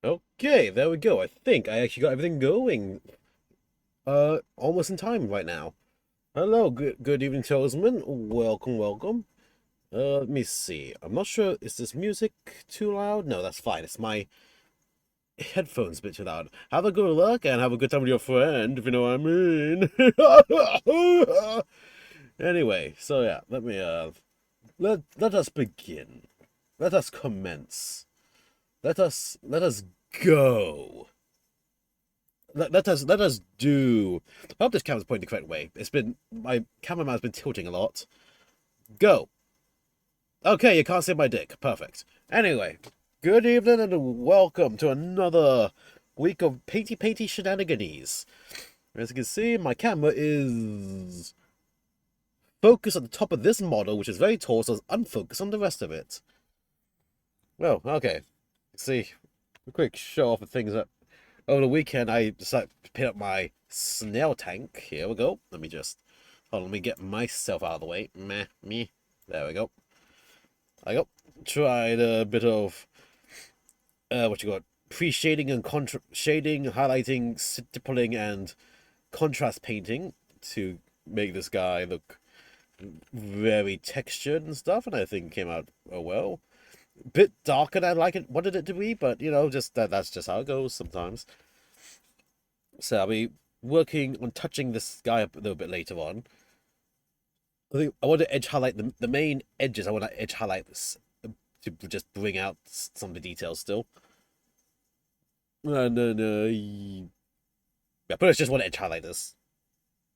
Okay, there we go. I think I actually got everything going. Almost in time right now. Hello, good evening, Chosen. Welcome, welcome. Let me see. I'm not sure. Is this music too loud? No, that's fine. It's my headphones a bit too loud. Have a good luck and have a good time with your friend, if you know what I mean. Anyway, so yeah, let us begin. Let us commence. Let us go. Let us do. I hope this camera's pointing the correct way. It's been my cameraman's been tilting a lot. Go. Okay, you can't see my dick. Perfect. Anyway, good evening and welcome to another week of painty shenanigans. As you can see, my camera is focused on the top of this model, which is very tall, so it's unfocused on the rest of it. Well, okay. See, a quick show off of things that over the weekend I decided to pick up my snail tank. Here we go. Let me get myself out of the way. Meh, me. There we go. I go. Tried a bit of what you got? Pre-shading and shading, highlighting, stippling, and contrast painting to make this guy look very textured and stuff, and I think it came out well. Bit darker than wanted it to be, but you know, that's just how it goes sometimes. So I'll be working on touching this guy up a little bit later on. I think I want to edge highlight the main edges. I want to edge highlight this to just bring out some of the details still. And then, yeah, but it's just want to edge highlight this.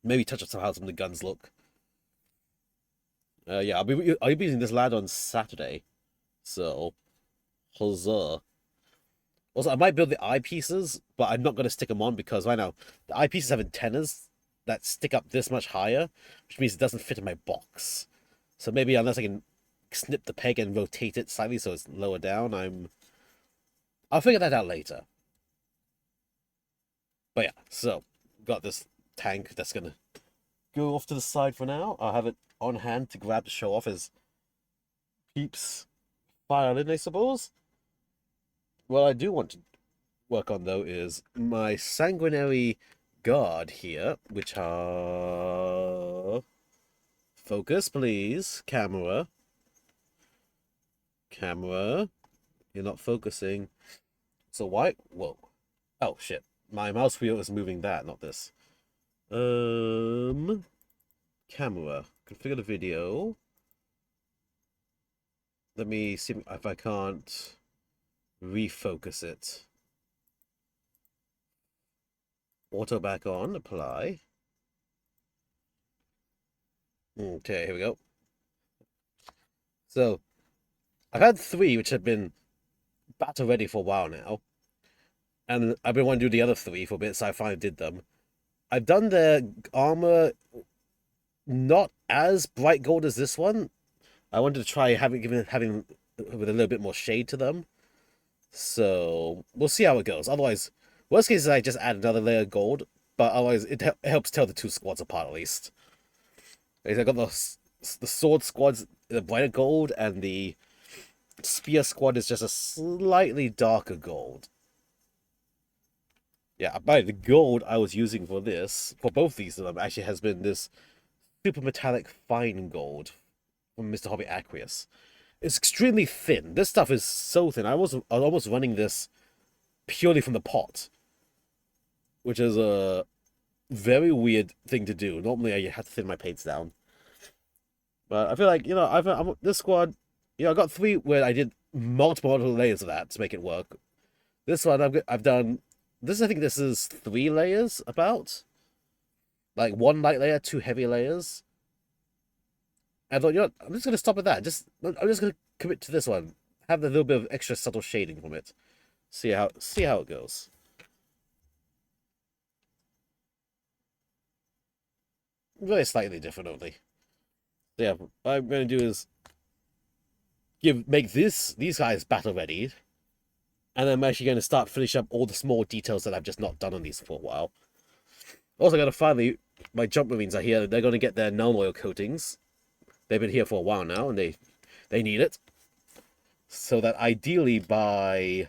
Maybe touch up somehow some of the guns look. Yeah, I'll be using this lad on Saturday. So, huzzah. Also, I might build the eyepieces, but I'm not going to stick them on because right now the eyepieces have antennas that stick up this much higher, which means it doesn't fit in my box. So maybe unless I can snip the peg and rotate it slightly so it's lower down, I'll figure that out later. But yeah, so got this tank that's gonna go off to the side for now. I'll have it on hand to grab to show off his Peeps violin, I suppose. What I do want to work on though is my sanguinary guard here, which are focus, please. Camera. You're not focusing. So why? Whoa. Oh shit. My mouse wheel is moving that, not this. Camera. Configure the video. Let me see if I can't refocus it. Auto back on, apply. Okay, here we go. So, I've had three which have been battle ready for a while now. And I've been wanting to do the other three for a bit, so I finally did them. I've done the armor not as bright gold as this one. I wanted to try having with a little bit more shade to them. So we'll see how it goes. Otherwise, worst case is I just add another layer of gold, but otherwise it helps tell the two squads apart at least. I got the sword squad's the brighter gold, and the spear squad is just a slightly darker gold. Yeah, by the gold I was using for both these of them, actually has been this super metallic fine gold from Mr. Hobby Aqueous. It's extremely thin. This stuff is so thin. I was almost running this purely from the pot, which is a very weird thing to do. Normally, I have to thin my paints down, but I feel like I'm this squad. I got three where I did multiple layers of that to make it work. This one I've done. I think this is 3 layers about, like one light layer, two heavy layers. I thought, I'm just gonna stop at that. I'm just gonna commit to this one. Have a little bit of extra subtle shading from it. See how it goes. Very slightly different only. So yeah, what I'm gonna do is make these guys battle ready, and I'm actually gonna start finishing up all the small details that I've just not done on these for a while. Also, gonna finally, my jump marines are here. They're gonna get their null oil coatings. They've been here for a while now, and they need it. So that ideally by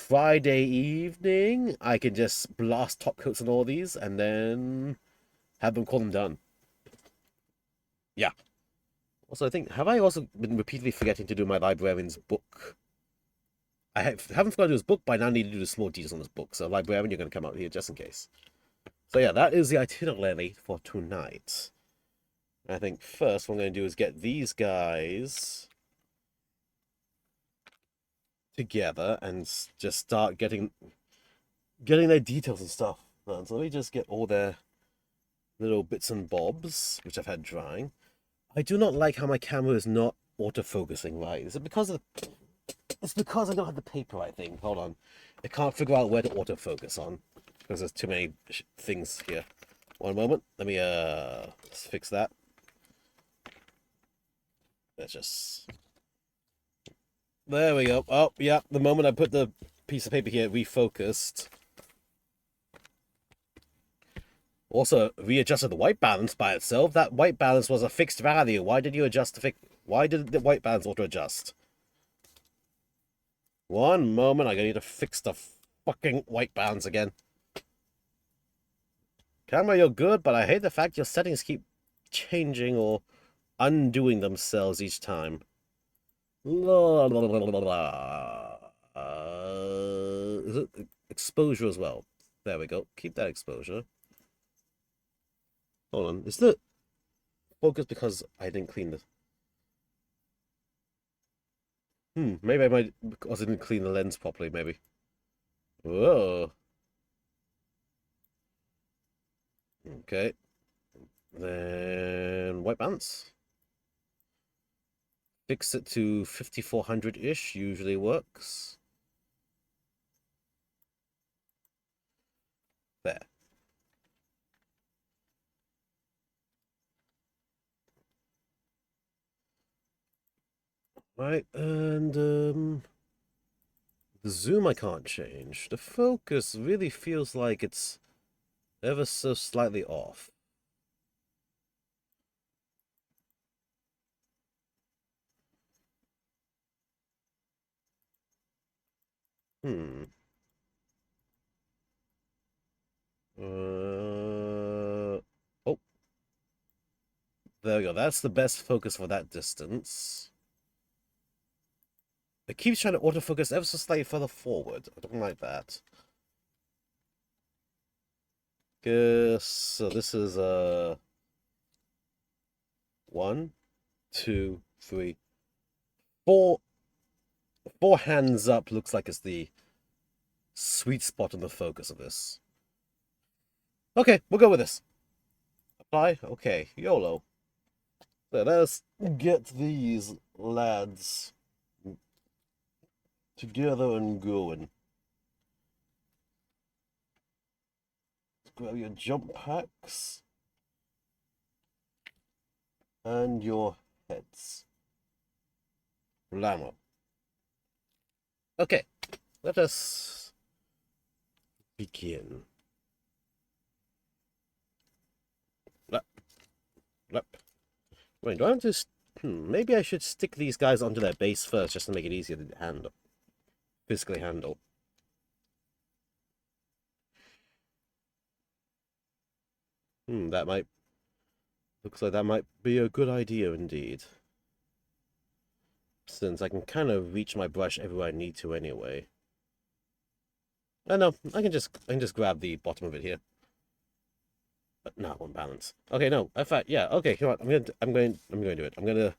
Friday evening, I can just blast top coats on all these and then have them call them done. Yeah. Also, I think, have I also been repeatedly forgetting to do my librarian's book? Haven't forgotten to do his book, but I now need to do the small details on this book. So, librarian, you're going to come out here just in case. So, yeah, that is the itinerary for tonight. I think first what I'm going to do is get these guys together and just start getting their details and stuff. So let me just get all their little bits and bobs, which I've had drying. I do not like how my camera is not autofocusing right. Is it because of It's because I don't have the paper, I think. Hold on. I can't figure out where to autofocus on because there's too many things here. One moment. Let me let's fix that. Let's just... There we go. Oh, yeah. The moment I put the piece of paper here, it refocused. Also, readjusted the white balance by itself. That white balance was a fixed value. Why did you adjust Why did the white balance auto-adjust? One moment. I'm gonna need to fix the fucking white balance again. Camera, you're good, but I hate the fact your settings keep changing or undoing themselves each time. La, la, la, la, la. Is it exposure as well? There we go. Keep that exposure. Hold on. Is the focus because I didn't clean this? Maybe I might because I didn't clean the lens properly, maybe. Whoa. Okay. Then white balance. Fix it to 5400-ish, usually works. There. Right, and the zoom I can't change. The focus really feels like it's ever so slightly off. Hmm. Oh, there we go. That's the best focus for that distance. It keeps trying to autofocus ever so slightly further forward. I don't like that. Guess so. This is 1, 2, 3, 4. 4 hands up looks like it's the sweet spot on the focus of this. Okay, we'll go with this. Apply. Okay, YOLO. So let's get these lads together and going. Let's grab your jump packs and your heads. Blammo. Okay, let us begin. Lep. Wait, do I have to... maybe I should stick these guys onto their base first, just to make it easier to handle. Physically handle. That might... Looks like that might be a good idea indeed. Since I can kind of reach my brush everywhere I need to anyway. Oh no, I can just grab the bottom of it here. But not one balance. Okay, no, in fact, yeah, okay, come on, I'm going to do it.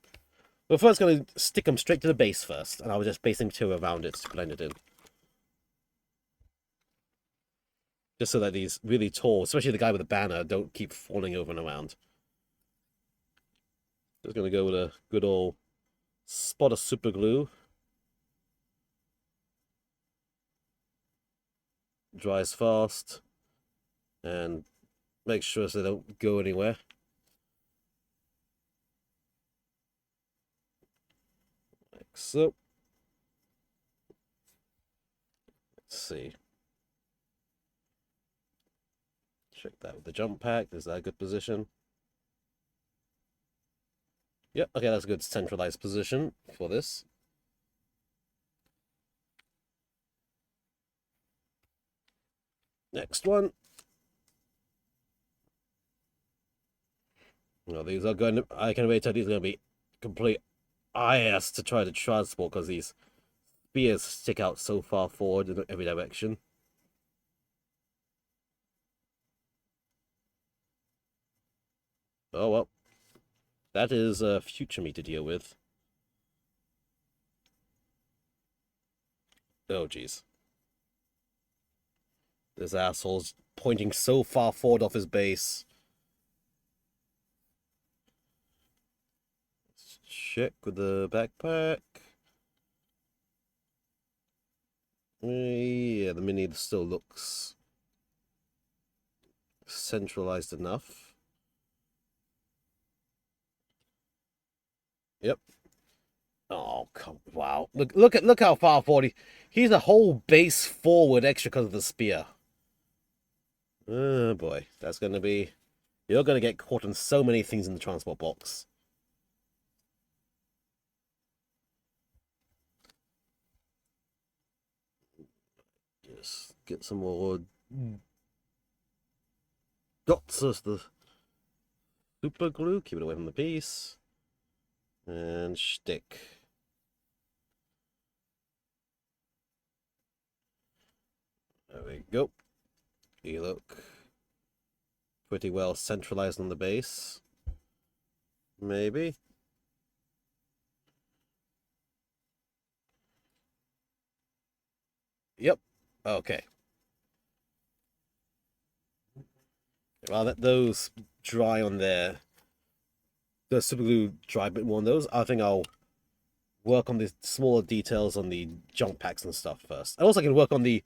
We're first going to stick them straight to the base first, and I'll just base the material around it to blend it in. Just so that these really tall, especially the guy with the banner, don't keep falling over and around. Just going to go with a good old spot of super glue. Dries fast. And make sure so they don't go anywhere. Like so. Let's see. Check that with the jump pack. Is that a good position? Yep, okay, that's a good centralized position for this. Next one. No, these are going to, I can already tell these are going to be complete IS to try to transport because these spears stick out so far forward in every direction. Oh well. That is future me to deal with. Oh jeez. This asshole's pointing so far forward off his base. Let's check with the backpack. Yeah, the mini still looks centralized enough. Yep. Oh, wow. Look how far forward he's a whole base forward extra because of the spear. Oh boy, that's gonna be, you're gonna get caught in so many things in the transport box. Just get some more dots of the super glue, keep it away from the piece. And stick. There we go. You look pretty well centralized on the base. Maybe. Yep. Okay. I'll let those dry on there. The super glue dry a bit more on those. I think I'll work on the smaller details on the jump packs and stuff first. I also can work on the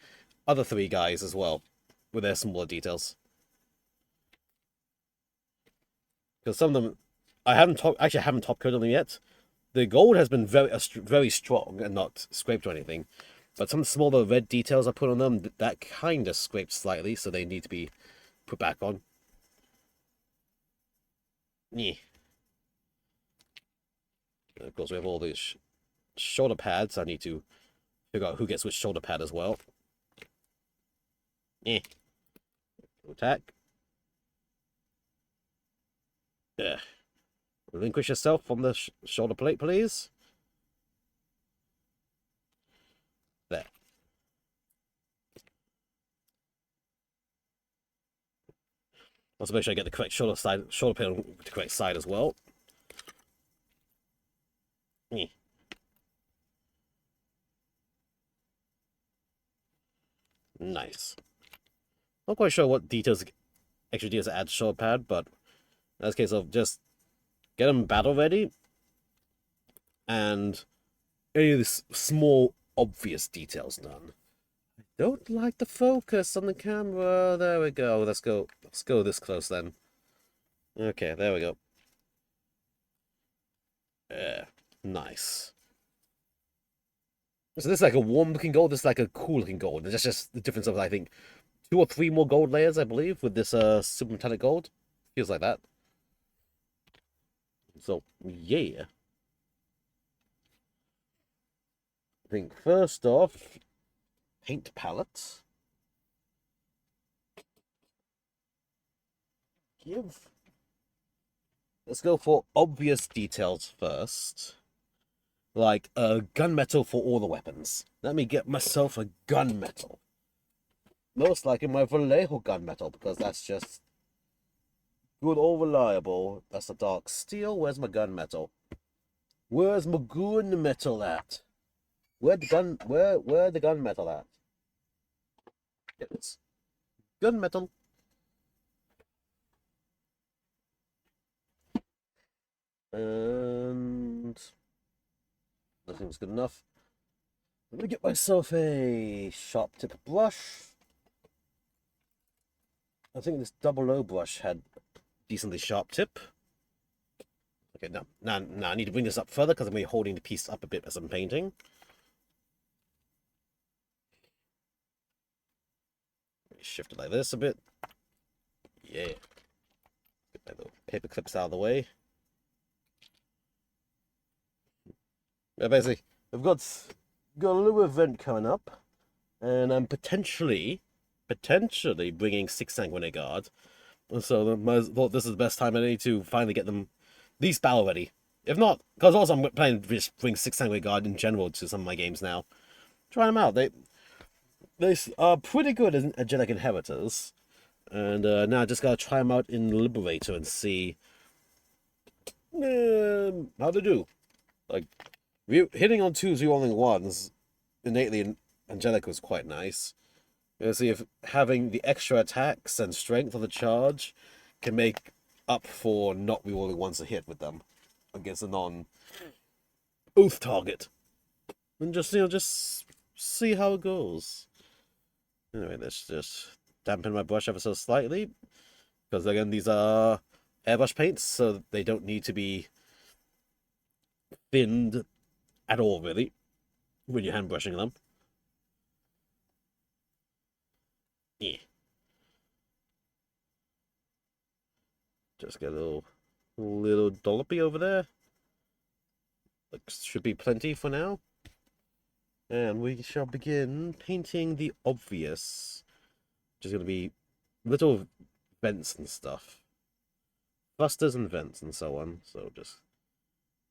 other three guys as well with their smaller details. Because some of them, I haven't haven't top coated them yet. The gold has been very strong and not scraped or anything. But some smaller red details I put on them, that kind of scraped slightly, so they need to be put back on. Yeah. Of course, we have all these shoulder pads. I need to figure out who gets which shoulder pad as well. Eh. Attack. Yeah. Relinquish yourself from the shoulder plate, please. There. Also make sure I get the correct shoulder plate on the correct side as well. Eh. Nice. Not quite sure what extra details to add to shoulder pad, but in this case, I'll just get them battle ready and any of the small obvious details done. I don't like the focus on the camera. There we go. Let's go this close then. Okay, there we go. Yeah, nice. So this is like a warm looking gold, this is like a cool looking gold. There's just the difference of, I think, 2 or 3 more gold layers, I believe, with this super metallic gold. Feels like that. So yeah. I think first off, paint palette. Let's go for obvious details first. Like gunmetal for all the weapons. Let me get myself a gunmetal. Most likely my Vallejo gunmetal, because that's just good or reliable. That's a dark steel. Where's my gunmetal? Where's my gunmetal at? Where the gunmetal at? It's gunmetal. And nothing's good enough. Let me get myself a sharp tip brush. I think this double O brush had decently sharp tip. Okay, now I need to bring this up further because I'm going to be holding the piece up a bit as I'm painting. Shift it like this a bit. Yeah. Get my little paper clips out of the way. Yeah, basically, I've got a little event coming up, and I'm potentially potentially bringing 6 Sanguinary Guard. And so I thought this is the best time I need to finally get them these battle ready. If not, because also I'm planning to just bring 6 Sanguinary Guard in general to some of my games now. Try them out. They are pretty good as Angelic Inheritors. And now I just gotta try them out in Liberator and see how they do. Like, hitting on 2s, rolling 1s, innately Angelic was quite nice. See if having the extra attacks and strength on the charge can make up for not rerolling once a hit with them against a non-oath target. And just see how it goes. Anyway, let's just dampen my brush ever so slightly. Because again, these are airbrush paints, so they don't need to be thinned at all, really, when you're hand brushing them. Yeah. Just get a little dollopy over there. Like, should be plenty for now. And we shall begin painting the obvious, which is going to be little vents and stuff. Clusters and vents and so on. So just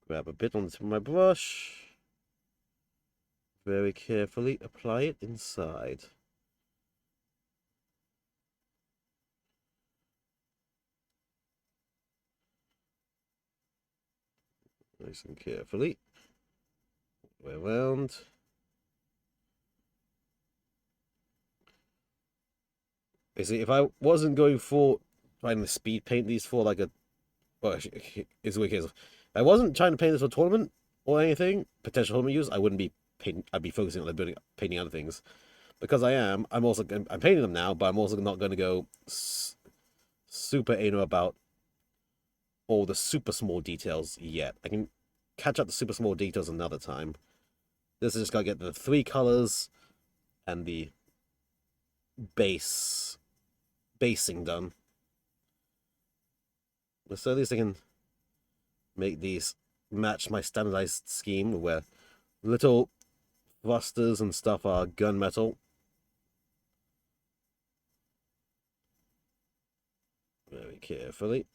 grab a bit on the tip of my brush. Very carefully apply it inside. Nice and carefully. Way around. You see, if I wasn't going for trying to speed paint these for like a, well, it's a weird case. If I wasn't trying to paint this for tournament or anything, potential tournament use, I wouldn't be painting. I'd be focusing on painting other things. Because I'm painting them now, but I'm also not going to go super anal about all the super small details yet. I can catch up the super small details another time. This is just going to get the 3 colors and the basing done. So at least I can make these match my standardized scheme where little thrusters and stuff are gunmetal. Very carefully.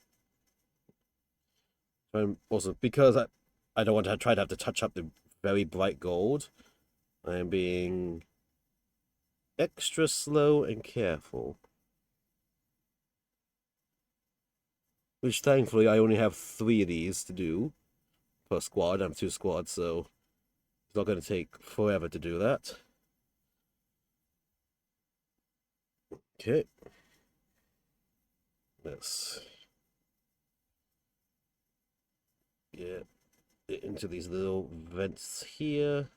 Also, because I don't want to try to have to touch up the very bright gold, I am being extra slow and careful. Which thankfully I only have 3 of these to do per squad. I have 2 squads, so it's not going to take forever to do that. Okay. Let's get into these little vents here.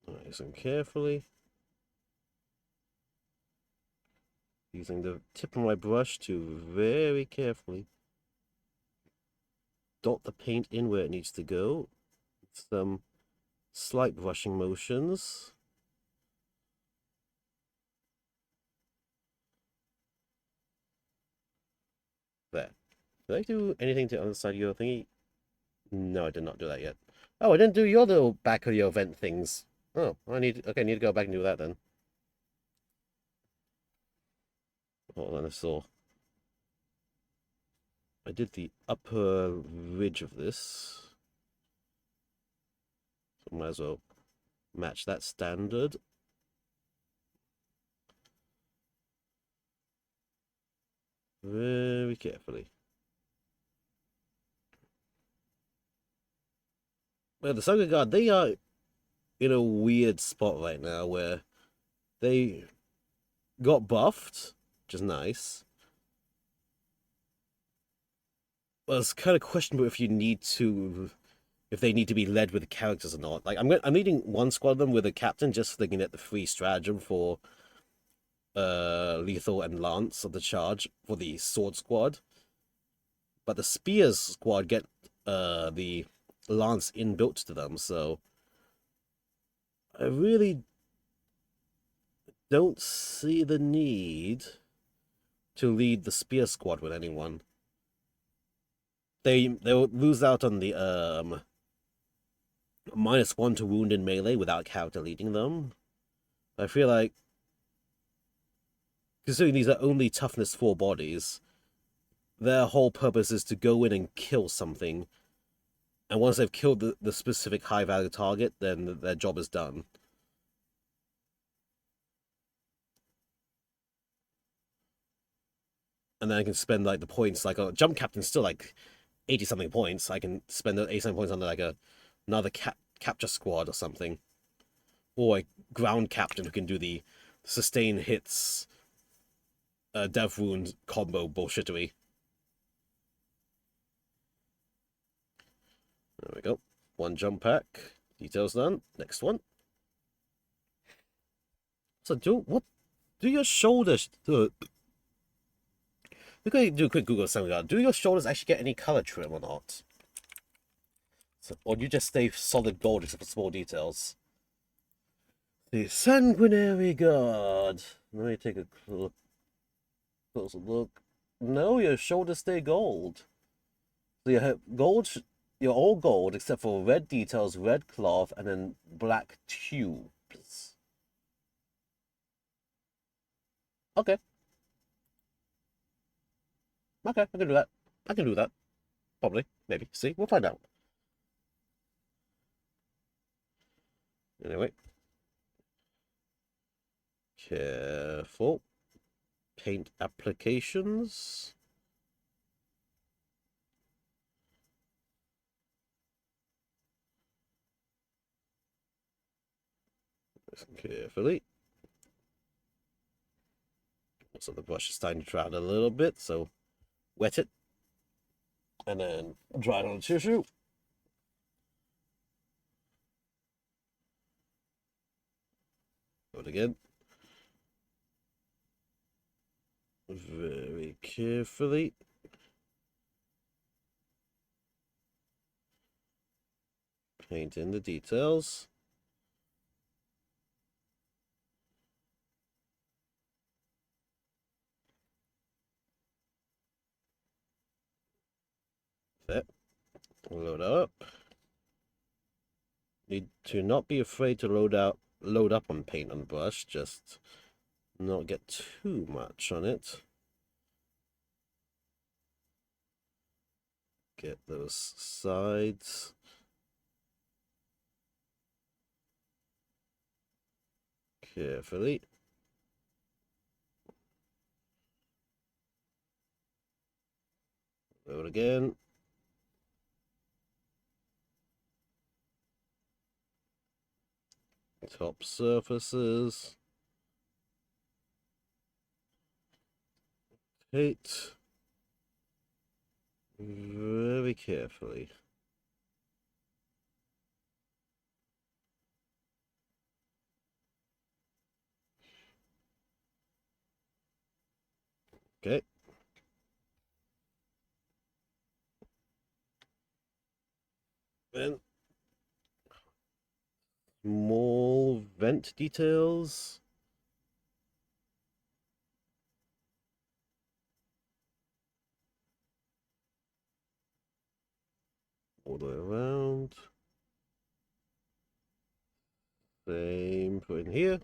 Nice and carefully. Using the tip of my brush to very carefully dot the paint in where it needs to go. Some slight brushing motions. There. Did I do anything to the other side of your thingy? No, I did not do that yet. Oh, I didn't do your little back of your vent things. Oh, I need to go back and do that then. Hold on, I saw. I did the upper ridge of this. So might as well match that standard. Very carefully. Well, the Saga Guard, they are in a weird spot right now where they got buffed, which is nice. Well, it's kind of questionable if they need to be led with the characters or not. Like I'm leading one squad of them with a captain just so they can get the free stratagem for lethal and lance of the charge for the sword squad. But the spears squad get the lance inbuilt to them, so I really don't see the need to lead the spear squad with anyone. they'll lose out on the -1 to wound in melee without character leading them. I feel like, considering these are only toughness 4 bodies, their whole purpose is to go in and kill something. And once they've killed the specific high value target, then their job is done. And then I can spend like the points, like a jump captain's still like 80 something points. I can spend the 80 something points on like another capture squad or something. Or a ground captain who can do the sustain hits, death wound combo bullshittery. There we go. 1 jump pack. Details done. Next one. So do your shoulders we're going to do a quick Google something. Do your shoulders actually get any color trim or not? So, or do you just stay solid gold except for small details? The Sanguinary God. Let me take a closer look. No, your shoulders stay gold. So you have gold. You're all gold except for red details, red cloth, and then black tubes. Okay. Okay, I can do that. I can do that. Probably. Maybe. See, we'll find out. Anyway. Careful. Paint applications. Listen carefully. So the brush is starting to dry out a little bit, so wet it. And then dry it on the tissue. Do it again. Very carefully. Paint in the details. There. Load up. Need to not be afraid to load up on paint on the brush, just not get too much on it. Get those sides. Carefully. Load again. Top surfaces. Paint. Very carefully. Okay. Then small vent details. All the way around. Same put in here.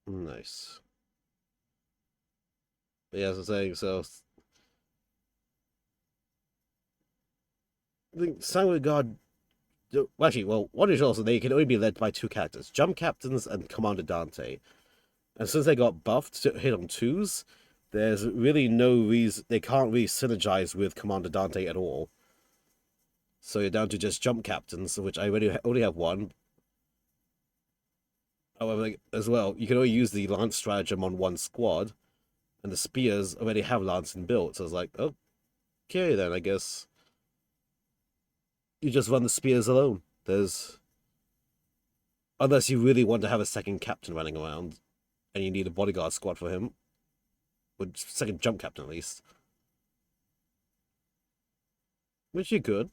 Nice. But yeah, as I was saying, so I think Sanguine God. Actually, well, what is also they can only be led by 2 characters: Jump Captains and Commander Dante. And since they got buffed to hit on 2s, there's really no reason they can't really synergize with Commander Dante at all. So you're down to just Jump Captains, which I only have 1. However, as well, you can only use the Lance stratagem on 1 squad, and the Spears already have Lance inbuilt. So I was like, okay, then I guess you just run the Spears alone. Unless you really want to have a second captain running around, and you need a bodyguard squad for him, with second jump captain at least, which you could.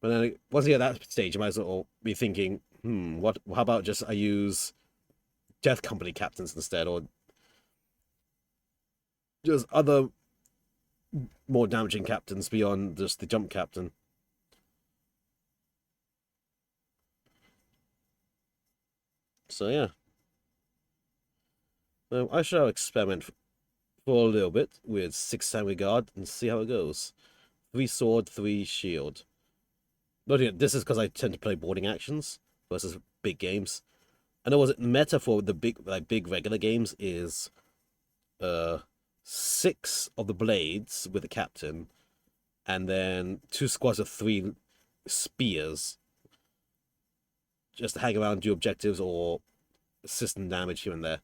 But then once you get that stage, you might as well be thinking, what? How about just I use Death Company captains instead, or just other more damaging captains beyond just the jump captain. So yeah, I shall experiment for a little bit with 6 Samurai Guard and see how it goes. 3 sword, 3 shield. But yeah, this is because I tend to play boarding actions versus big games. I know was meta for the big regular games is 6 of the blades with the captain, and then 2 squads of 3 spears, just to hang around, do objectives or system damage here and there.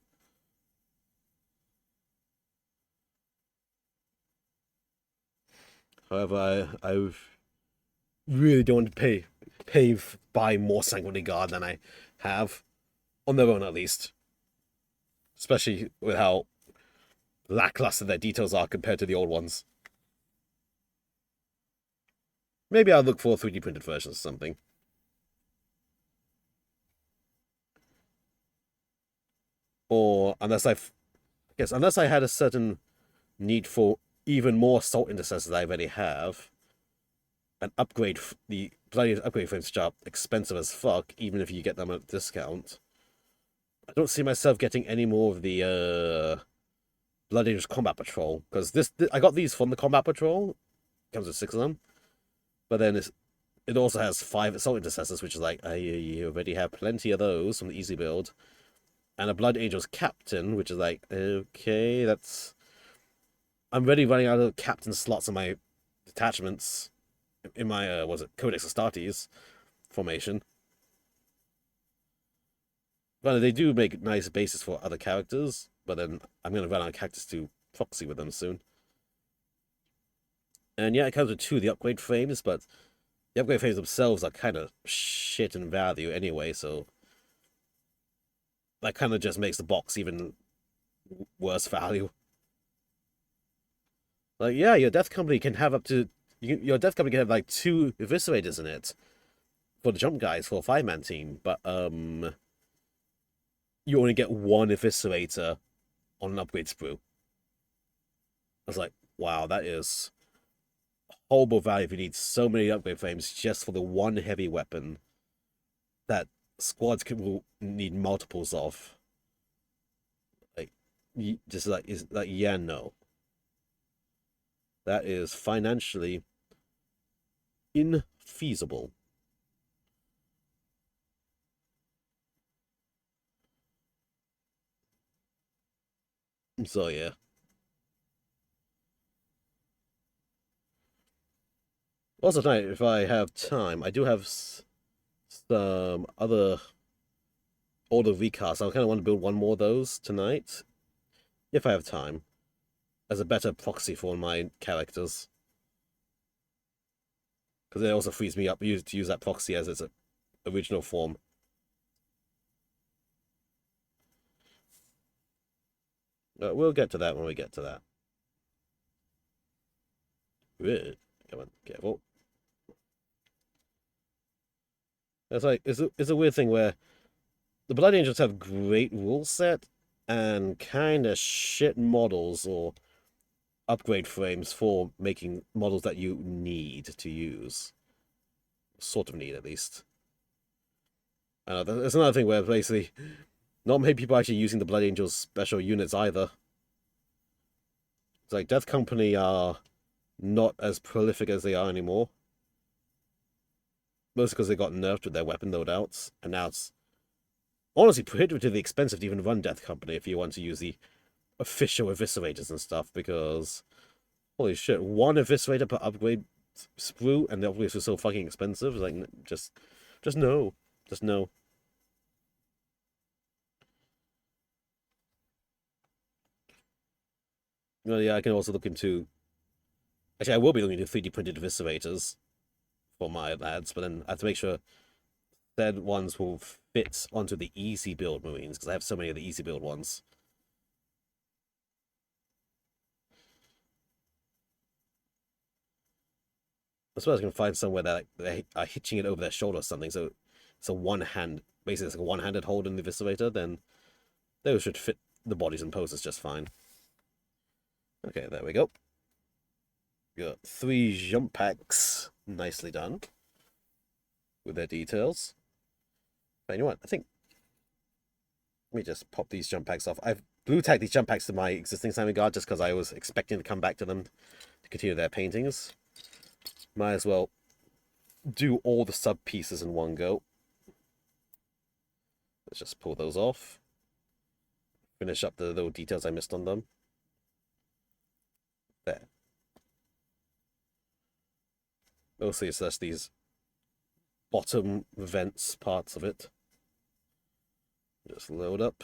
However, I really don't want to buy more Sanguinary Guard than I have, on their own at least. Especially with how lackluster their details are compared to the old ones. Maybe I'll look for 3D printed versions or something. Or unless I had a certain need for even more assault intercessors that I already have, and upgrade the bloody upgrade frames, which are expensive as fuck, even if you get them at a discount. I don't see myself getting any more of the Blood Angels Combat Patrol, because I got these from the Combat Patrol. It comes with 6 of them, but then it also has 5 assault intercessors, which is like you already have plenty of those from the easy build, and a Blood Angels Captain, which is like okay, I'm already running out of captain slots in my detachments in my Codex Astartes formation. But they do make nice bases for other characters, but then I'm going to run out of characters to proxy with them soon. And yeah, it comes with 2 of the upgrade frames, but the upgrade frames themselves are kind of shit in value anyway, so that kind of just makes the box even worse value. Like, yeah, your Death Company can have your Death Company can have like 2 Eviscerators in it for the jump guys for a 5-man team, but you only get 1 Eviscerator on an upgrade sprue. I was like, wow, that is horrible value if you need so many upgrade frames just for the 1 heavy weapon that squads will need multiples of. Like, just like, is like, yeah, no. That is financially infeasible. So yeah. Also tonight, if I have time, I do have some other older recasts. I kind of want to build one more of those tonight, if I have time, as a better proxy for my characters. Because it also frees me up to use that proxy as its original form. We'll get to that when we get to that. Come on, careful. It's a weird thing where the Blood Angels have great rule set and kind of shit models or upgrade frames for making models that you need to use. Sort of need, at least. There's another thing where basically not many people are actually using the Blood Angels special units either. It's like Death Company are not as prolific as they are anymore. Mostly because they got nerfed with their weapon loadouts, and now it's honestly prohibitively expensive to even run Death Company if you want to use the official eviscerators and stuff, because holy shit, 1 eviscerator per upgrade sprue, and the upgrades are so fucking expensive. Like, just no. Just no. Well, yeah, I can also look into... Actually, I will be looking into 3D printed eviscerators for my lads, but then I have to make sure said ones will fit onto the easy build Marines, because I have so many of the easy build ones. I suppose I can find somewhere that they are hitching it over their shoulder or something, so it's a basically it's like a one-handed hold in the eviscerator, then those should fit the bodies and poses just fine. Okay, there we go. Got 3 jump packs. Nicely done. With their details. But you know what? I think... Let me just pop these jump packs off. I've blue tagged these jump packs to my existing Simon Guard just because I was expecting to come back to them to continue their paintings. Might as well do all the sub pieces in one go. Let's just pull those off. Finish up the little details I missed on them. There. Mostly it's just these bottom vents parts of it. Just load up.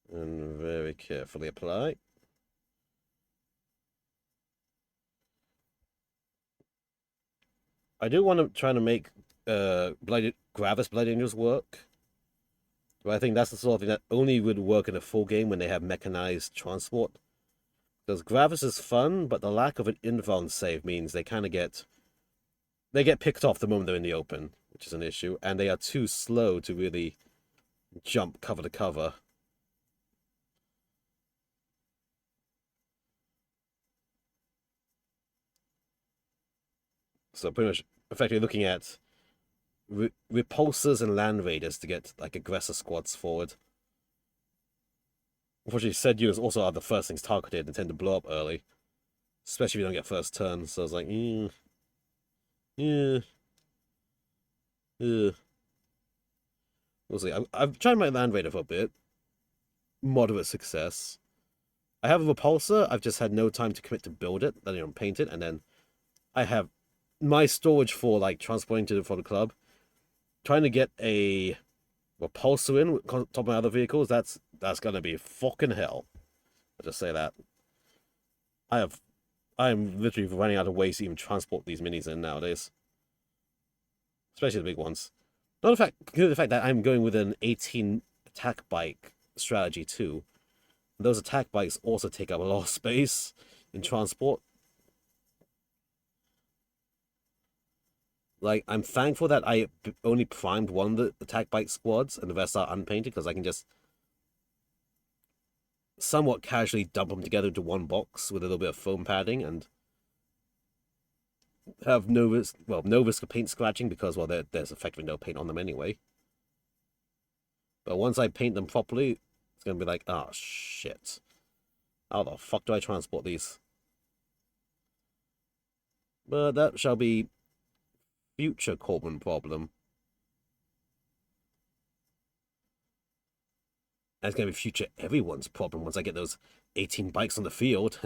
And very carefully apply. I do want to try to make Gravis Blood Angels work. But I think that's the sort of thing that only would work in a full game when they have mechanized transport. Because Gravis is fun, but the lack of an inbound save means they kind of get picked off the moment they're in the open, which is an issue, and they are too slow to really jump cover to cover. So pretty much effectively looking at repulsors and land raiders to get like aggressor squads forward. Unfortunately, said units also are the first things targeted and tend to blow up early, especially if you don't get first turn. So I was like, yeah. We'll see. I've tried my land raider for a bit, moderate success. I have a repulsor. I've just had no time to commit to build it, let alone paint it, and then I have my storage for like transporting to for the club. Trying to get a repulsor in on top of my other vehicles, that's gonna be fucking hell. I'll just say that. I'm literally running out of ways to even transport these minis in nowadays. Especially the big ones. Not the fact consider the fact that I'm going with an 18 attack bike strategy too. Those attack bikes also take up a lot of space in transport. Like, I'm thankful that I only primed one of the attack bike squads and the rest are unpainted because I can just somewhat casually dump them together into one box with a little bit of foam padding and have no risk, no risk of paint scratching because, well, there's effectively no paint on them anyway. But once I paint them properly, it's going to be like, oh, shit. How the fuck do I transport these? But that shall be future Corbin problem. And it's going to be future everyone's problem once I get those 18 bikes on the field.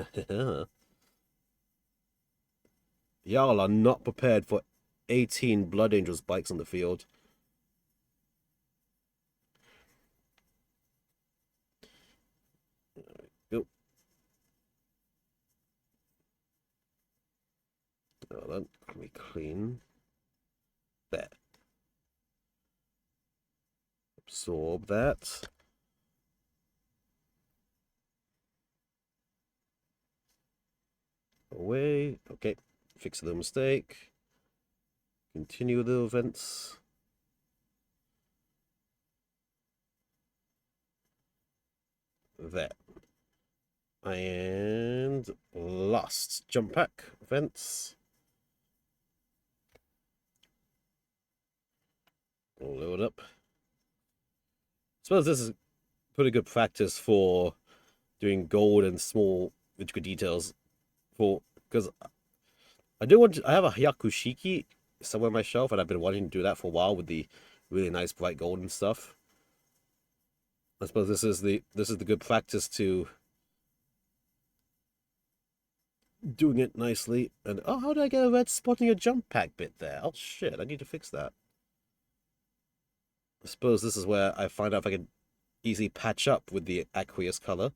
Y'all are not prepared for 18 Blood Angels bikes on the field. Go. Hold on. Let me clean. There. Absorb that. Away. Okay. Fix the mistake. Continue the events. There. And last jump pack events. Load up. I suppose this is pretty good practice for doing gold and small intricate details for because I have a Hyakushiki somewhere on my shelf and I've been wanting to do that for a while with the really nice bright gold and stuff. I suppose this is the good practice to doing it nicely. And oh, how did I get a red spot in your jump pack bit there? Oh shit, I need to fix that. I suppose this is where I find out if I can easily patch up with the aqueous color.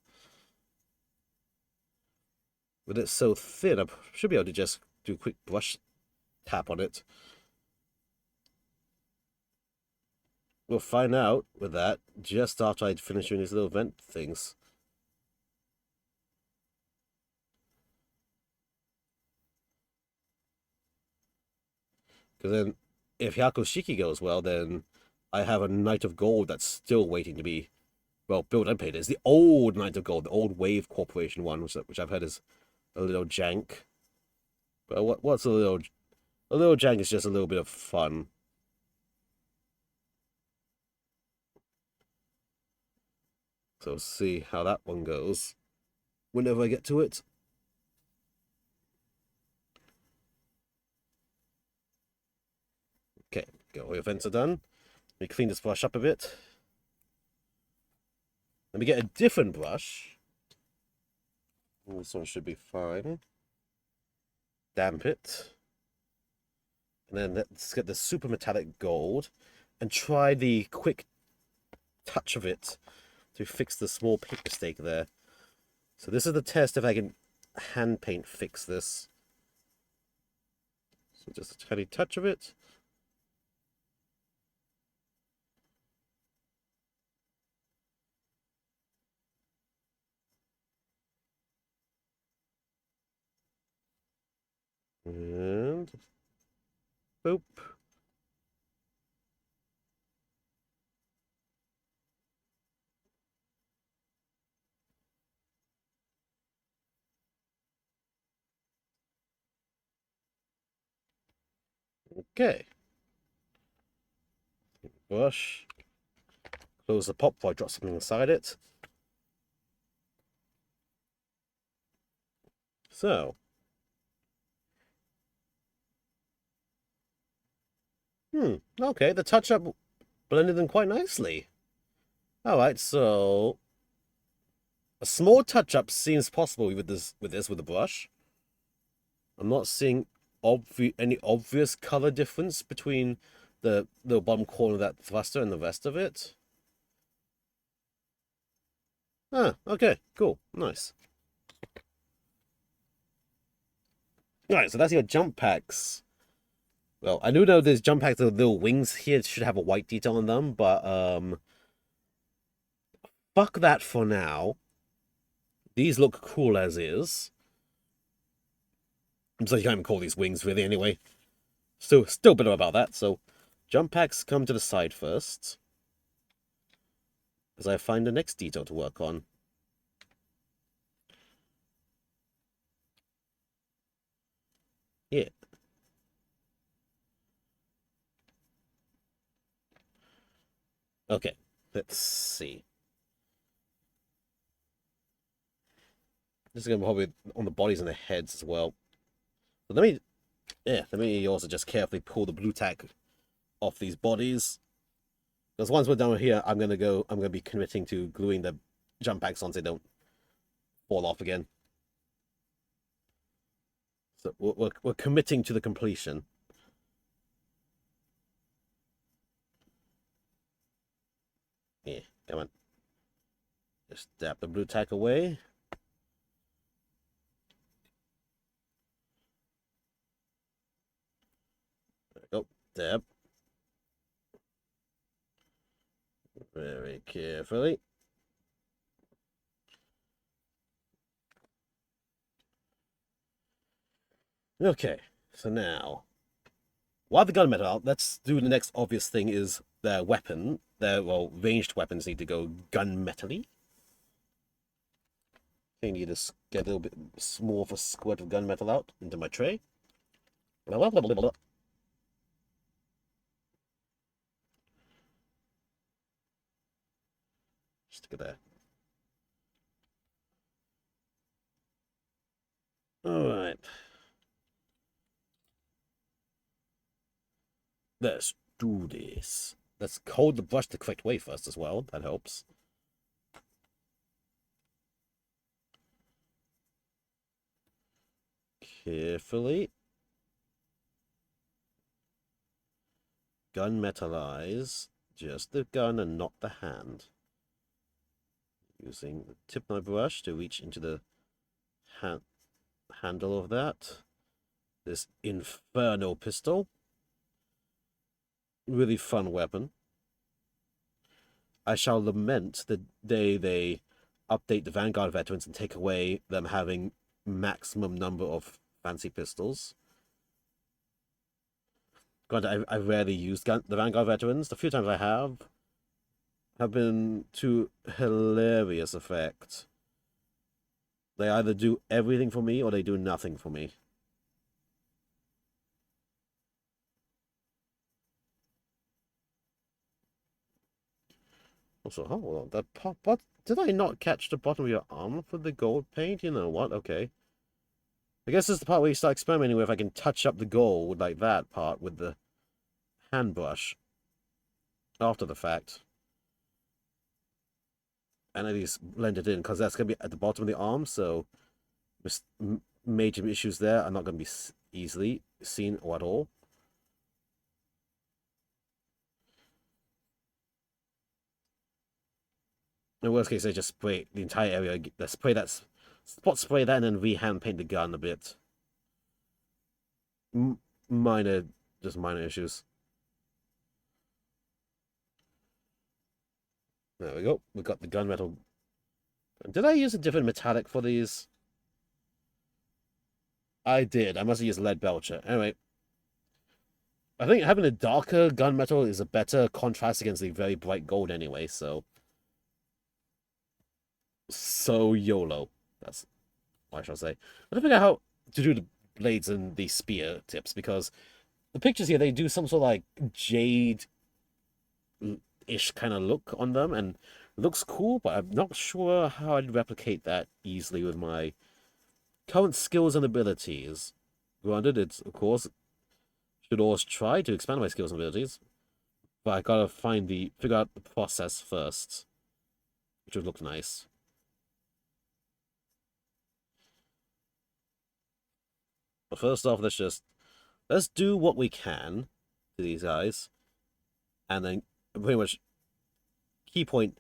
With it so thin, I should be able to just do a quick brush tap on it. We'll find out with that just after I finish doing these little vent things. Because then, if Hyakushiki goes well, then I have a Knight of Gold that's still waiting to be well, build and paint it. It's the old Knight of Gold, the old Wave Corporation one, which I've heard is a little jank. But what's a little jank is just a little bit of fun. So see how that one goes whenever I get to it. Okay, got all your vents are done. Let me clean this brush up a bit. Let me get a different brush. This one should be fine. Damp it. And then let's get the super metallic gold and try the quick touch of it to fix the small paint mistake there. So this is the test if I can hand paint fix this. So just a tiny touch of it. And boop. Okay. Brush. Close the pop before I drop something inside it. So. Okay, the touch-up blended in quite nicely. Alright, so a small touch-up seems possible with the brush. I'm not seeing any obvious color difference between the bottom corner of that thruster and the rest of it. Ah, okay, cool, nice. Alright, so that's your jump packs. Well, I do know there's jump packs with little wings here should have a white detail on them, but fuck that for now. These look cool as is. So you can't even call these wings really anyway. Still bitter about that, so jump packs come to the side first. As I find the next detail to work on. Yeah. Okay, let's see. This is going to be probably on the bodies and the heads as well. But let me also just carefully pull the blue tack off these bodies. Because once we're done here, I'm going to be committing to gluing the jump packs on so they don't fall off again. So we're committing to the completion. Yeah, come on. Just dab the blue tack away. There we go. Dab. Very carefully. Okay, so now, while the gunmetal out, let's do the next obvious thing is their weapon. Their, well, ranged weapons need to go gunmetally. I need to get a little bit more of a squirt of gunmetal out into my tray. Stick it there. Alright. Let's do this. Let's hold the brush the correct way first as well. That helps. Carefully. Gunmetalize just the gun and not the hand. Using the tip of my brush to reach into the handle of that. This Inferno pistol. Really fun weapon. I shall lament the day they update the Vanguard veterans and take away them having maximum number of fancy pistols. Granted, I rarely use the Vanguard veterans. The few times I have, have been to hilarious effect. They either do everything for me or they do nothing for me. Also, hold on, that pop. What did I not catch the bottom of your arm for the gold paint? You know what? Okay. I guess this is the part where you start experimenting with if I can touch up the gold like that part with the hand brush after the fact. And at least blend it in, because that's going to be at the bottom of the arm, so major issues there are not going to be easily seen or at all. In the worst case, I just spray the entire area, spray that, spot spray that, and then re-hand paint the gun a bit. Minor, just minor issues. There we go. We got the gunmetal. Did I use a different metallic for these? I did. I must have used lead belcher. Anyway, I think having a darker gunmetal is a better contrast against the very bright gold anyway, so YOLO. That's what I shall say. I don't figure out how to do the blades and the spear tips, because the pictures here, they do some sort of like jade-ish kind of look on them, and it looks cool, but I'm not sure how I'd replicate that easily with my current skills and abilities. Granted, it's, of course, should always try to expand my skills and abilities, but I gotta figure out the process first, which would look nice. But first off, let's do what we can to these guys, and then pretty much key point,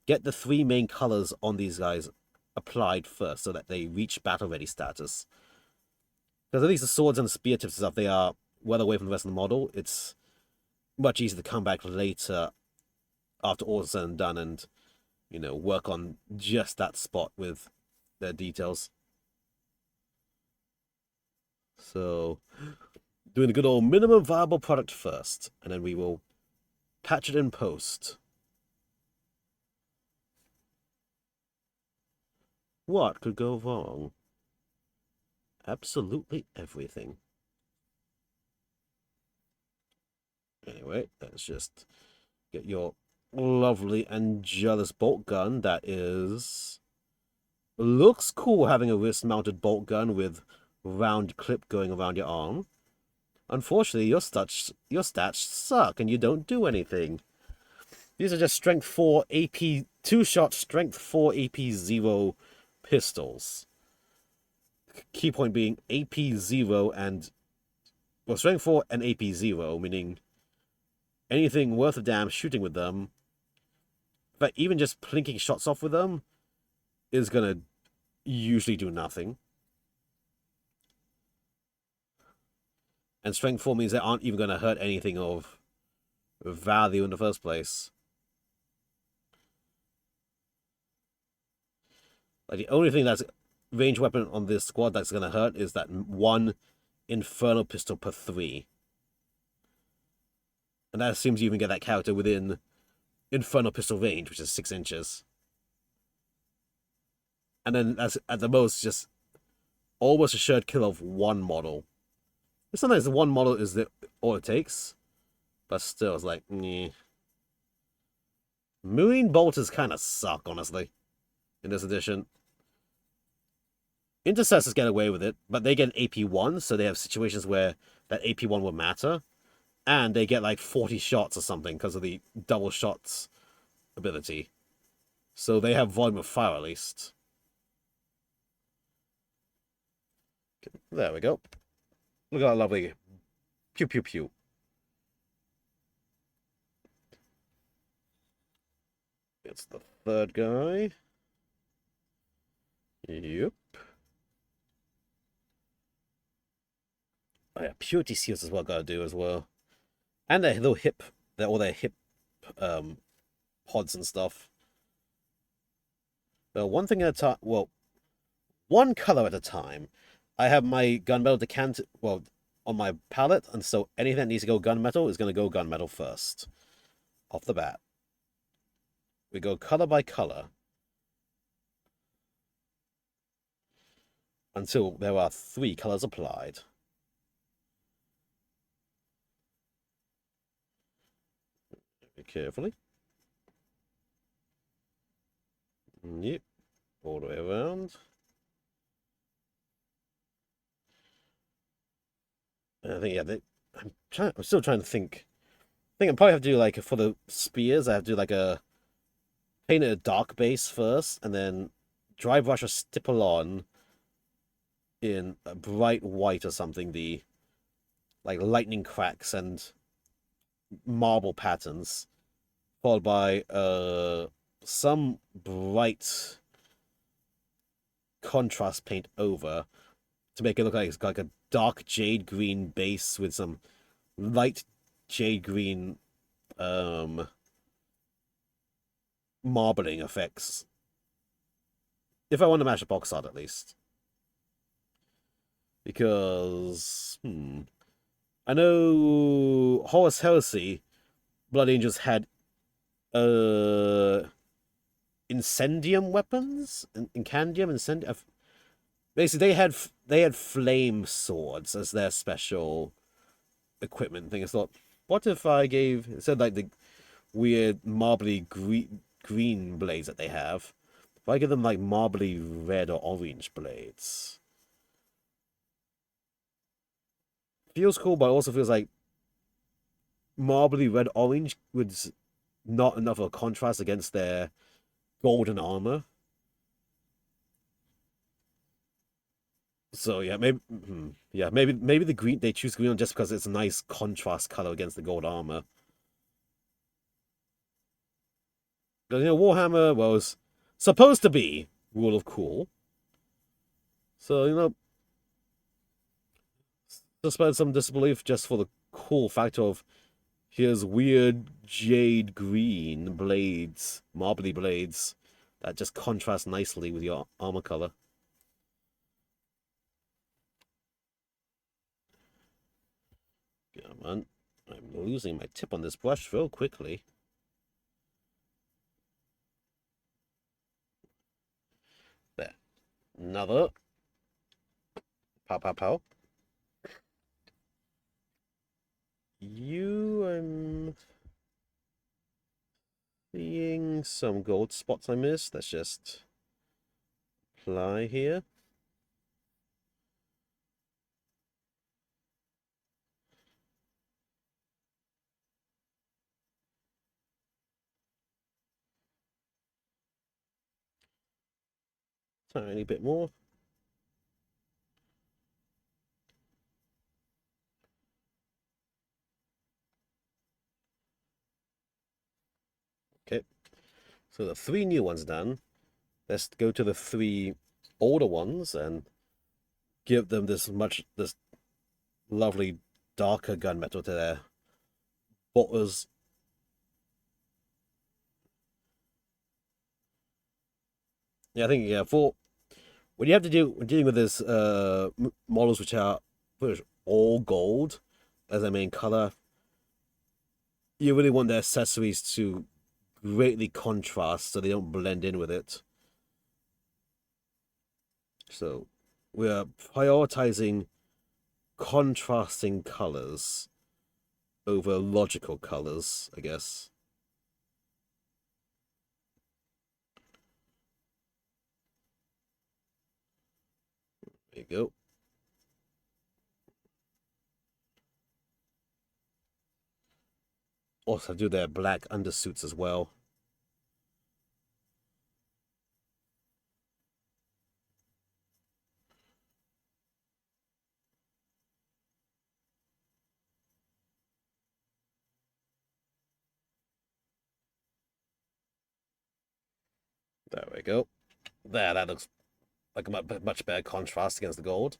get the 3 main colors on these guys applied first so that they reach battle ready status. Because at least the swords and the spear tips and stuff, they are well away from the rest of the model. It's much easier to come back later after all is said and done and, you know, work on just that spot with their details. So, doing the good old minimum viable product first, and then we will patch it in post. What could go wrong? Absolutely everything. Anyway, let's just get your lovely and jealous bolt gun that is... Looks cool having a wrist-mounted bolt gun with round clip going around your arm. Unfortunately, your stats suck and you don't do anything. These are just strength 4 AP 2-shot strength 4 AP 0 pistols. Key point being AP 0 and... Well, strength 4 and AP 0, meaning anything worth a damn shooting with them, but even just plinking shots off with them is gonna usually do nothing. And strength 4 means they aren't even gonna hurt anything of value in the first place. Like, the only thing that's range weapon on this squad that's gonna hurt is that 1 infernal pistol per 3. And that assumes you even get that character within infernal pistol range, which is 6 inches. And then that's at the most just almost a assured kill of 1 model. Sometimes the 1 model is all it takes, but still, it's like, meh. Marine bolters kind of suck, honestly, in this edition. Intercessors get away with it, but they get an AP1, so they have situations where that AP1 will matter. And they get like 40 shots or something because of the double shots ability. So they have volume of fire at least. There we go. Look at that lovely pew pew pew. It's the 3rd guy. Yep. Oh yeah, purity seals is what I gotta do as well. And their little hip, all their hip pods and stuff. Well, one thing at a time. Well, one color at a time. I have my gunmetal decanted, well, on my palette, and so anything that needs to go gunmetal is going to go gunmetal first. Off the bat. we go color by color until there are 3 colors applied. Very carefully. Yep, all the way around. And I think, yeah, I'm still trying to think. I think I probably have to do, like, for the spears, I have to do, like, paint a dark base first, and then dry brush a stipple on in a bright white or something, the, like, lightning cracks and marble patterns, followed by, some bright contrast paint over to make it look like it's got like a dark jade green base with some light jade green marbling effects. If I want to match a box art, at least. Because I know Horus Heresy Blood Angels had incendium weapons, incandium, incendium. Basically, they had flame swords as their special equipment thing. I thought, what if I gave, instead of like the weird marbly green blades that they have, if I give them like marbly red or orange blades? Feels cool, but it also feels like marbly red orange was not enough of a contrast against their golden armor. So yeah, maybe the green, they choose green just because it's a nice contrast color against the gold armor. Because Warhammer was supposed to be rule of cool, so suspend some disbelief just for the cool factor of here's weird jade green blades, marbly blades that just contrast nicely with your armor color. Come on. I'm losing my tip on this brush real quickly. There. Another. Pow, pow, pow. I'm seeing some gold spots I missed. Let's just apply here. Tiny bit more. Okay. So the 3 new ones done. Let's go to the 3 older ones and give them this lovely darker gunmetal to their bottles. Yeah, I think for when you have to do when dealing with this models which are pretty much all gold as their main color, you really want their accessories to greatly contrast so they don't blend in with it. So we are prioritizing contrasting colors over logical colors, I guess. There you go. Also do their black undersuits as well. There we go. There, that looks like a much better contrast against the gold.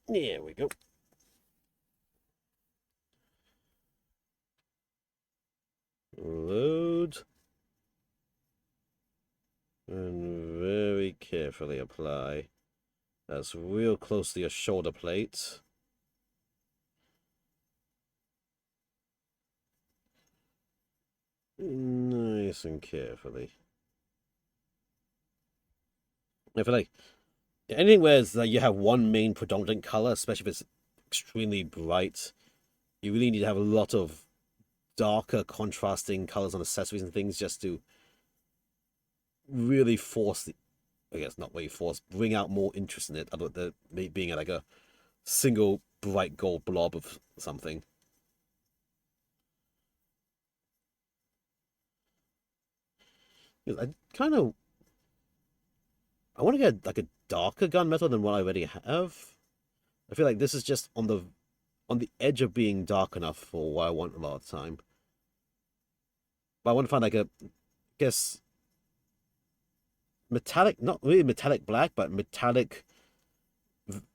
There we go. Load. And very carefully apply. That's real close to your shoulder plate. Nice and carefully. I feel like anything where it's like you have one main predominant color, especially if it's extremely bright, you really need to have a lot of darker contrasting colors on accessories and things just to really force the, I guess not really force, bring out more interest in it, other than being like a single bright gold blob of something. I kind of, I want to get like a darker gunmetal than what I already have. I feel like this is just on the edge of being dark enough for what I want a lot of the time. But I want to find like a, I guess, metallic, not really metallic black, but metallic,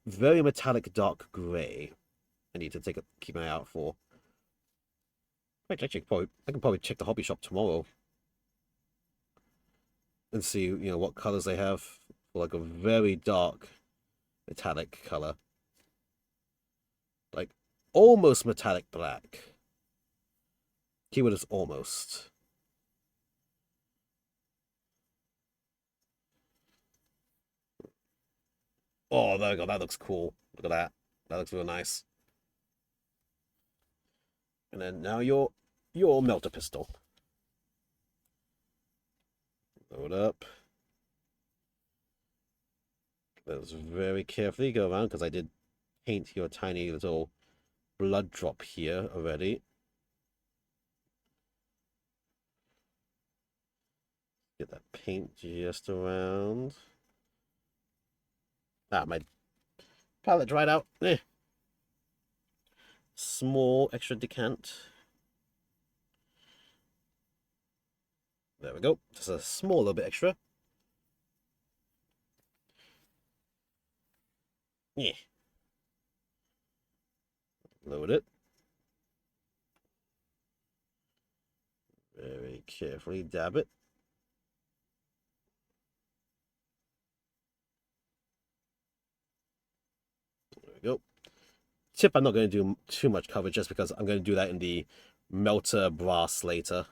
very metallic dark gray. I need to keep an eye out for. Actually, I can probably check the hobby shop tomorrow and see, what colors they have for like a very dark metallic color. Like almost metallic black. Keyword is almost. Oh, there we go. That looks cool. Look at that. That looks real nice. And then now your melter pistol. Load up. Let's very carefully go around because I did paint your tiny little blood drop here already. Get that paint just around. Ah, my palette dried out. Small extra decant. There we go. Just a small little bit extra. Yeah. Load it. Very carefully dab it. There we go. Tip, I'm not going to do too much coverage just because I'm going to do that in the melter brass later.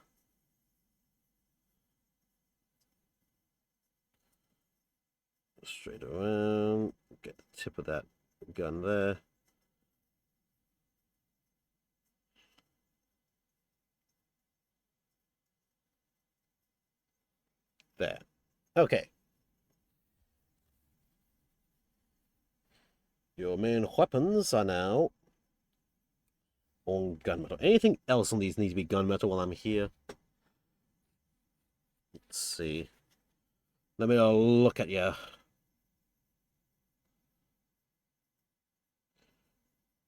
Straight around. Get the tip of that gun there. There. Okay. Your main weapons are now on gunmetal. Anything else on these needs to be gunmetal while I'm here? Let's see. Let me look at you.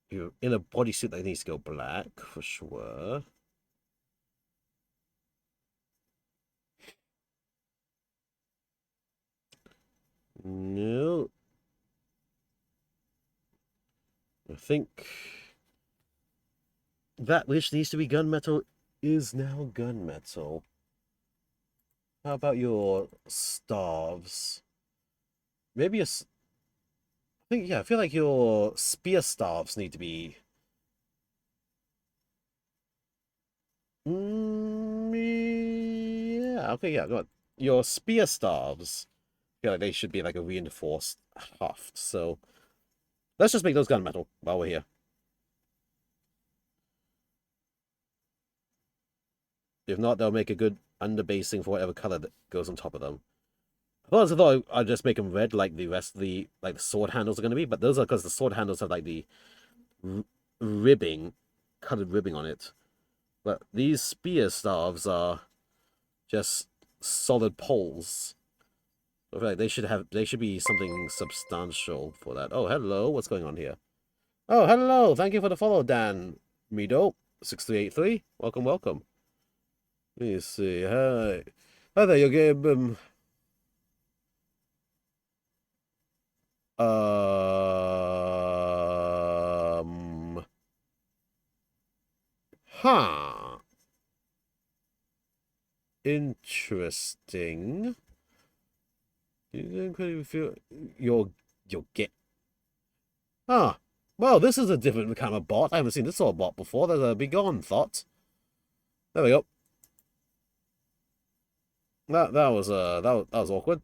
You're in a bodysuit that needs to go black for sure. No. I think that which needs to be gunmetal is now gunmetal. How about your staves? Maybe I think, yeah, I feel like your spear staves need to be. Yeah, okay, yeah, go on. Your spear staves, I feel like they should be like a reinforced haft, so let's just make those gunmetal while we're here. If not, they'll make a good underbasing for whatever color that goes on top of them. I thought I'd just make them red like the rest of the sword handles are going to be, but those are because the sword handles have like the ribbing, colored ribbing on it. But these spear staves are just solid poles. I feel like they should be something substantial for that. Oh, hello, what's going on here? Oh, hello, thank you for the follow, Dan Mido 6383. Welcome, welcome. Let me see. Hi, hi there, you game. Huh. Interesting. You feel you'll get. Ah. Well, this is a different kind of bot. I haven't seen this sort of bot before. There's a begone thought. There we go. that was awkward.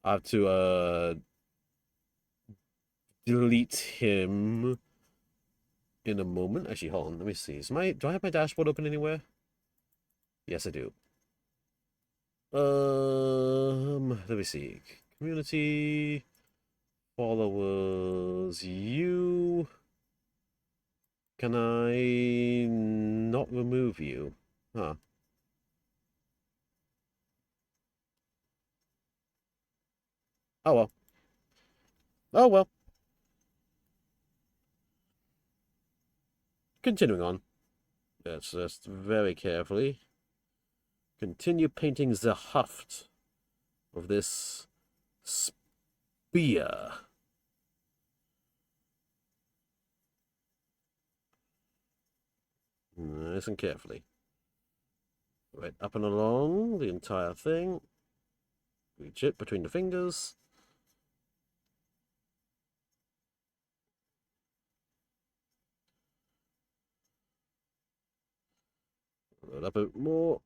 I have to delete him in a moment. Actually, hold on. Let me see. Do I have my dashboard open anywhere? Yes, I do. Let me see. Community followers. You. Can I not remove you? Huh. Oh well. Oh well. Continuing on. Let's just very carefully continue painting the haft of this spear. Nice and carefully. Right up and along the entire thing. Reach it between the fingers. Load up a bit more.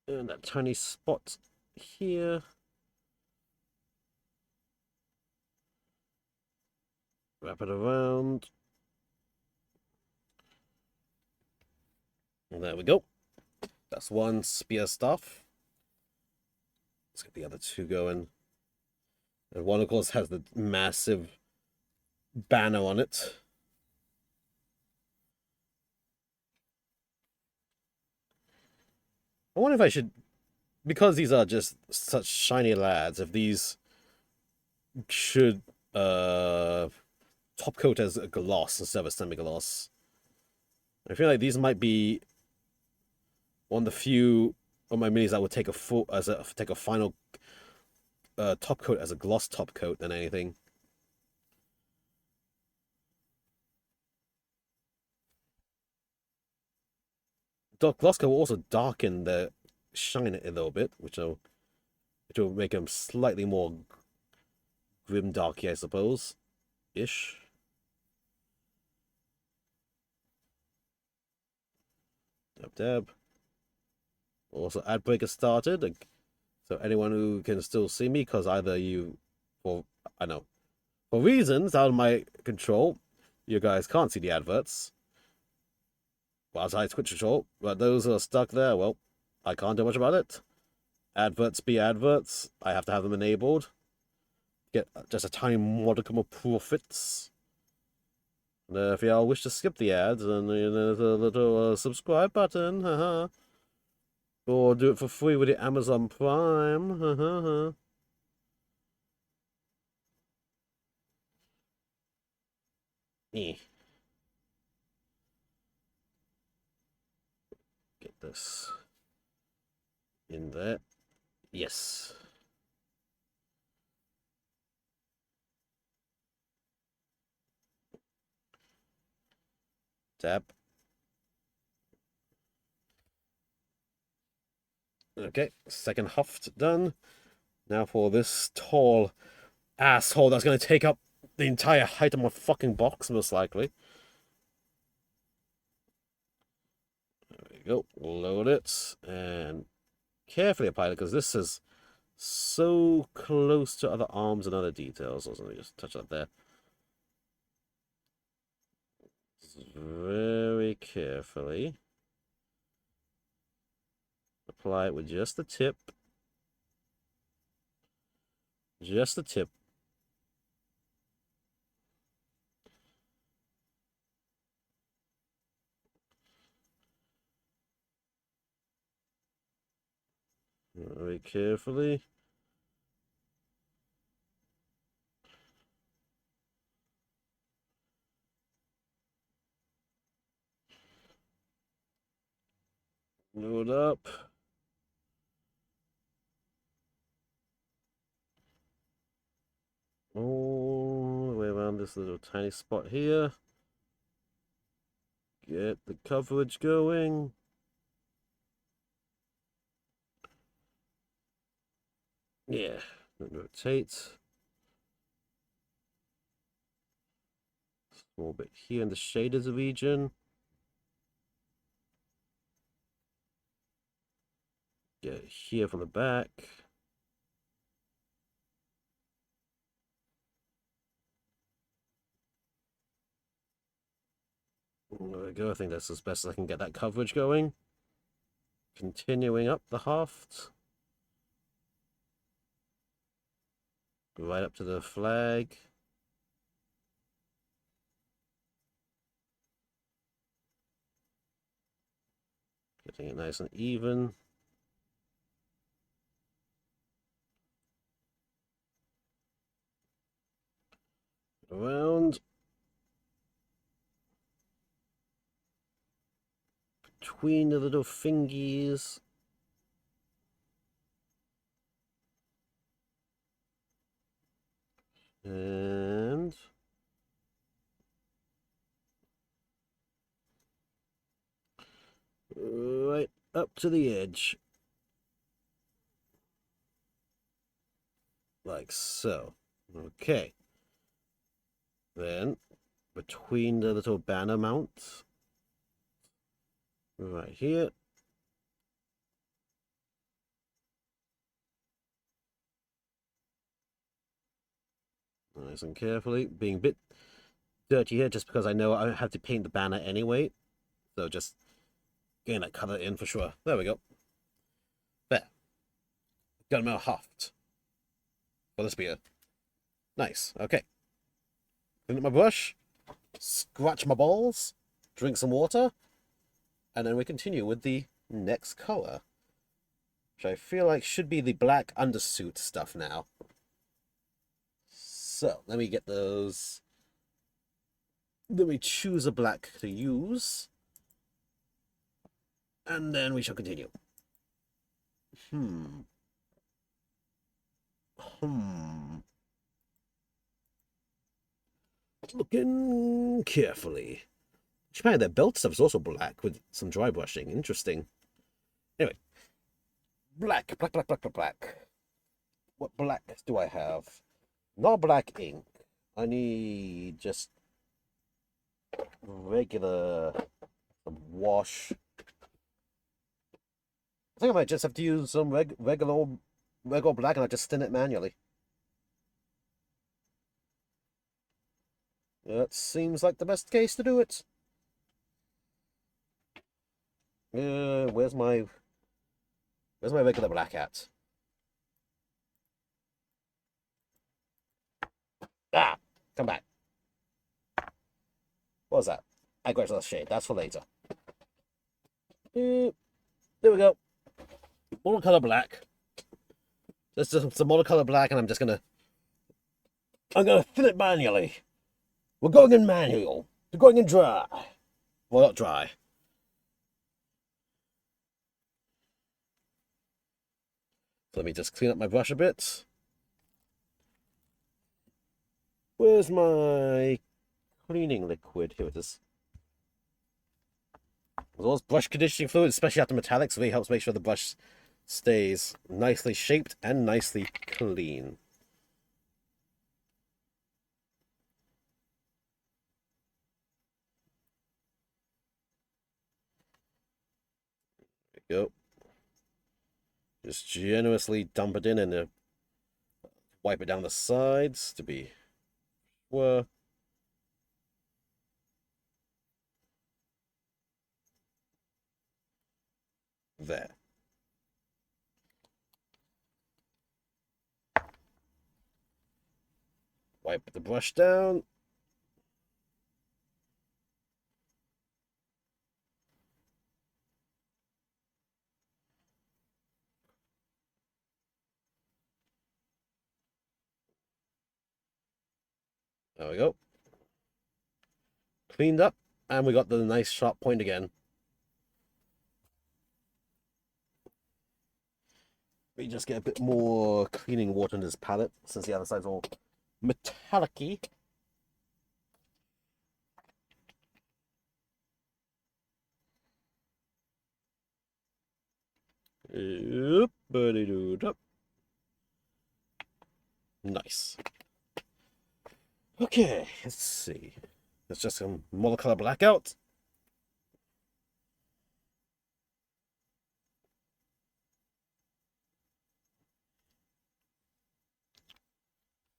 And that tiny spot here. Wrap it around. And there we go. That's one spear stuff. Let's get the other two going. And one, of course, has the massive banner on it. I wonder if I should, because these are just such shiny lads, if these should top coat as a gloss instead of a semi-gloss. I feel like these might be one of the few of my minis that would take a final top coat as a gloss top coat than anything. Gloss coat will also darken the shine a little bit, which will make them slightly more grim darky, I suppose, ish. Dab dab. Also, ad break has started, so anyone who can still see me, because either you, or I know, for reasons out of my control, you guys can't see the adverts. Whilst I Twitch control, but those who are stuck there, well, I can't do much about it. Adverts be adverts. I have to have them enabled. Get just a tiny modicum of profits. And if y'all wish to skip the ads, then there's a little subscribe button, haha. Or do it for free with the Amazon Prime, haha. Eh. Get this in there. Yes. Tap. Okay, second haft done. Now for this tall asshole that's going to take up the entire height of my fucking box, most likely. There we go. Load it and carefully apply it because this is so close to other arms and other details. So let me just touch that there. Very carefully. Apply it with just the tip. Just the tip. Very carefully. Load up. All the way around this little tiny spot here. Get the coverage going. Yeah, rotate. A little bit here in the shaded region. Get it here from the back. There we go. I think that's as best as I can get that coverage going. Continuing up the haft. Right up to the flag. Getting it nice and even. Around. Between the little fingies. And right up to the edge. Like so. Okay. Then, between the little banner mounts, right here. Nice and carefully, being a bit dirty here just because I know I have to paint the banner anyway. So just getting that color in for sure. There we go. There. Gunmetal haft. For the spear. Nice. Okay. Clean up my brush. Scratch my balls. Drink some water. And then we continue with the next color. Which I feel like should be the black undersuit stuff now. So, let me get those. Let me choose a black to use. And then we shall continue. Looking carefully. Man, their belt stuff is also black with some dry brushing. Interesting. Anyway. Black. What black do I have? Not black ink. I need just regular wash. I think I might just have to use some regular black and I just thin it manually. That seems like the best case to do it. Where's my regular black at? Ah, come back. What was that? Aggressive shade. That's for later. There we go. Monocolor black. That's just some monocolor black, and I'm gonna thin it manually. We're going in manual. We're going in dry. Well, not dry. So let me just clean up my brush a bit. Where's my cleaning liquid? Here it is. As well as brush conditioning fluid, especially after metallics, really helps make sure the brush stays nicely shaped and nicely clean. There we go. Just generously dump it in and wipe it down the sides to be sure. There. Wipe the brush down. There we go. Cleaned up, and we got the nice sharp point again. We just get a bit more cleaning water in this palette, since the other side's all metallic-y. Nice. Okay, let's see. It's just some color blackout.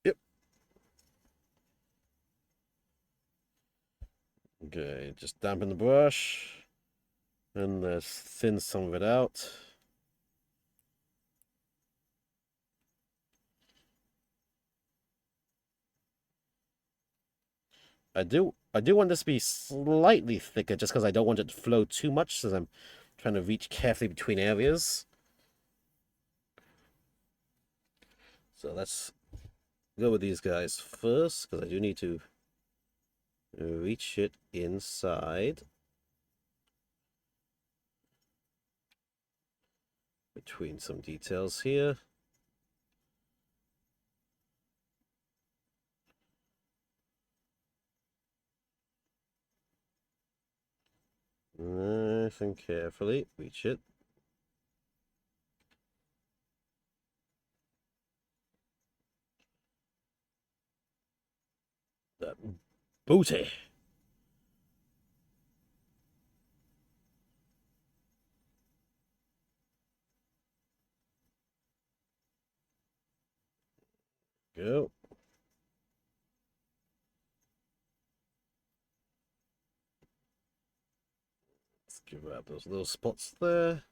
Yep. Okay, just dampen the brush. And thin some of it out. I do want this to be slightly thicker just because I don't want it to flow too much since I'm trying to reach carefully between areas. So let's go with these guys first because I do need to reach it inside between some details here. Nice and carefully reach it. That booty. Go. Let's give out those little spots there.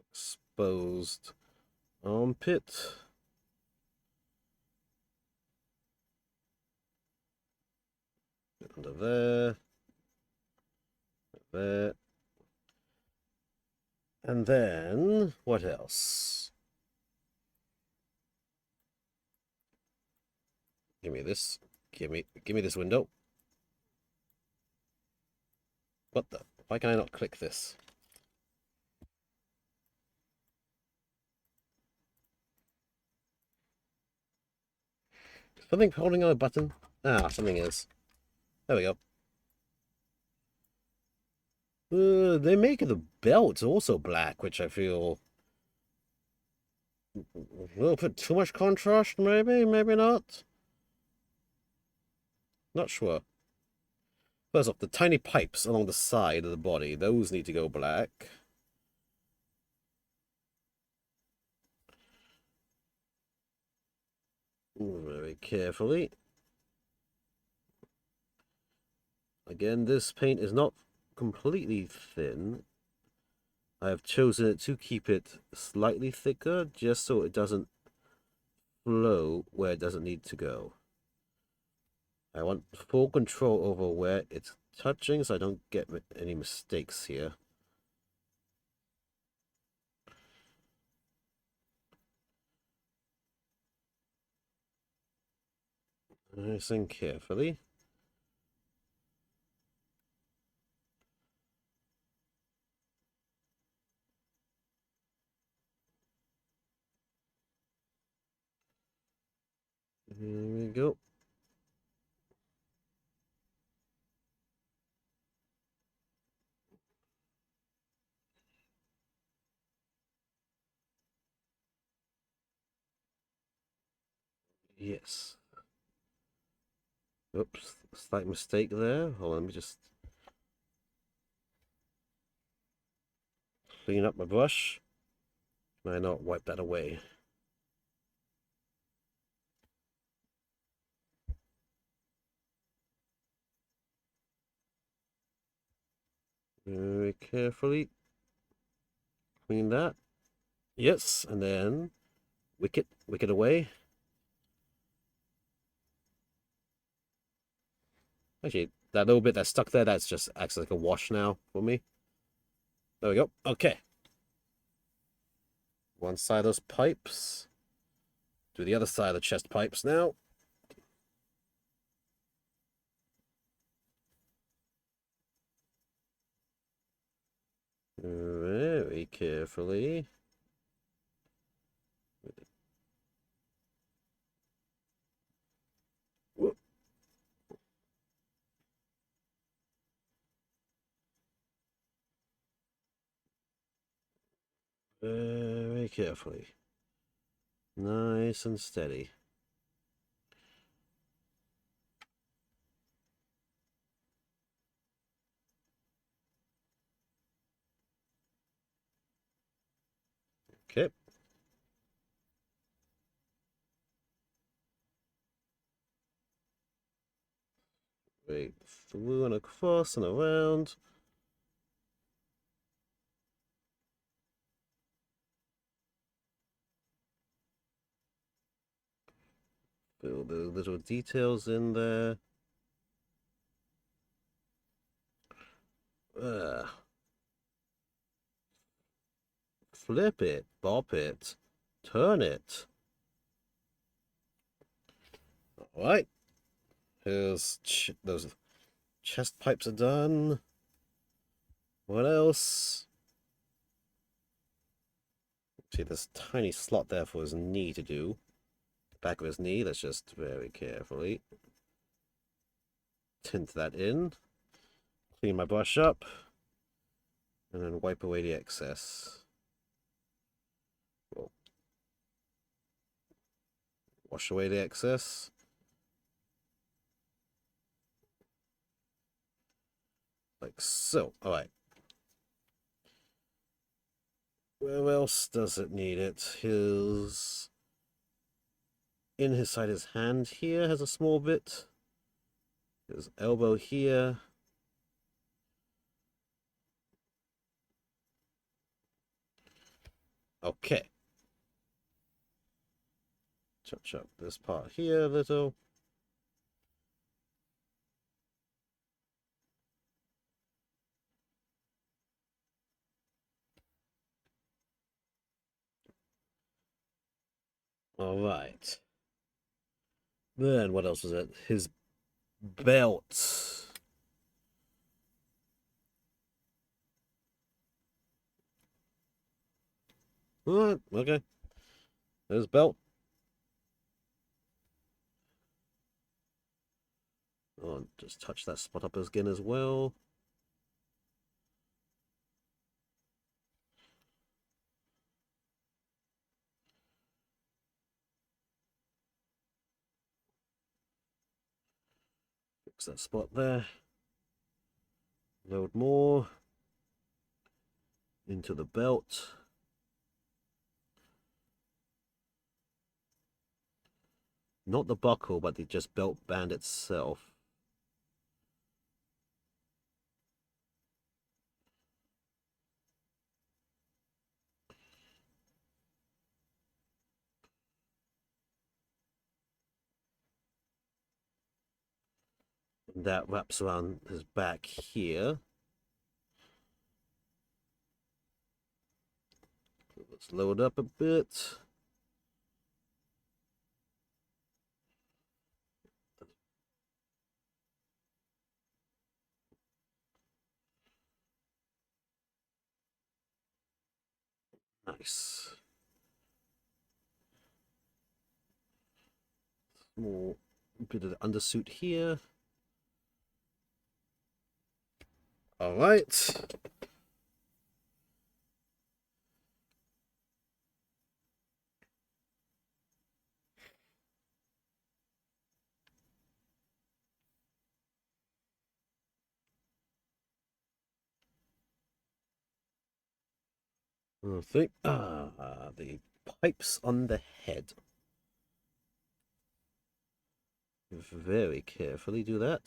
Exposed armpit. Under there. There. And then, what else? Give me this. Give me this window. What the? Why can I not click this? Something holding on a button? Ah, something is. There we go. They make the belt also black, which I feel will put too much contrast, maybe, maybe not. Not sure. First off, the tiny pipes along the side of the body, those need to go black. Very carefully. Again, this paint is not completely thin. I have chosen it to keep it slightly thicker, just so it doesn't flow where it doesn't need to go. I want full control over where it's touching so I don't get any mistakes here. Nice and carefully. Here we go. Yes. Oops, slight mistake there. Hold on, let me just clean up my brush. May I not wipe that away? Very carefully. Clean that. Yes, and then wick it away. Actually, that little bit that's stuck there, that's just acts like a wash now for me. There we go. Okay. One side of those pipes. Do the other side of the chest pipes now. Very carefully. Whoop. Very carefully. Nice and steady. Okay. Wait, through and across and around. Fill the little details in there. Flip it, bop it, turn it. Alright. Here's those chest pipes are done. What else? See this tiny slot there for his knee to do. Back of his knee, let's just very carefully tint that in. Clean my brush up. And then wipe away the excess. Well, wash away the excess. Like so. Alright. Where else does it need it? His... In his side, his hand here has a small bit. His elbow here. Okay. Touch up this part here a little. Alright. Then what else was it? His belt. Alright, okay. His belt. Oh, just touch that spot up again as well. Fix that spot there. Load more into the belt. Not the buckle, but the just belt band itself. That wraps around his back here. Let's load up a bit. Nice. More bit of the undersuit here. All right. I think the pipes on the head. Very carefully do that.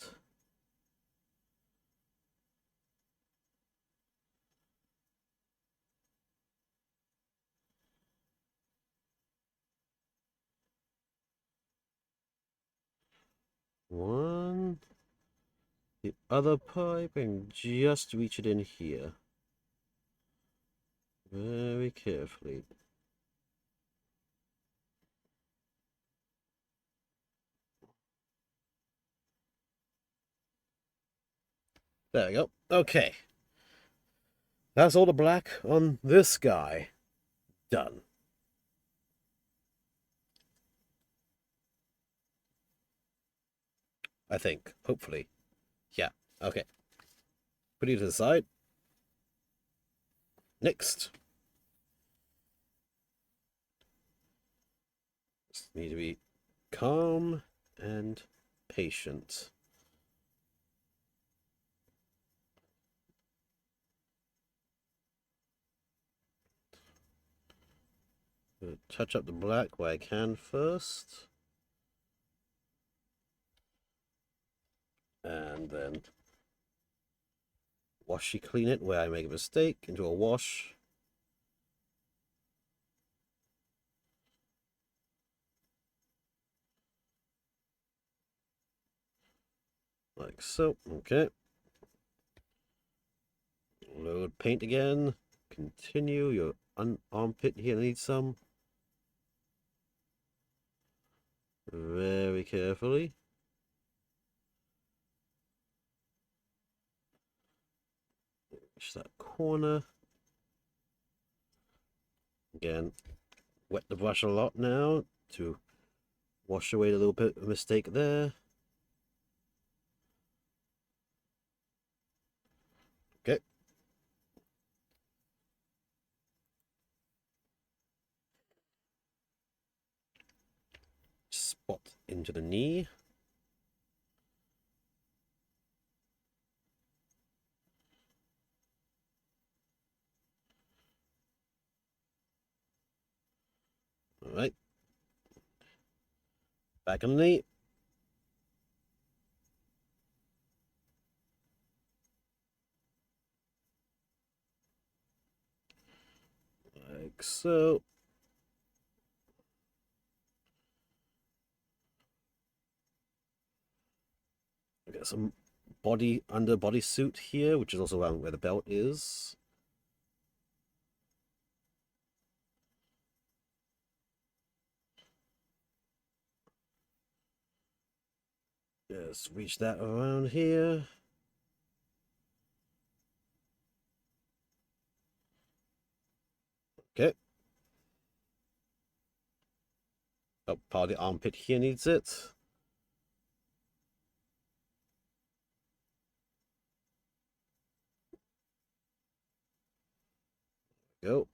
One. The other pipe and just reach it in here. Very carefully. There we go. Okay. That's all the black on this guy. Done. I think. Hopefully. Yeah. Okay. Put it to the side. Next. Just need to be calm and patient. Touch up the black where I can first. And then washy clean it where I make a mistake into a wash. Like so. Okay. Load paint again. Continue. Your armpit here needs some. Very carefully. Just that corner. Again, wet the brush a lot now to wash away a little bit of mistake there. Okay. Spot into the knee. All right. Back on the knee. Like so. I got some under bodysuit here, which is also around where the belt is. Just reach that around here. Okay. Oh, part of the armpit here needs it. Go.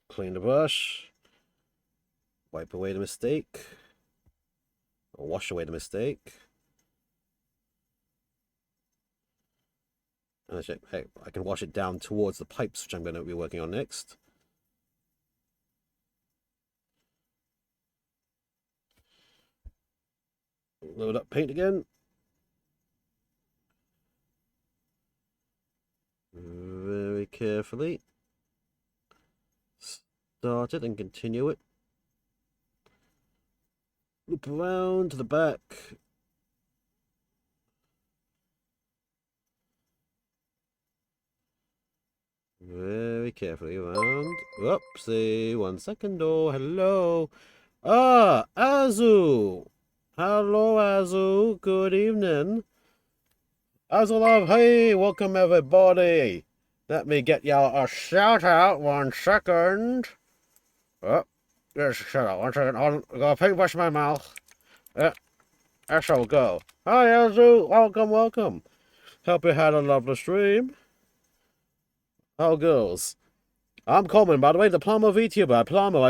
Clean the brush. Wipe away the mistake. Or wash away the mistake. And I can wash it down towards the pipes, which I'm going to be working on next. Load up paint again. Very carefully. Start it and continue it. Loop around to the back. Very carefully around. Oopsie, 1 second. Oh, hello. Ah, Azu. Hello, Azu. Good evening. Azulov, hey, welcome everybody. Let me get y'all a shout out 1 second. Oh, just shut up 1 second. Hold on, I gotta paintbrush my mouth. There shall go. Hi, Azu. Welcome, welcome. Hope you had a lovely stream. How goes? I'm Coleman, by the way, the Plumber VTuber. I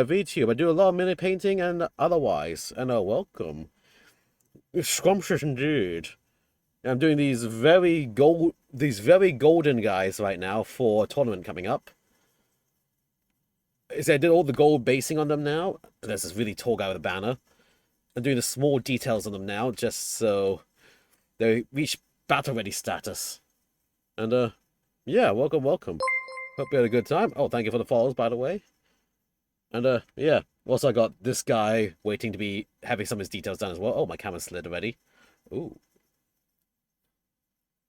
VTube. I do a lot of mini painting and otherwise. And welcome. Scrumptious indeed. I'm doing these very golden guys right now for a tournament coming up. I did all the gold basing on them now. There's this really tall guy with a banner. I'm doing the small details on them now, just so they reach battle ready status. And yeah, welcome, welcome. Hope you had a good time. Oh, thank you for the follows, by the way. And yeah. Also, I got this guy waiting to be having some of his details done as well. Oh, my camera slid already. Ooh.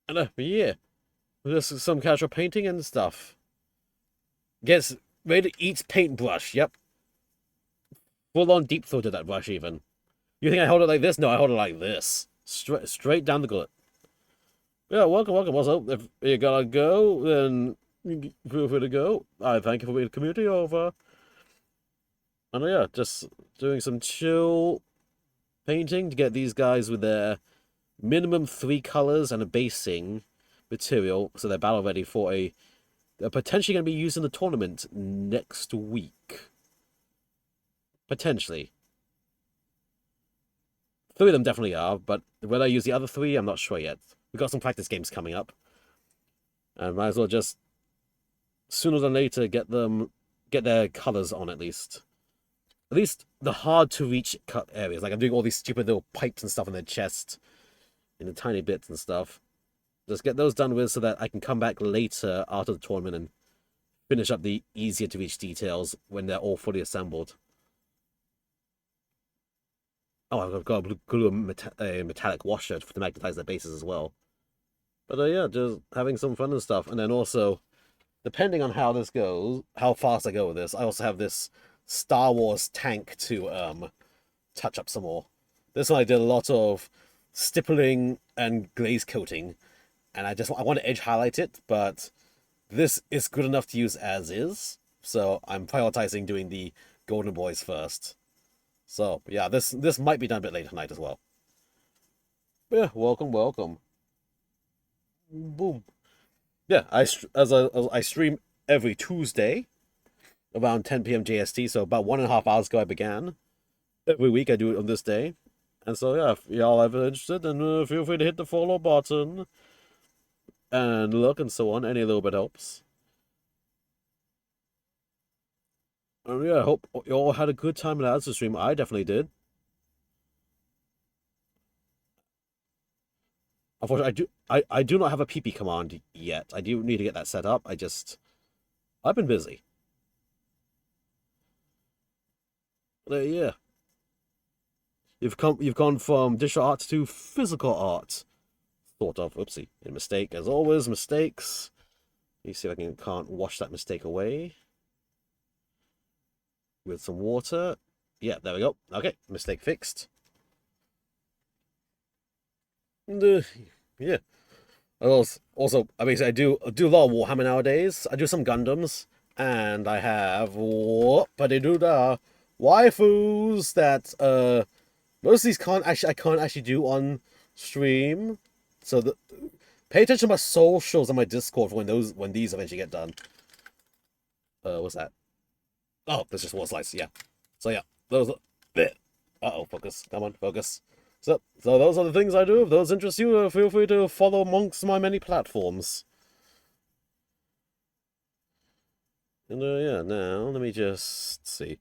And yeah. Just some casual painting and stuff. Gets ready to eat paintbrush. Yep. Full on deep throated that brush, even. You think I hold it like this? No, I hold it like this. Straight down the gullet. Yeah, welcome, welcome. Also, if you gotta go, then feel free to go. I thank you for being the community over. And yeah, just doing some chill painting to get these guys with their minimum 3 colors and a basing material, so they're battle ready for they're potentially going to be used in the tournament next week. Potentially. 3 of them definitely are, but whether I use the other 3, I'm not sure yet. We've got some practice games coming up. And might as well just, sooner than later, get their colors on at least. At least the hard to reach cut areas. Like I'm doing all these stupid little pipes and stuff in the chest, in the tiny bits and stuff. Just get those done with so that I can come back later after the tournament and finish up the easier to reach details when they're all fully assembled. Oh, I've got to glue a metallic washer to magnetize their bases as well. But yeah, just having some fun and stuff. And then also, depending on how this goes, how fast I go with this, I also have this Star Wars tank to touch up some more. This one I did a lot of stippling and glaze coating, and I want to edge highlight it, but this is good enough to use as is, so I'm prioritizing doing the golden boys first. So yeah, this might be done a bit later tonight as well. But yeah, welcome. Boom. Yeah, I stream every Tuesday around 10 p.m. JST, so about 1.5 hours ago I began. Every week I do it on this day. And so yeah, if y'all ever interested, then feel free to hit the follow button and look and so on. Any little bit helps. And yeah, I hope you all had a good time in the answer stream. I definitely did. Unfortunately, I do not have a PP command yet. I do need to get that set up. I've been busy. But yeah. You've gone from digital art to physical art. Sort of. Oopsie. A mistake. As always, mistakes. Let me see if I can't wash that mistake away. With some water. Yeah, there we go. Okay, mistake fixed. And, yeah. Also, I mean, I do a lot of Warhammer nowadays. I do some Gundams, and I have whoop-a-doo-da waifus that most of these I can't actually do on stream. So pay attention to my socials on my Discord for when these eventually get done. What's that? Oh, that's just one slice. Yeah. So yeah, those. Uh-oh, focus. Come on, focus. So those are the things I do. If those interest you, feel free to follow amongst my many platforms. And yeah, now let me just see.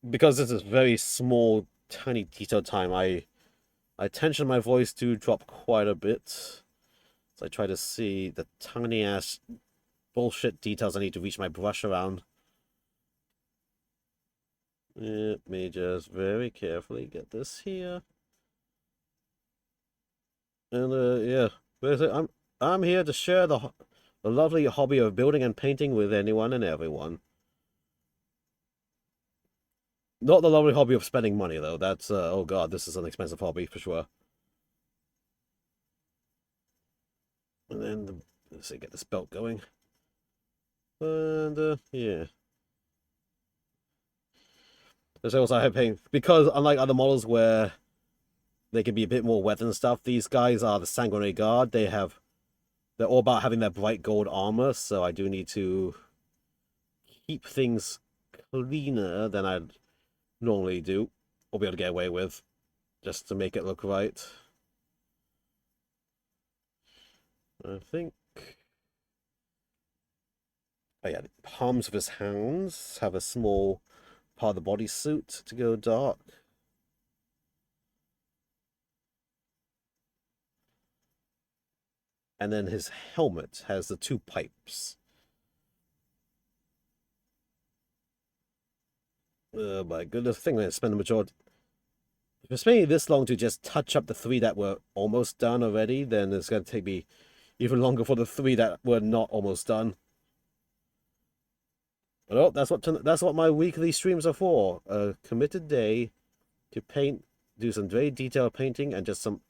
Because this is very small, tiny detail time, I tension my voice to drop quite a bit. So I try to see the tiny ass bullshit details I need to reach my brush around. Let me just very carefully get this here. And yeah, I'm here to share the lovely hobby of building and painting with anyone and everyone. Not the lovely hobby of spending money though. That's oh god, this is an expensive hobby for sure. And then let's see, get this belt going. And yeah. There's also hoping because unlike other models where they can be a bit more wet and stuff, these guys are the Sanguinary Guard. They're all about having their bright gold armor, so I do need to keep things cleaner than I'd normally do, or be able to get away with, just to make it look right. I think. Oh yeah, the palms of his hands have a small part of the bodysuit to go dark. And then his helmet has the two pipes. Oh my goodness, I think I'm going to spend the majority... If it's spending this long to just touch up the three that were almost done already, then it's going to take me even longer for the three that were not almost done. But oh, that's what my weekly streams are for. A committed day to paint, do some very detailed painting, and just some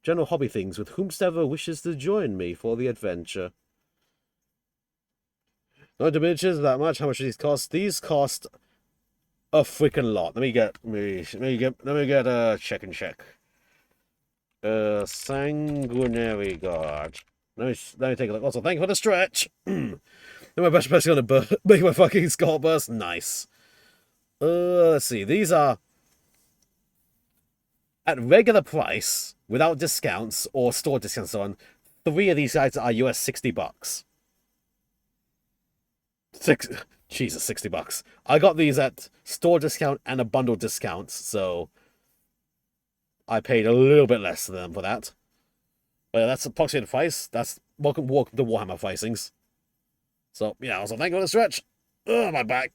general hobby things with whomsoever wishes to join me for the adventure. Not to mention that much. How much do these cost? These cost a freaking lot. Let me get a check. Sanguinary Guard. Let me take a look. Also, thank you for the stretch. Then my best is gonna make my fucking skull burst. Nice. Let's see. These are at regular price, without discounts or store discounts on. 3 of these guys are US $60. Jesus, $60. I got these at store discount and a bundle discount, so I paid a little bit less than them for that. But that's approximated price. That's welcome to Warhammer pricings. So yeah, also thank you for the stretch. Ugh, my back.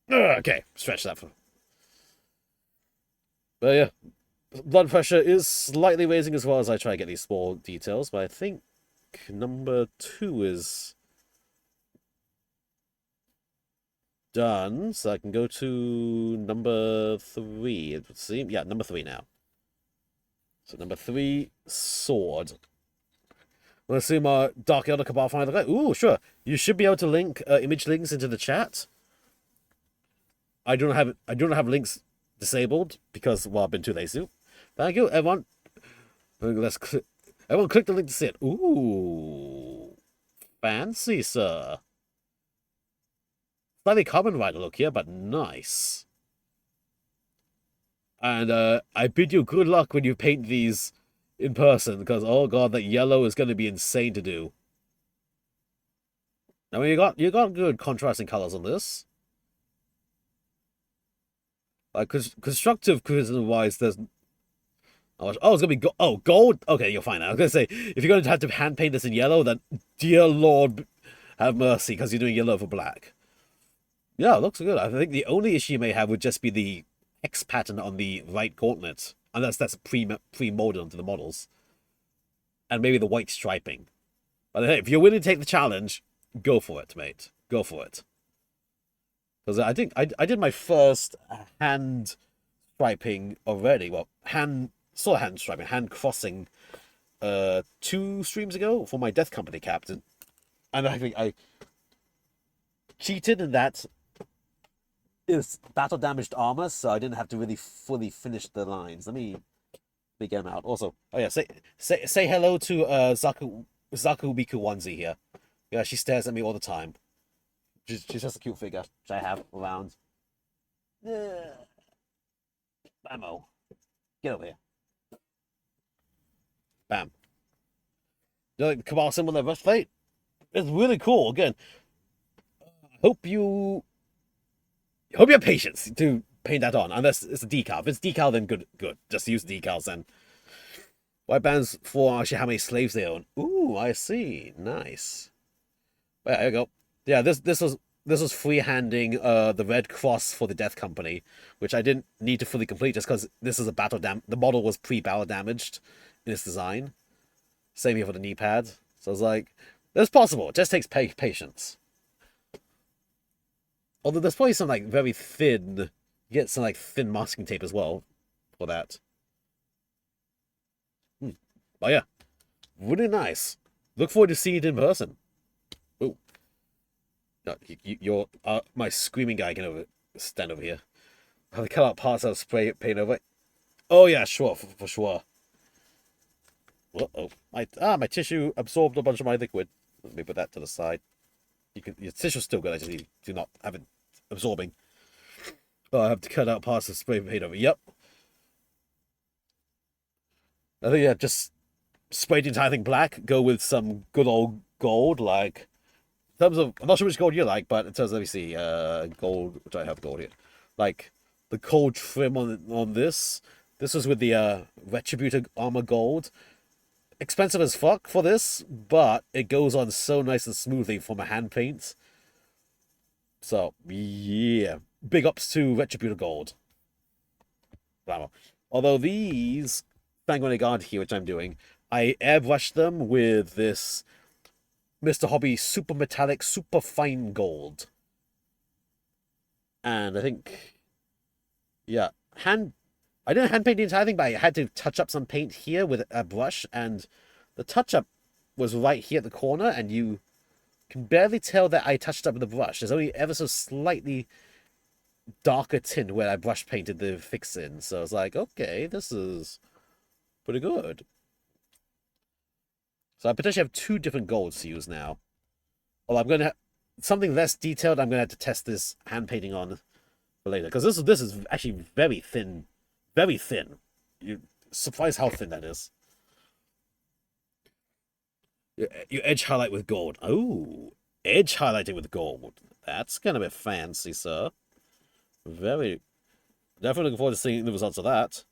Ugh, okay, stretch that for. But yeah, blood pressure is slightly raising as well as I try to get these small details. But I think number 2 is done, so I can go to number 3. It would seem, yeah, number 3 now. So number 3, sword. Let's see my Dark Elder Cabal finally look like. Ooh, sure. You should be able to link image links into the chat. I do not have links disabled because, well, I've been too lazy. Thank you, everyone. Everyone click the link to see it. Ooh, fancy, sir. Slightly Kamen Rider look here, but nice. And I bid you good luck when you paint these in person, because oh god, that yellow is going to be insane to do. I mean, you got good contrasting colors on this. Like constructive criticism wise, there's oh, it's gonna be gold. Okay, you're fine. I was gonna say if you're going to have to hand paint this in yellow, then dear Lord, have mercy, because you're doing yellow for black. Yeah, it looks good. I think the only issue you may have would just be the X pattern on the right gauntlet, unless that's pre-molded onto the models, and maybe the white striping. But hey, if you're willing to take the challenge, go for it, mate. Go for it. Because I think I did my first hand striping already. Well, hand striping, hand crossing 2 streams ago for my Death Company captain. And I think I cheated in that is battle damaged armor, so I didn't have to really fully finish the lines. Let me get them out. Also, oh yeah, say hello to Zaku Miku Onesie here. Yeah, she stares at me all the time. She's just a cute figure, which I have around. Bammo. Get over here. Bam. You like the Cabal symbol on their breastplate? It's really cool. Again, hope you have patience to paint that on, unless it's a decal. If it's decal, then good. Just use decals then. White bands for actually how many slaves they own. Ooh, I see. Nice. Well, there you go. Yeah, this was free-handing the red cross for the Death Company, which I didn't need to fully complete just because this is a the model was pre-battle damaged in its design. Same here for the knee pad. So I was like, it's possible. It just takes patience. Although there's probably some like very thin, you get some like thin masking tape as well for that. But yeah, really nice. Look forward to seeing it in person. Ooh. No, you're my screaming guy can stand over here. Have to cut out parts of spray paint over it. Oh yeah, sure, for sure. Uh-oh. My tissue absorbed a bunch of my liquid. Let me put that to the side. Your tissue's still good, I just do not have it absorbing. Oh, I have to cut out parts of spray paint over. Yep. I think, yeah, just spray the entire thing black, go with some good old gold, like in terms of, I'm not sure which gold you like, but in terms of, let me see, gold, which I have gold here. Like the cold trim on this. This was with the Retributor armor gold. Expensive as fuck for this, but it goes on so nice and smoothly from a hand paint. So yeah, big ups to Retributor gold. Wow. Although these Sanguinary Guard here, which I'm doing, I airbrushed them with this Mr. Hobby super metallic, super fine gold. And I think, yeah, I didn't hand paint the entire thing, but I had to touch up some paint here with a brush, and the touch-up was right here at the corner, and you can barely tell that I touched up with a brush. There's only ever so slightly darker tint where I brush painted the fix in, so I was like, okay, this is pretty good. So I potentially have 2 different golds to use now. Well, I'm going to have something less detailed. I'm going to have to test this hand painting on for later, because this is actually very thin. Very thin. You're surprised how thin that is. You edge highlight with gold. Oh, edge highlighting with gold. That's kind of a bit fancy, sir. Very. Definitely looking forward to seeing the results of that.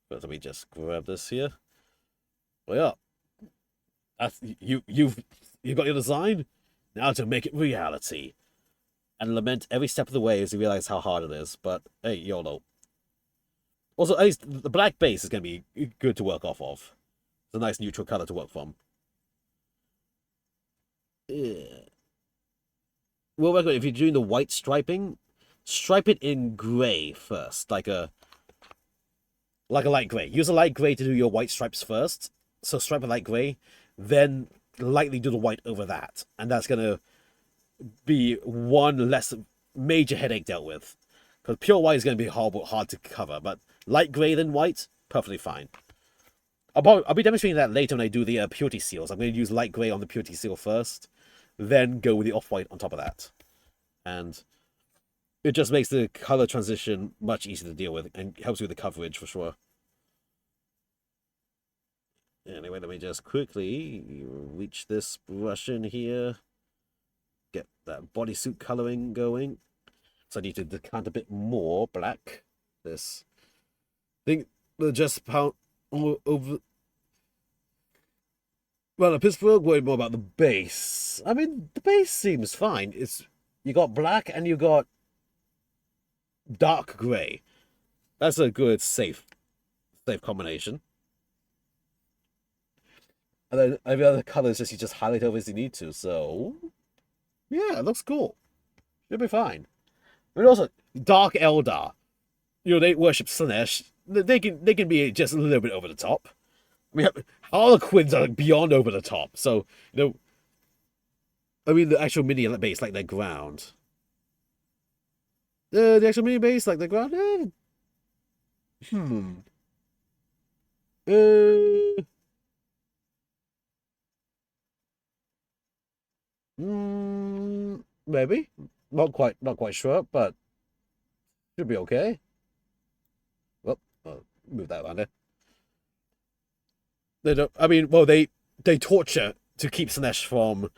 But let me just grab this here. Well, yeah. You've got your design? Now to make it reality. And lament every step of the way as you realize how hard it is. But hey, YOLO. Also, at least the black base is going to be good to work off of. It's a nice neutral color to work from. Yeah. Well, if you're doing the white striping, stripe it in gray first, like a light gray. Use a light gray to do your white stripes first. So stripe a light gray, then lightly do the white over that, and that's gonna be one less major headache dealt with. Because pure white is gonna be hard to cover, but light gray then white, perfectly fine. I'll be demonstrating that later when I do the purity seals. I'm going to use light gray on the purity seal first, then go with the off-white on top of that. And it just makes the color transition much easier to deal with and helps with the coverage for sure. Anyway, let me just quickly reach this brush in here. Get that bodysuit coloring going. So I need to decant a bit more black. This thing just pound over. Well, Pittsburgh worried more about the base. I mean, the base seems fine. You got black and you got dark gray. That's a good safe combination. And then every other color is you just highlight over as you need to. So yeah, it looks cool. Should be fine. I mean, also Dark Eldar. They worship Slanesh. They can be just a little bit over the top. I mean, Harlequins are like beyond over the top. So I mean, the actual mini base, like their ground. The actual mini base, like their ground. Hmm. Maybe. Not quite sure, but should be okay. Well, I'll move that around there. They don't. I mean, well, they torture to keep Slanesh from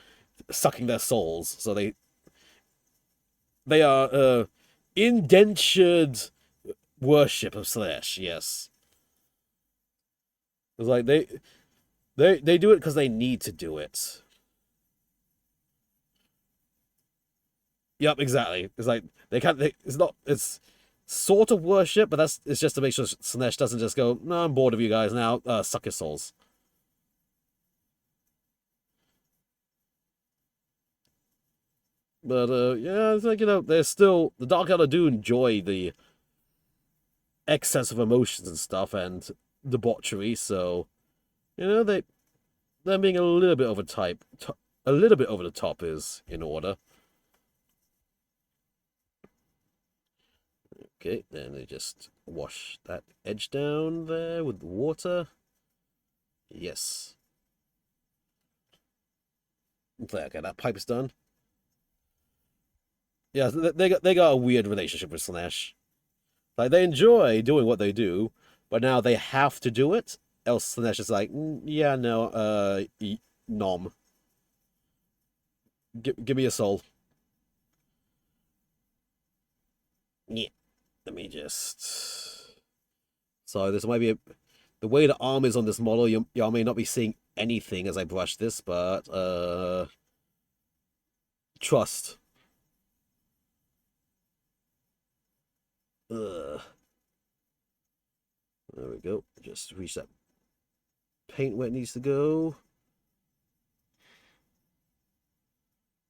sucking their souls, so they are indentured worship of Slanesh. Yes, it's like they do it because they need to do it. Yep, exactly. It's like they can't. It's not. It's sort of worship, but it's just to make sure Slanesh doesn't just go, "No, I'm bored of you guys now. Suck your souls." But yeah, it's like there's still the Dark Elder do enjoy the excess of emotions and stuff and debauchery, so them being a little bit a little bit over the top is in order. Okay, then they just wash that edge down there with water. Yes. Okay, that pipe is done. Yeah, they got a weird relationship with Slanesh. Like they enjoy doing what they do, but now they have to do it. Else Slanesh is like, yeah, no, nom. Give me a soul. Yeah. Let me just. So this might be the way the arm is on this model. Y'all may not be seeing anything as I brush this, but trust. Ugh. There we go. Just reach that paint where it needs to go.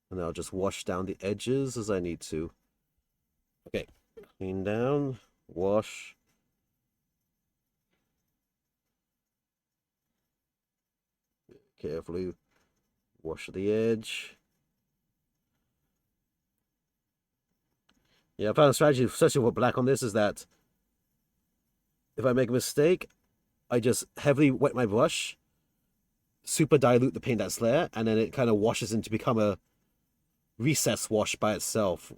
And I'll just wash down the edges as I need to. Okay. Clean down. Wash. Carefully wash the edge. Yeah, I found a strategy, especially with black on this, is that if I make a mistake, I just heavily wet my brush, super dilute the paint that's there, and then it kind of washes into become a recess wash by itself.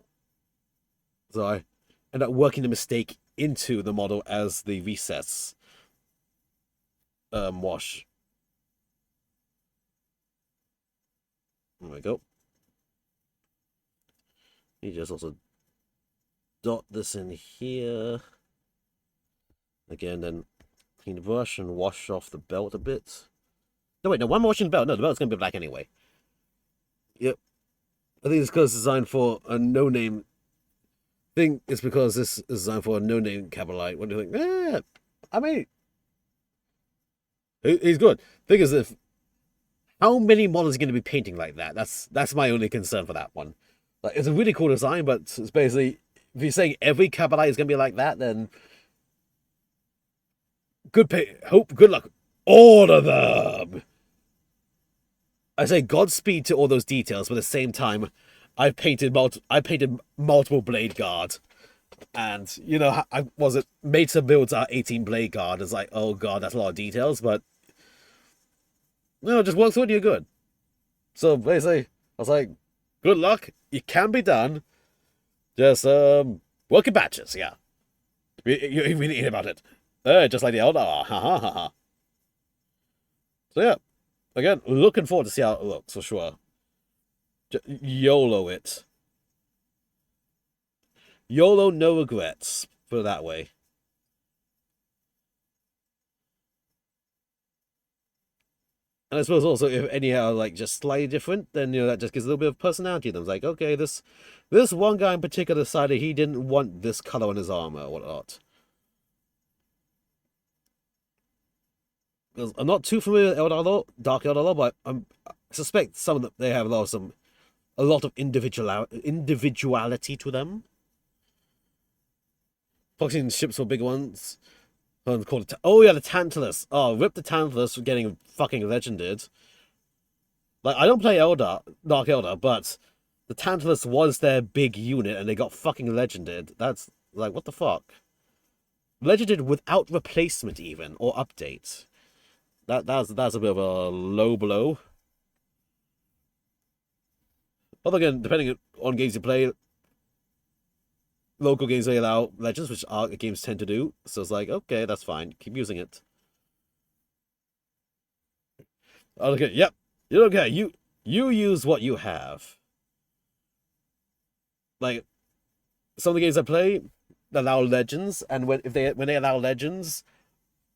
So I end up working the mistake into the model as the recess wash. There we go. You just also dot this in here. Again, then clean the brush and wash off the belt a bit. No, wait, no, why am I washing the belt? No, the belt's going to be black anyway. Yep. I think it's because it's designed for a no-name thing. It's because this is designed for a no-name Cabalite. What do you think? I mean, he's good. Thing is, if how many models are going to be painting like that? That's my only concern for that one. Like, it's a really cool design, but it's basically, if you're saying every Cabalite is going to be like that, then good luck, all of them. I say Godspeed to all those details, but at the same time, I painted multiple Blade Guard, and you know, I was it Meta builds our 18 Blade Guard. It's like, oh god, that's a lot of details, but no, just work through it, you're good. So basically, I was like, good luck. It can be done. Just work in batches, yeah. You really hear about it. Just like the Elder. Ha ha ha ha. So yeah, again, looking forward to see how it looks for sure. YOLO it. YOLO, no regrets. Put it that way. And I suppose also if anyhow like just slightly different, then you know that just gives a little bit of personality to them. It's like, okay, this one guy in particular decided he didn't want this color on his armor or whatnot. Because I'm not too familiar with Dark Elder, but I suspect some of them they have a lot of individuality to them. Focusing ships for big ones. Oh yeah, the Tantalus. Oh, rip the Tantalus for getting fucking legended. Like, I don't play Dark Elder, but the Tantalus was their big unit and they got fucking legended. That's like, what the fuck? Legended without replacement even, or update. That's a bit of a low blow. Although again, depending on games you play, local games may allow legends, which our games tend to do. So it's like, okay, that's fine. Keep using it. Okay, yep. You're okay. You use what you have. Like, some of the games I play allow legends, and when they allow legends,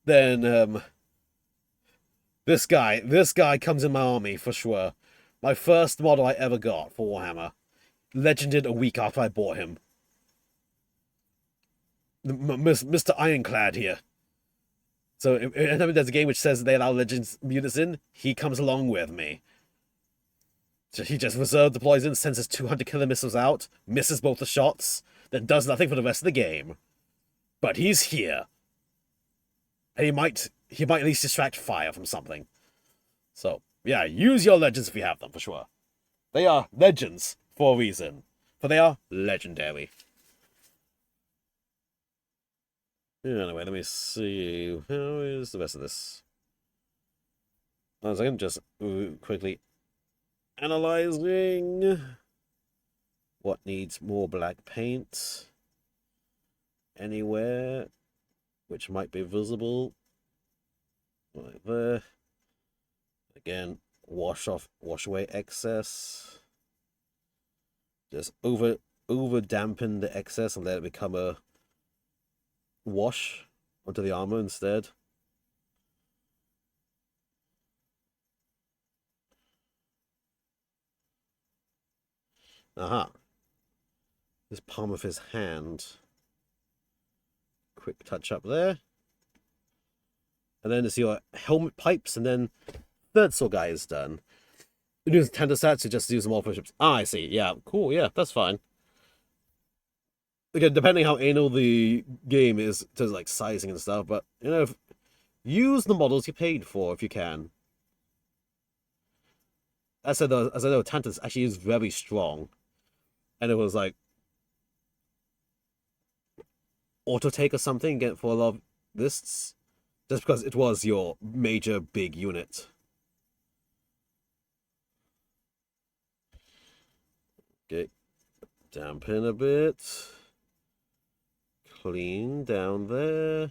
then this guy comes in my army for sure. My first model I ever got for Warhammer, legended a week after I bought him. Mr. Ironclad here. So if there's a game which says they allow legends units in, he comes along with me. So he just reserve deploys in, sends his 200 killer missiles out, misses both the shots, then does nothing for the rest of the game. But he's here. And he might at least distract fire from something. So, yeah, use your legends if you have them, for sure. They are legends for a reason. For they are legendary. Anyway, let me see. How is the rest of this? One second, just quickly analyzing what needs more black paint anywhere which might be visible. Right there. Again, wash away excess. Just over dampen the excess and let it become a wash onto the armor instead. Aha. This palm of his hand. Quick touch up there. And then it's your helmet pipes, and then third sword guy is done. You do tender stats, you just use them all for ships. Ah, I see. Yeah, cool. Yeah, that's fine. Again, depending how anal the game is to like sizing and stuff, but you know, use the models you paid for if you can. As I know, Tantus actually is very strong, and it was like auto take or something get for a lot of lists, just because it was your major big unit. Okay, dampen a bit. Clean down there.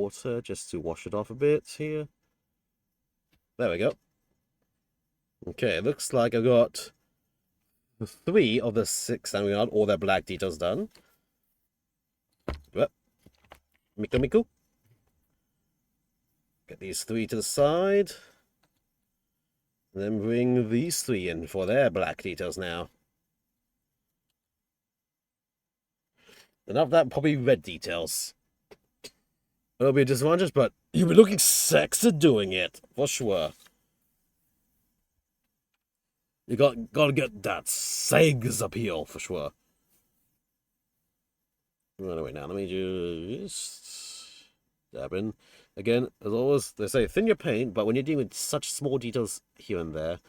water just to wash it off a bit here. There we go. Okay, looks like I've got 3 of the 6 that we got all their black details done. Yep. Miku Miku. Get these 3 to the side. And then bring these 3 in for their black details now. Enough of that, probably red details. It'll be a disadvantage, but you'll be looking sexy doing it, for sure. You gotta get that sex appeal, for sure. Right away now, let me just dab in. Again, as always, they say thin your paint, but when you're dealing with such small details here and there,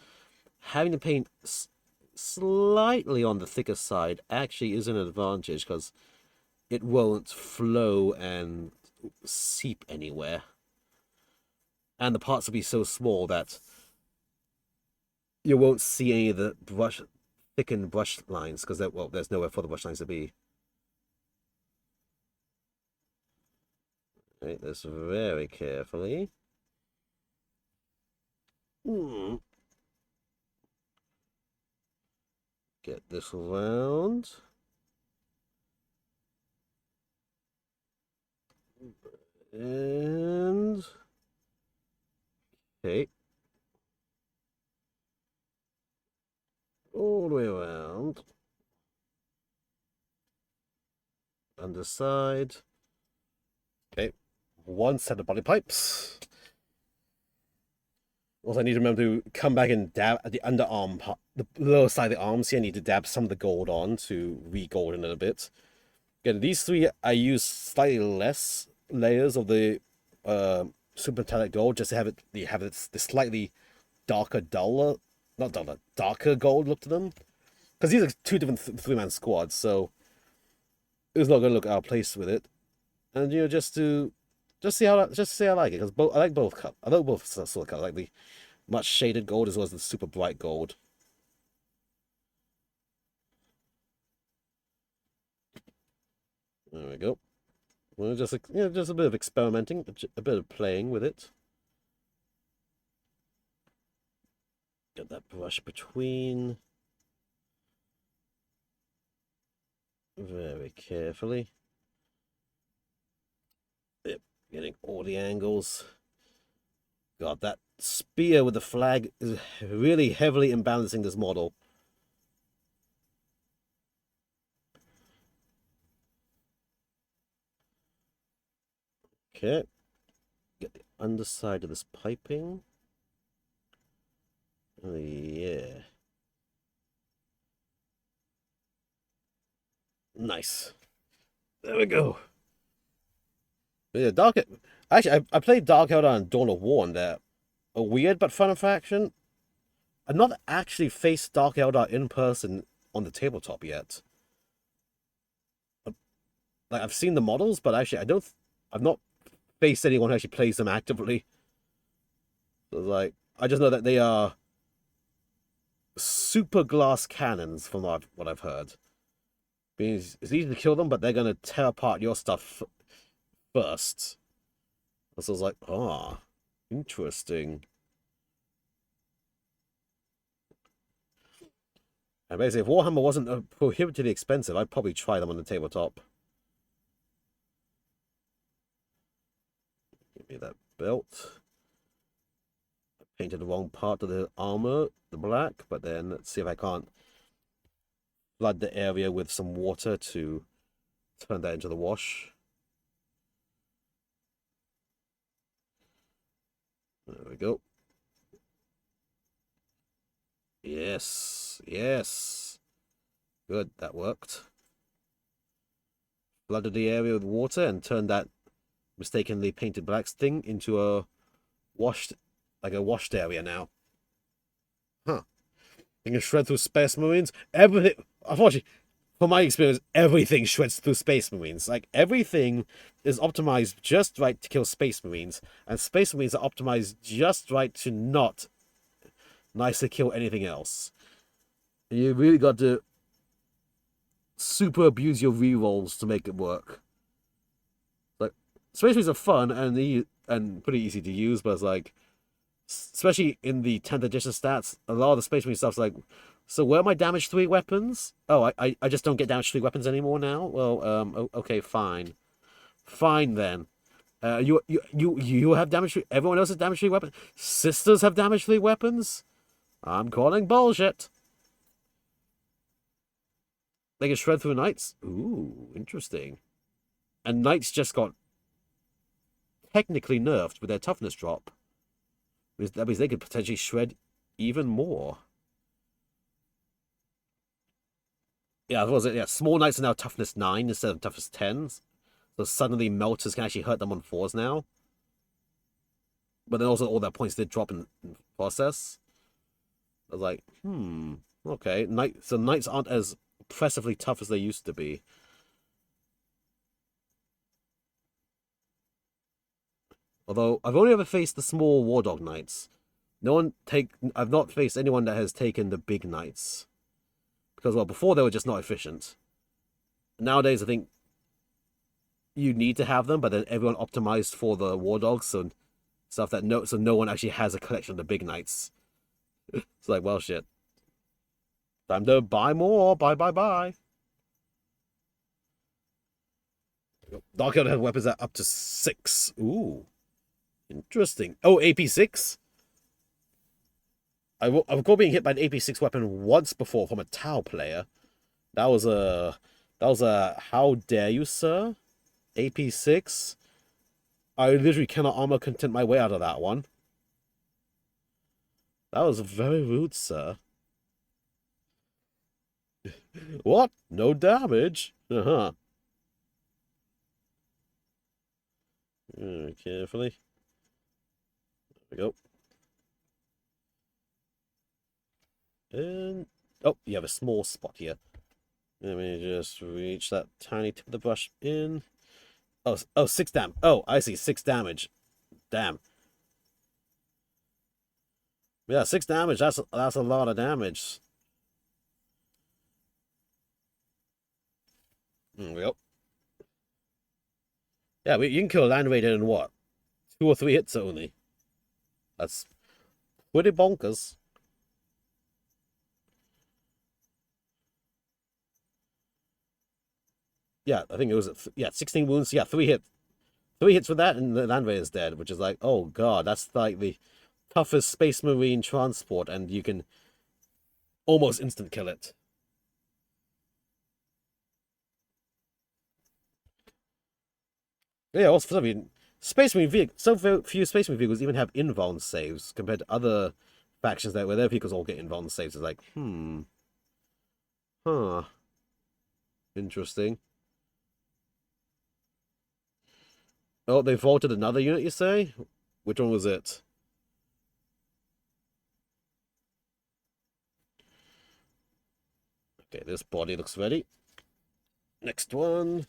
having the paint slightly on the thicker side actually is an advantage, because it won't flow and seep anywhere. And the parts will be so small that you won't see any of the thickened brush lines, because well, there's nowhere for the brush lines to be. Right, this very carefully. Get this around. And okay, all the way around. Underside. Okay, 1 set of body pipes. Also, I need to remember to come back and dab at the underarm part, the lower side of the arms here. I need to dab some of the gold on to re-golden it a bit. Again, these 3 I use slightly less layers of the super metallic gold, just to have the slightly darker, darker gold look to them. Because these are 2 different 3-man squads, so it's not going to look out of place with it. And just see how I like it, because I like both colors. I like both sort of colors. I like the much shaded gold as well as the super bright gold. There we go. Well, just a bit of experimenting, a bit of playing with it. Get that brush between. Very carefully. Yep, getting all the angles. God, that spear with the flag is really heavily imbalancing this model. Okay, get the underside of this piping. Oh, yeah. Nice. There we go. Yeah, Actually, I played Dark Elder and Dawn of War, and they're a weird but fun faction. I've not actually faced Dark Elder in person on the tabletop yet. Like, I've seen the models, but actually, I've not faced anyone who actually plays them actively. So it's like, I just know that they are super glass cannons from what I've heard. Means it's easy to kill them, but they're gonna tear apart your stuff first. So I was like, interesting. And basically, if Warhammer wasn't prohibitively expensive, I'd probably try them on the tabletop. Give me that belt. I painted the wrong part of the armor, the black, but then let's see if I can't flood the area with some water to turn that into the wash. There we go. Yes, yes. Good, that worked. Flooded the area with water and turned that mistakenly painted black thing into a washed area now. Huh. You can shred through Space Marines. Everything, unfortunately, from my experience, everything shreds through Space Marines. Like, everything is optimized just right to kill Space Marines, and Space Marines are optimized just right to not nicely kill anything else. You really got to super abuse your rerolls to make it work. Like, Space Marines are fun and pretty easy to use, but it's like, especially in the 10th edition stats, a lot of the Space Marine stuff's like, so where are my damage 3 weapons? Oh, I just don't get damage 3 weapons anymore now? Well, okay, fine. Fine then. You have damage 3, everyone else has damage 3 weapons? Sisters have damage 3 weapons? I'm calling bullshit. They can shred through knights? Ooh, interesting. And knights just got technically nerfed with their toughness drop. That means they could potentially shred even more. Yeah, what was it? Yeah, small knights are now toughness 9 instead of toughness 10s. So suddenly melters can actually hurt them on 4s now. But then also all their points did drop in process. I was like, okay. So knights aren't as oppressively tough as they used to be. Although I've only ever faced the small war dog knights. I've not faced anyone that has taken the big knights. Because, well, before they were just not efficient. Nowadays, I think you need to have them, but then everyone optimized for the war dogs and stuff so no one actually has a collection of the big knights. It's like, well, shit. Time to buy more. Buy. Dark Elder have weapons at up to 6. Ooh. Interesting. Oh, AP6? I recall being hit by an AP6 weapon once before from a Tau player. That was a how dare you, sir? AP6? I literally cannot armor content my way out of that one. That was very rude, sir. What? No damage? Uh-huh. Carefully. There we go. And oh, you have a small spot here. Let me just reach that tiny tip of the brush in. Oh, 6 damage. Oh, I see, 6 damage. Damn. Yeah, 6 damage. That's a lot of damage. There we go. Yeah, you can kill a land raider in what? 2 or 3 hits only. That's pretty bonkers. Yeah, I think it was 16 wounds. Yeah, 3 hits with that, and the land raider's dead. Which is like, oh god, that's like the toughest Space Marine transport, and you can almost instant kill it. Yeah, also, I mean, Space Marine vehicles. So few Space Marine vehicles even have invuln saves compared to other factions where their vehicles all get invuln saves. It's like, huh, interesting. Oh, they vaulted another unit, you say? Which one was it? Okay, this body looks ready. Next one.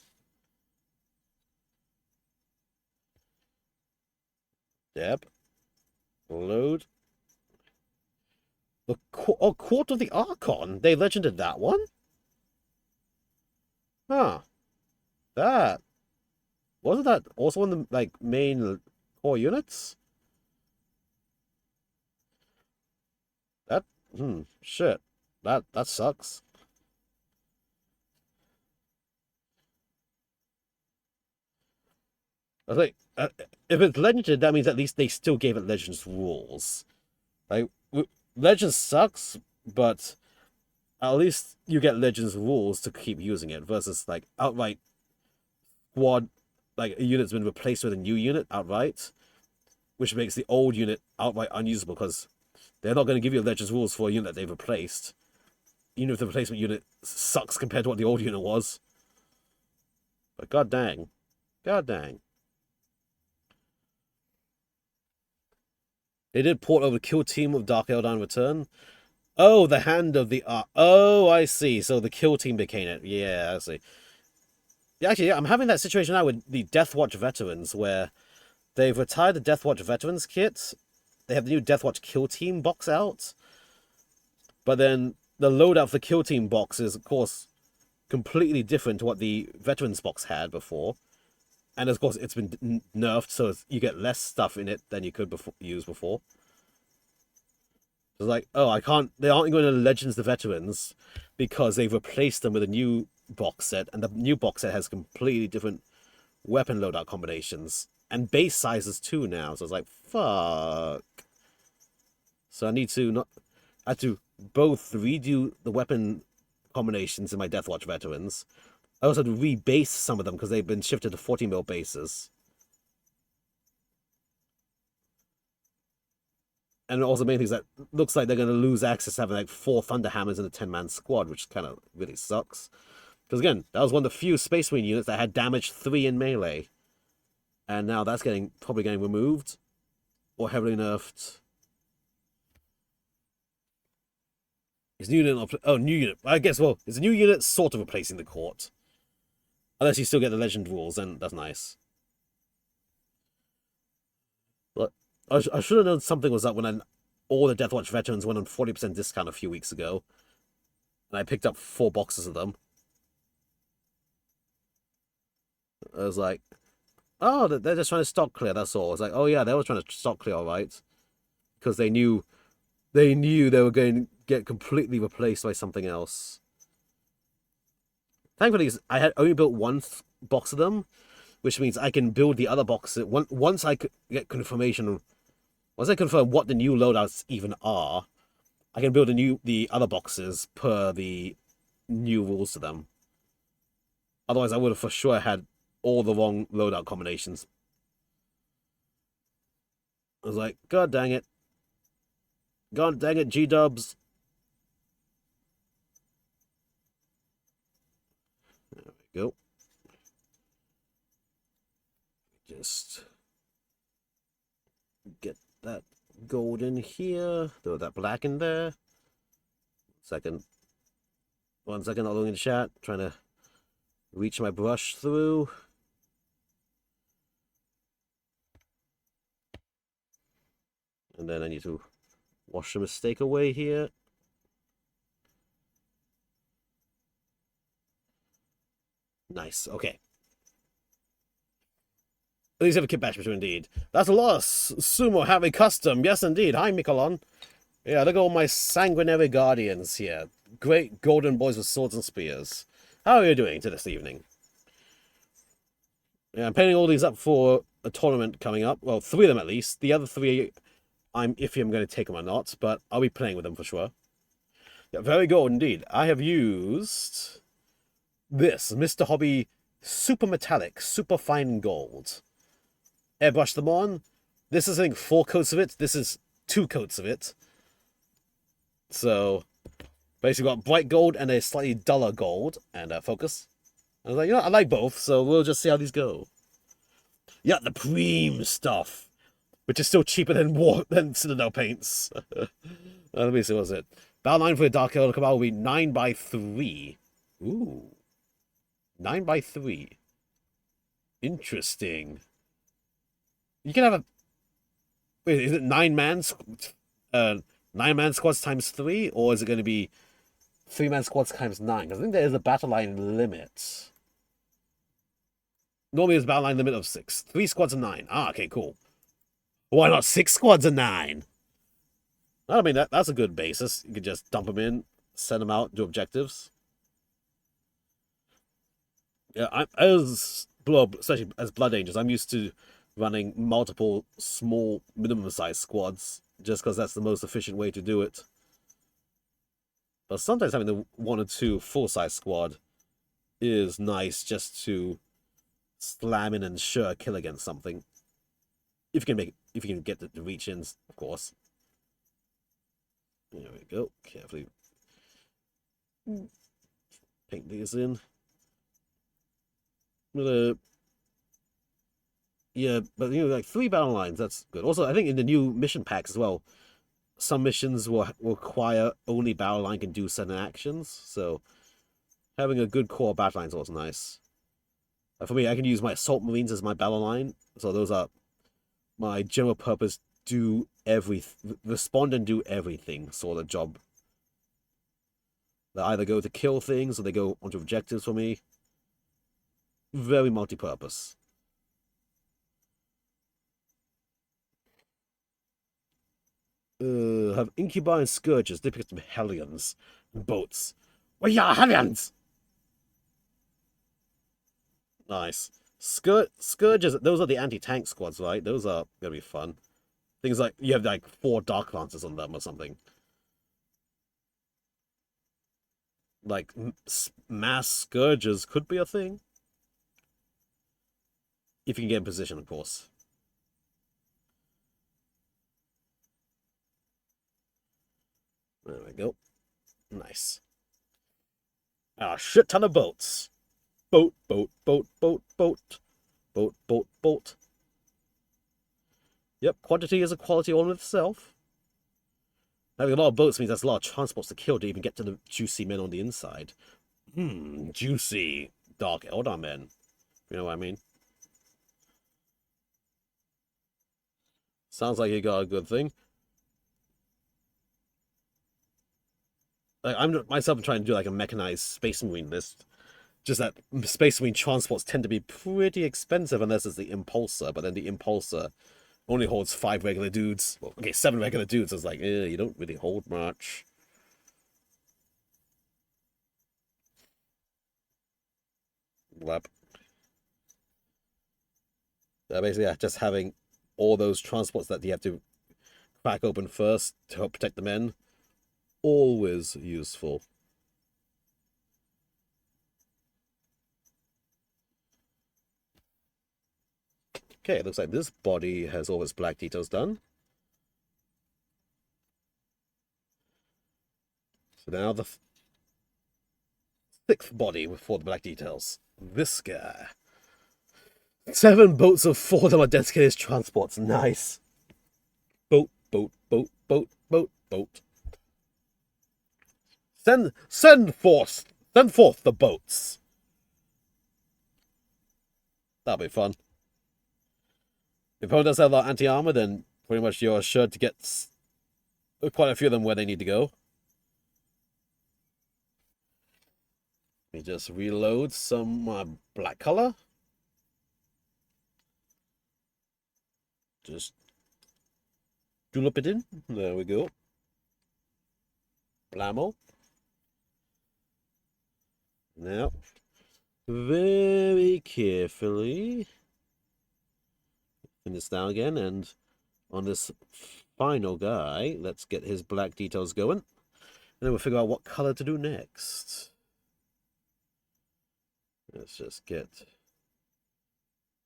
Yep. Load. The Court of the Archon. They legended that one? Huh. That. Wasn't that also one of the main core units? That shit. That sucks. I think if it's legended, that means at least they still gave it Legends rules. Like Legends sucks, but at least you get Legends rules to keep using it versus outright squad, a unit's been replaced with a new unit outright, which makes the old unit outright unusable because they're not going to give you Legends rules for a unit they've replaced, even if the replacement unit sucks compared to what the old unit was. But god dang. They did port over Kill Team of Dark Eldar Return. Oh, the Hand of the Oh, I see. So the Kill Team became it. Yeah, I see. Yeah, actually, yeah, I'm having that situation now with the Deathwatch veterans where they've retired the Deathwatch veterans kit. They have the new Deathwatch Kill Team box out. But then the loadout for the Kill Team box is, of course, completely different to what the veterans box had before. And of course, it's been nerfed, so you get less stuff in it than you could use before. It's like, oh, I can't. They aren't going to Legends the Veterans because they've replaced them with a new box set, and the new box set has completely different weapon loadout combinations and base sizes too now. So it's like, fuck. So I need to not. I have to both redo the weapon combinations in my Deathwatch Veterans. I also had to rebase some of them because they've been shifted to 40mm bases. And also, the main thing is that looks like they're going to lose access to having like 4 Thunderhammers in a 10-man squad, which kind of really sucks. Because again, that was one of the few Space Marine units that had damage 3 in melee. And now that's probably getting removed. Or heavily nerfed. Is new unit... Oh, new unit. I guess, well, it's a new unit sort of replacing the court. Unless you still get the legend rules, then that's nice. But I should have known something was up when all the Deathwatch Veterans went on 40% discount a few weeks ago. And I picked up 4 boxes of them. I was like, oh, they're just trying to stock clear, that's all. It's like, oh yeah, they were trying to stock clear, all right. Because they knew they were going to get completely replaced by something else. Thankfully, I had only built 1 box of them, which means I can build the other boxes. Once I get confirmation, once I confirm what the new loadouts even are, I can build the other boxes per the new rules to them. Otherwise, I would have for sure had all the wrong loadout combinations. I was like, God dang it. God dang it, G-dubs. There we go. Just get that gold in here. Throw that black in there. One second, not looking in the chat. Trying to reach my brush through. And then I need to wash the mistake away here. Nice, okay. At least have a kit batch between, indeed. That's a loss. Sumo have a custom. Yes, indeed. Hi, Mikolon. Yeah, look at all my sanguinary guardians here. Great golden boys with swords and spears. How are you doing to this evening? Yeah, I'm painting all these up for a tournament coming up. Well, 3 of them at least. The other 3, I'm iffy I'm going to take them or not, but I'll be playing with them for sure. Yeah, very gold indeed. I have used this Mr. Hobby Super Metallic, Super Fine Gold. Airbrush them on. This is, I think, 4 coats of it. This is 2 coats of it. So, basically got bright gold and a slightly duller gold. And focus. I was like, you know, I like both, so we'll just see how these go. Yeah, the Preem stuff. Which is still cheaper than Citadel paints. Let me see, what was it? Battle line for the Dark Elder Cabal will be 9x3. Ooh. 9x3. Interesting. You can have a... Wait, is it 9-man 9-man squads times 3? Or is it going to be 3-man squads times 9? Because I think there is a battle line limit. Normally there's a battle line limit of 6. 3 squads of 9. Ah, okay, cool. Why not 6 squads of 9? I mean, that's a good basis. You could just dump them in, send them out, do objectives. Yeah, especially as Blood Angels, I'm used to running multiple small minimum-sized squads, just because that's the most efficient way to do it. But sometimes having the 1 or 2 full-size squad is nice just to slam in and ensure a kill against something. If you can get the reach-ins, of course. There we go. Carefully paint these in. Yeah, but you know, like 3 battle lines, that's good. Also, I think in the new mission packs as well, some missions will require only battle line can do certain actions. So having a good core battle line is also nice. For me, I can use my Assault Marines as my battle line. So those are my general purpose, respond and do everything sort of job. They either go to kill things or they go onto objectives for me. Very multi-purpose. Have incubi and scourges depicted with hellions and boats. We are hellions! Nice. Scourges, those are the anti-tank squads, right? Those are gonna be fun. Things like, you have like 4 Dark Lancers on them or something. Like, mass scourges could be a thing. If you can get in position, of course. There we go. Nice. A shit ton of boats. Boat, boat, boat, boat, boat. Boat, boat, boat. Yep, quantity is a quality all in itself. Having a lot of boats means there's a lot of transports to kill to even get to the juicy men on the inside. Juicy Dark Eldar men. You know what I mean? Sounds like you got a good thing. Like, I'm myself trying to do like a mechanized Space Marine list. Just that Space Marine transports tend to be pretty expensive unless it's the Impulsor, but then the Impulsor only holds 5 regular dudes. Well, okay, 7 regular dudes. It's like, you don't really hold much. Lap. Basically, yeah, just having all those transports that you have to crack open first to help protect the men. Always useful. Okay, it looks like this body has all its black details done. So now the 6th body with 4 black details. This guy. 7 boats of 4 of them are dedicated transports. Nice. Boat, boat, boat, boat, boat, boat. Send forth the boats. That'll be fun. If opponent does have a lot of anti-armor, then pretty much you're sure to get quite a few of them where they need to go. Let me just reload some black color. Just julep it in. There we go. Blammo. Now, very carefully pin this down again, and on this final guy, let's get his black details going. And then we'll figure out what color to do next. Let's just get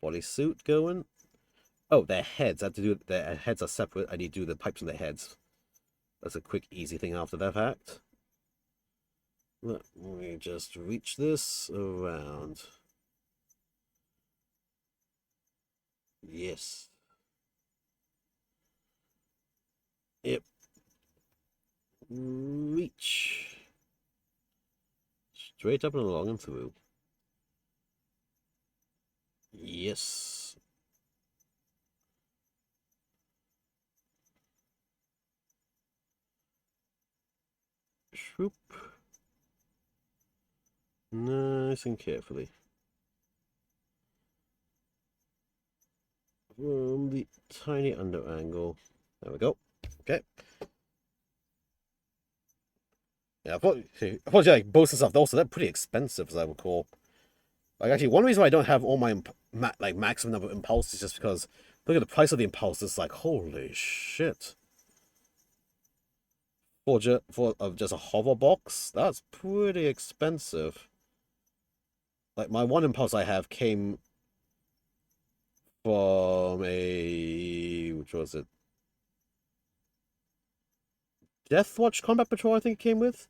bodysuit going. Oh, their heads. I have to do their heads are separate. I need to do the pipes on their heads. That's a quick, easy thing after that fact. Let me just reach this around. Yes. Yep. Reach. Straight up and along and through. Yes. Shoop. Nice and carefully. From the tiny under angle. There we go. Okay. Yeah, I thought like boats and stuff. Also, they're pretty expensive, as I recall. Like, actually, one reason why I don't have all my maximum number of impulses is just because look at the price of the impulse. It's like, holy shit. For just a hover box, that's pretty expensive. Like, my one impulse I have came from which was it? Deathwatch Combat Patrol, I think it came with.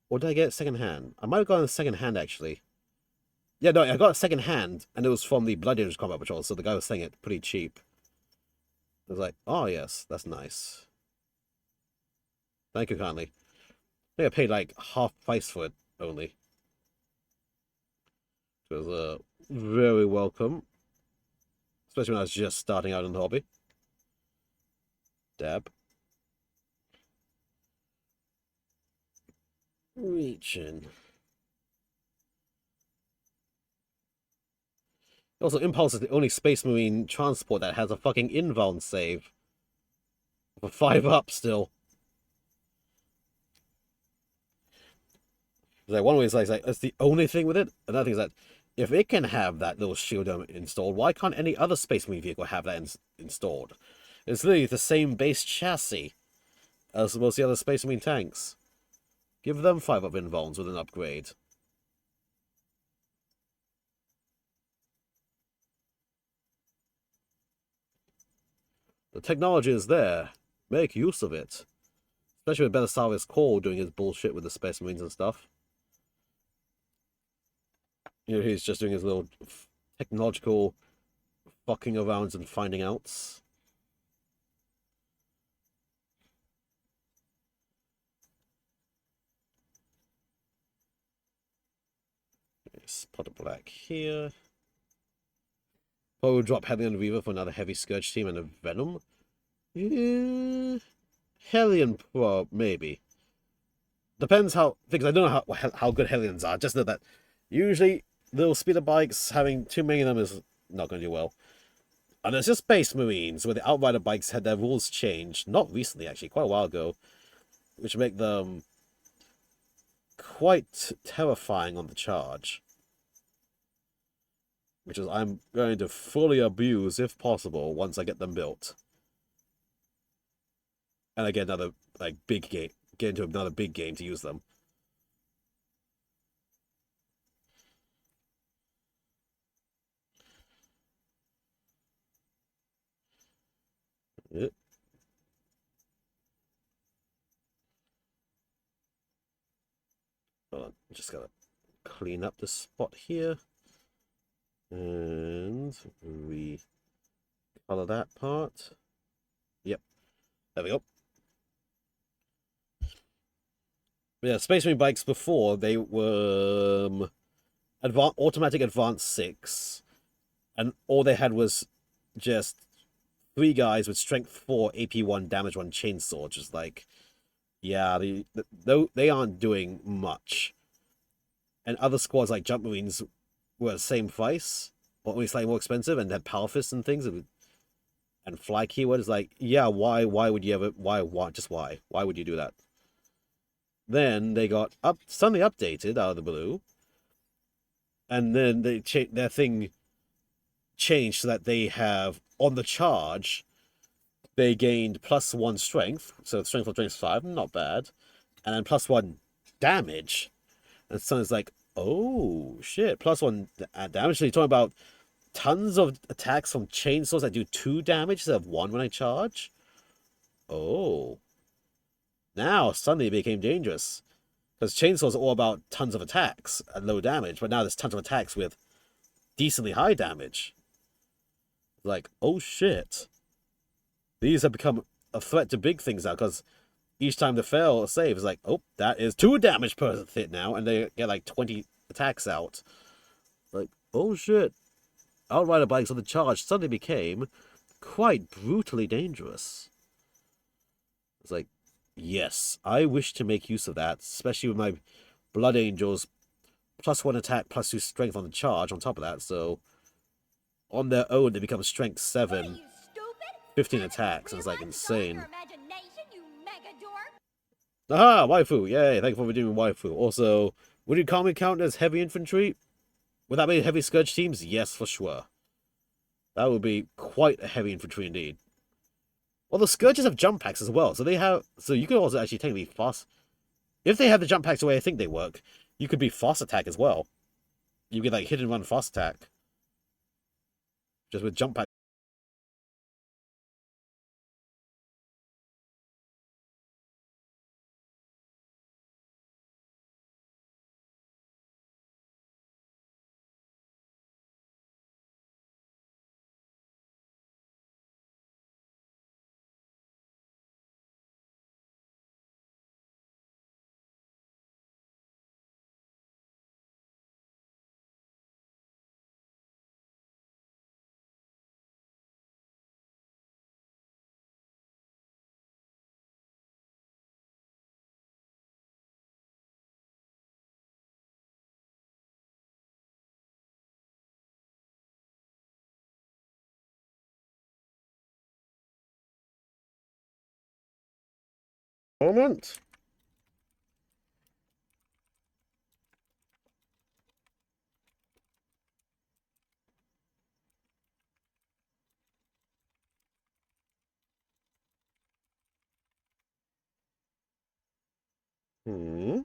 Or did I get it second hand? I might have gotten it second hand, actually. Yeah, no, I got it second hand, and it was from the Blood Angels Combat Patrol, so the guy was saying it pretty cheap. I was like, oh, yes, that's nice. Thank you kindly. I think I paid like half price for it only. It was very welcome. Especially when I was just starting out in the hobby. Dab. Reaching. Also, Impulse is the only Space Marine transport that has a fucking invuln save. For 5 up still. Like one way is like that's the only thing with it. Another thing is that if it can have that little shield dome installed, why can't any other Space Marine vehicle have that installed? It's literally the same base chassis as most of the other Space Marine tanks. Give them 5 up invulns with an upgrade. The technology is there. Make use of it. Especially with Belisarius Core doing his bullshit with the Space Marines and stuff. You know, he's just doing his little technological fucking arounds and finding outs. Spot of black here. Probably drop Hellion Reaver for another heavy Scourge team and a Venom. Yeah, Hellion Pro, maybe. Depends how, because I don't know how good Hellions are. Just know that usually little speeder bikes, having too many of them is not going to do well. And it's just Space Marines, where the Outrider bikes had their rules changed, not recently actually, quite a while ago, which make them quite terrifying on the charge. Which is I'm going to fully abuse, if possible, once I get them built. And I get another like big game, get into another big game to use them. Hold on, just gotta clean up this spot here. And recolor that part. Yep. There we go. Yeah, Space Marine bikes before, they were automatic advanced 6. And all they had was just 3 guys with strength 4, AP 1, damage 1 chainsaw. Just like, yeah, they aren't doing much. And other squads like Jump Marines were the same price, or only slightly more expensive, and had power fists and things, and fly keywords. Like, yeah, why would you ever? Just why? Why would you do that? Then they got suddenly updated out of the blue, and then their thing changed so that they have on the charge. They gained +1 strength, so strength of strength 5, not bad, and then +1 damage. And someone's like, oh shit, +1 damage. So you're talking about tons of attacks from chainsaws that do 2 damage instead of 1 when I charge? Oh. Now suddenly it became dangerous. Because chainsaws are all about tons of attacks and low damage, but now there's tons of attacks with decently high damage. Like, oh shit. These have become a threat to big things now, because each time they fail a save is like, oh, that is 2 damage per hit now, and they get like 20 attacks out. Like, oh shit. Outrider bikes on the charge suddenly became quite brutally dangerous. It's like, yes, I wish to make use of that, especially with my Blood Angels +1 attack, +2 strength on the charge on top of that, so on their own they become strength 7, 15 attacks, and it's like insane. Aha, waifu, yay, thank you for doing waifu. Also, would you call me count as heavy infantry? Would that be heavy Scourge teams? Yes, for sure. That would be quite a heavy infantry indeed. Well, the Scourges have jump packs as well, so you could also actually technically fast. If they have the jump packs the way I think they work, you could be fast attack as well. You get like hit and run fast attack. Just with jump packs. Moment. Hmm.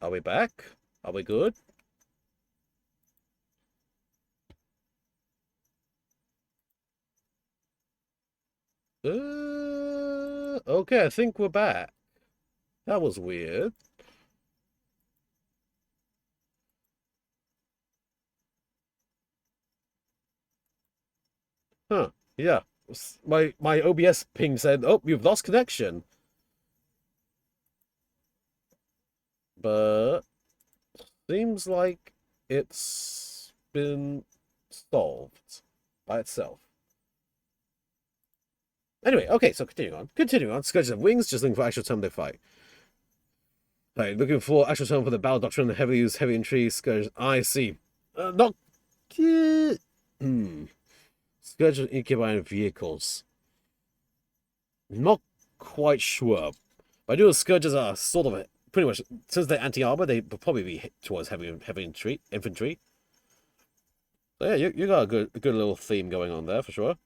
Are we back? Are we good? Okay, I think we're back. That was weird. Huh. Yeah. My OBS ping said, "Oh, you've lost connection." But seems like it's been solved by itself. Anyway, okay, so continuing on. Continuing on. Scourges of Wings, just looking for actual time they fight. Right, looking for actual time for the battle doctrine, heavy use, heavy intrigue, Scourge. I see. Not. Hmm. Scourge of Incubi vehicles. Not quite sure. But I do know Scourges are sort of pretty much, since they're anti-armor, they would probably be hit towards heavy infantry. So yeah, you got a good little theme going on there for sure.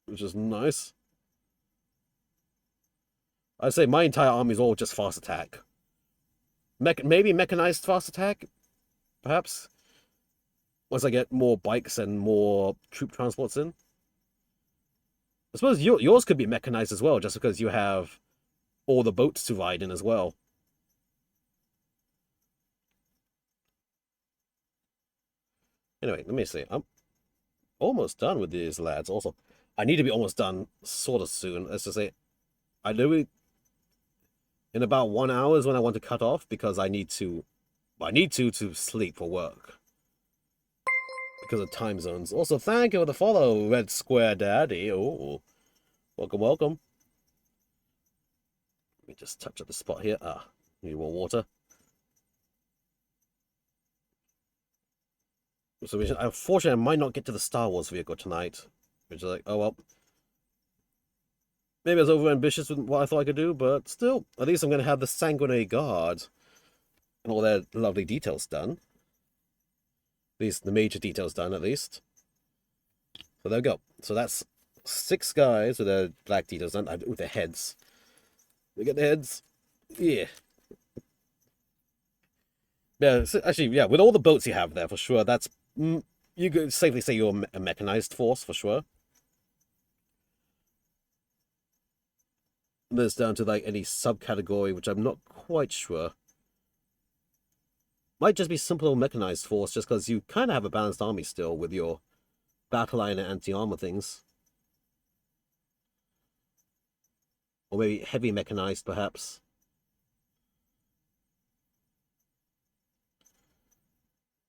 Which is nice. I'd say my entire army is all just fast attack. Maybe mechanized fast attack, perhaps. Once I get more bikes and more troop transports in. I suppose yours could be mechanized as well, just because you have all the boats to ride in as well. Anyway, let me see. I'm almost done with these lads. Also, I need to be almost done sort of soon. Let's just say, I literally in about 1 hour is when I want to cut off because I need to sleep for work because of time zones. Also, thank you for the follow, Red Square Daddy. Oh, welcome, welcome. Let me just touch up the spot here. Need more water. So unfortunately, I might not get to the Star Wars vehicle tonight. Which is like, oh well. Maybe I was over ambitious with what I thought I could do, but still, at least I'm going to have the Sanguinary Guard and all their lovely details done. At least the major details done, at least. So there we go. So that's 6 guys with their black details done, with their heads. We get the heads. Yeah. Yeah, actually, yeah, with all the boats you have there, for sure, that's... you could safely say you're a mechanized force, for sure. There's down to, like, any subcategory, which I'm not quite sure. Might just be simple mechanized force, just because you kind of have a balanced army still with your battle line and anti-armor things. Or maybe heavy mechanized, perhaps.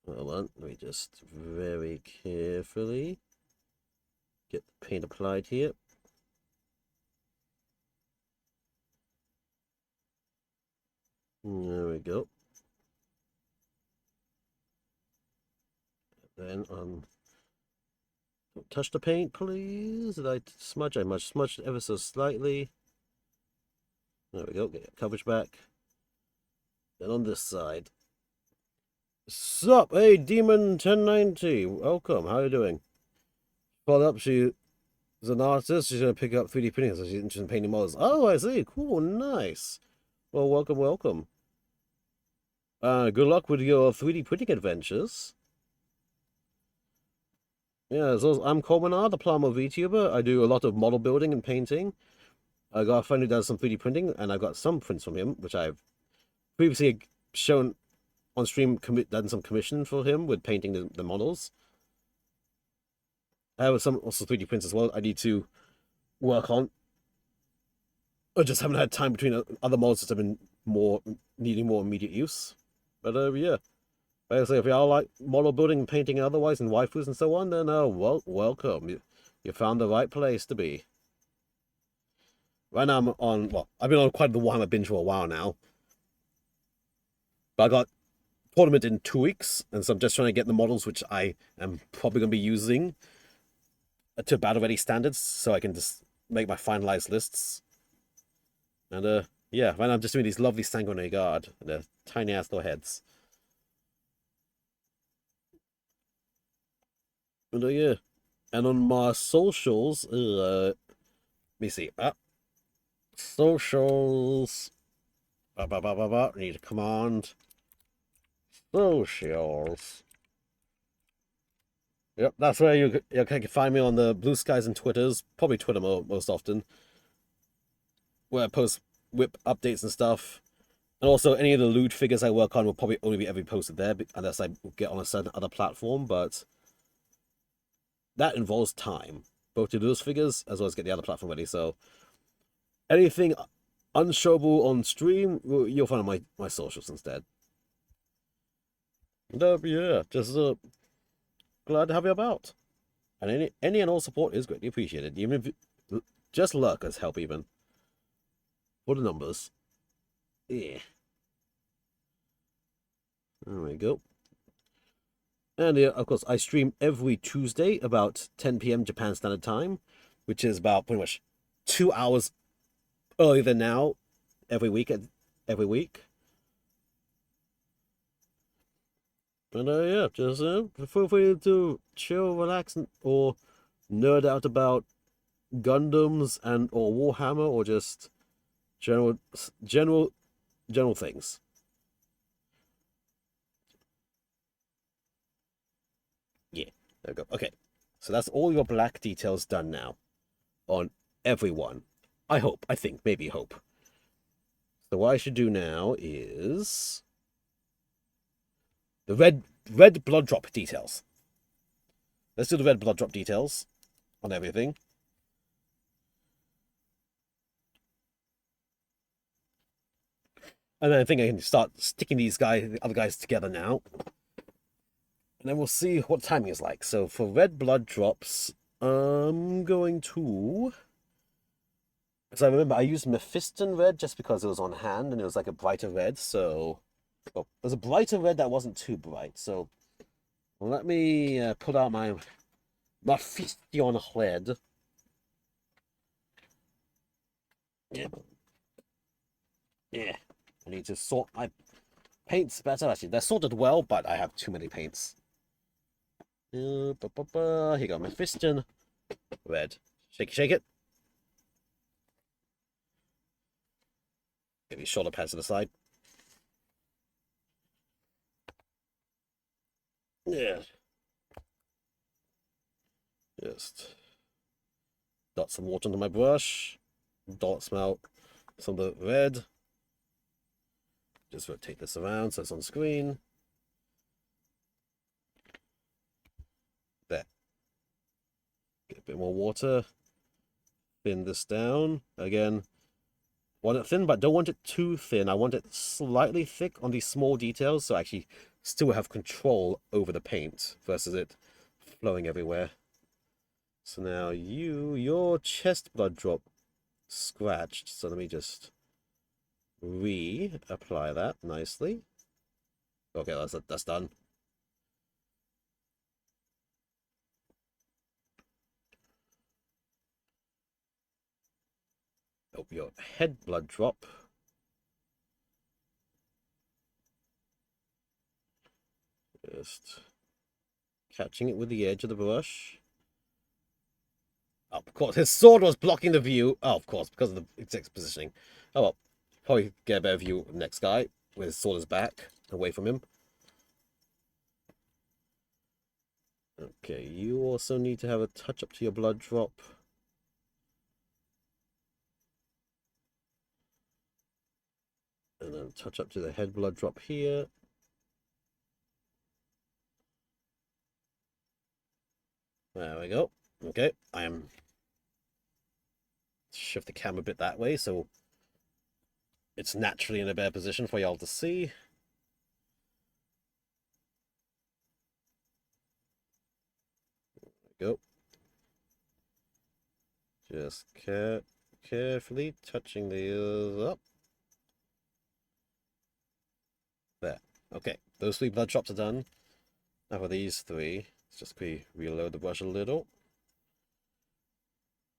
Hold on, let me just very carefully get the paint applied here. There we go. Then don't touch the paint, please. Did I smudge? I must smudge ever so slightly. There we go. Get coverage back. Then on this side. Sup, hey Demon 1090. Welcome. How are you doing? Followed up, she's an artist. She's gonna pick up 3D printing, so she's interested in painting models. Oh, I see. Cool, nice. Well, welcome, welcome. Good luck with your 3D printing adventures. Yeah, so I'm Colmenar, the Plumber VTuber. I do a lot of model building and painting. I got a friend who does some 3D printing, and I got some prints from him, which I've previously shown on stream, done some commission for him with painting the models. I have some also 3D prints as well I need to work on. I just haven't had time between other models that have been needing more immediate use. But yeah. Like I say, if y'all like model building and painting and otherwise and waifus and so on, then welcome. You found the right place to be. Right now I'm on, well, I've been on quite the Warhammer binge for a while now. But I got tournament in 2 weeks, and so I'm just trying to get the models which I am probably going to be using to battle ready standards, so I can just make my finalized lists. And yeah, right now I'm just doing these lovely Sanguinary Guard, and they're tiny ass little heads. And yeah, and on my socials, let me see, socials. Need a command. Socials. Yep, that's where you can find me on the Blue Skies and Twitters, probably Twitter most often, where I post whip updates and stuff. And also, any of the loot figures I work on will probably only be ever posted there, unless I get on a certain other platform, but that involves time, both to do those figures as well as get the other platform ready, so anything unshowable on stream, you'll find on my socials instead. And yeah, just glad to have you about. And any and all support is greatly appreciated, even if just lurkers help even. For the numbers. Yeah. There we go. And yeah, of course, I stream every Tuesday about 10 p.m. Japan Standard Time, which is about pretty much 2 hours earlier than now every week. And yeah, just feel free to chill, relax, or nerd out about Gundams and or Warhammer, or just general things. Yeah, there we go. Okay, so that's all your black details done now on everyone. I hope. I think. Maybe hope. So what I should do now is the red blood drop details. Let's do the red blood drop details on everything. And then I think I can start sticking these other guys together now. And then we'll see what timing is like. So for red blood drops, I'm going to... So I remember I used Mephiston red just because it was on hand and it was like a brighter red. So it was a brighter red that wasn't too bright. So let me put out my Mephiston red. Yeah. Yeah. I need to sort my paints better. Actually, they're sorted well, but I have too many paints. Here you go, Mephiston red. Shake it. Give your shoulder pads to the side. Yeah. Just dot some water onto my brush. Dot some out some of the red. Just rotate this around so it's on screen. There. Get a bit more water. Thin this down. Again, want it thin, but don't want it too thin. I want it slightly thick on these small details, so I actually still have control over the paint versus it flowing everywhere. So now your chest blood drop scratched. So let me just reapply that nicely. Okay, that's done. Oh, your head blood drop. Just catching it with the edge of the brush. Oh, of course, his sword was blocking the view. Oh, of course, because of the exact positioning. Oh well, probably get a better view of the next guy with his sword is back, away from him. Okay, you also need to have a touch up to your blood drop. And then touch up to the head blood drop here. There we go. Okay, I am shift the camera a bit that way so it's naturally in a better position for y'all to see. There we go. Just carefully touching these up. There. Okay, those 3 blood drops are done. Now for these 3, let's just quickly reload the brush a little.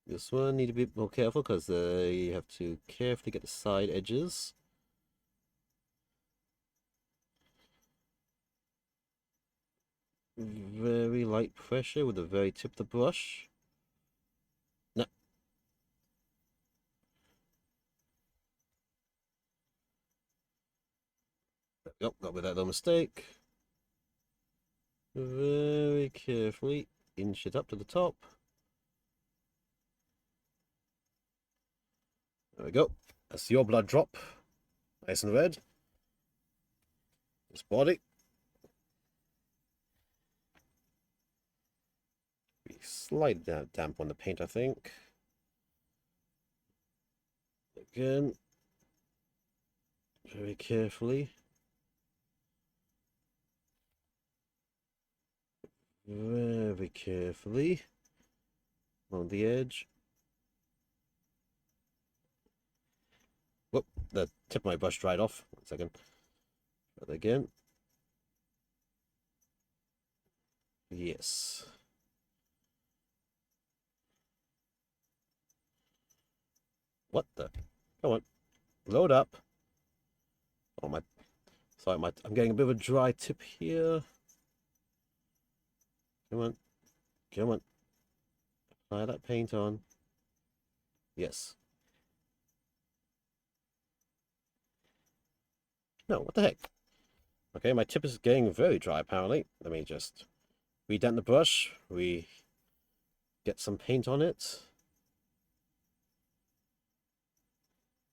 This one need to be more careful because you have to carefully get the side edges. Very light pressure with the very tip of the brush. No. There we go, got with that little mistake. Very carefully inch it up to the top. There we go. That's your blood drop. Nice and red. This body. Be slightly damp on the paint, I think. Again. Very carefully. Very carefully. On the edge. Whoop, the tip of my brush dried off. 1 second. Try that again. Yes. What the? Come on. Load up. Oh my. Sorry, I'm getting a bit of a dry tip here. Come on. Come on. Apply that paint on. Yes. No, what the heck? Okay, my tip is getting very dry apparently. Let me just redent the brush. We get some paint on it.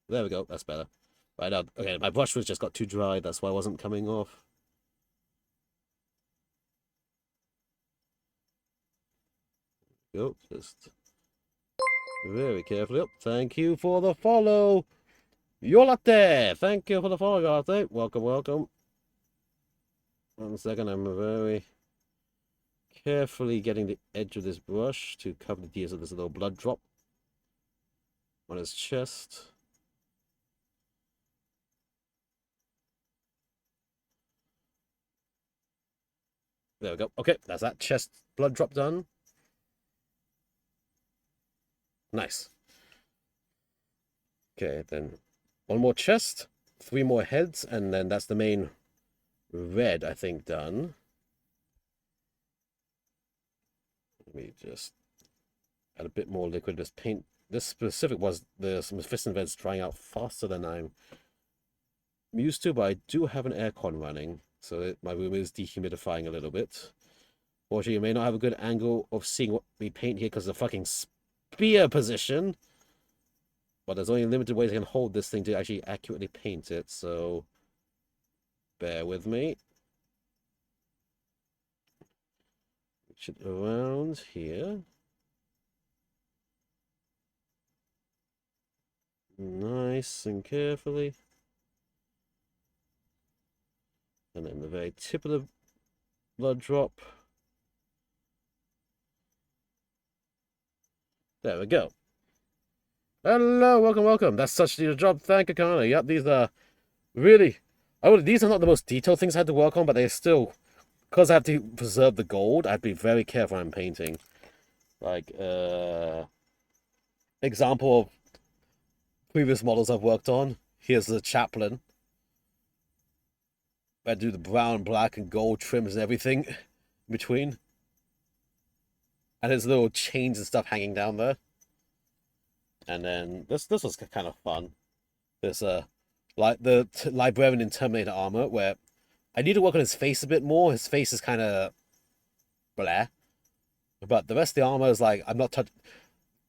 There we go, that's better. Right now, okay, my brush was just got too dry, that's why it wasn't coming off. Go, just very carefully. Thank you for the follow. Yolate, thank you for the follow, Yolate. Welcome, welcome. 1 second, I'm very carefully getting the edge of this brush to cover the details of this little blood drop on his chest. There we go. Okay, that's that chest blood drop done. Nice. Okay, then 1 more chest, 3 more heads, and then that's the main red, I think, done. Let me just add a bit more liquid. This paint, this specific was the Mephiston red's drying out faster than I'm used to, but I do have an aircon running, so my room is dehumidifying a little bit. Fortunately, you may not have a good angle of seeing what we paint here because of the fucking spear position. But there's only limited ways I can hold this thing to actually accurately paint it, so bear with me. Reach it around here. Nice and carefully. And then the very tip of the blood drop. There we go. Hello, welcome, welcome. That's such a job. Thank you, Connor. Yep, these are really... these are not the most detailed things I had to work on, but they're still... Because I have to preserve the gold, I have to be very careful when I'm painting. Like, example of previous models I've worked on. Here's the chaplain. I do the brown, black, and gold trims and everything in between. And his little chains and stuff hanging down there. And then this was kind of fun. This like the librarian in Terminator armor, where I need to work on his face a bit more. His face is kind of blah, but the rest of the armor is like I'm not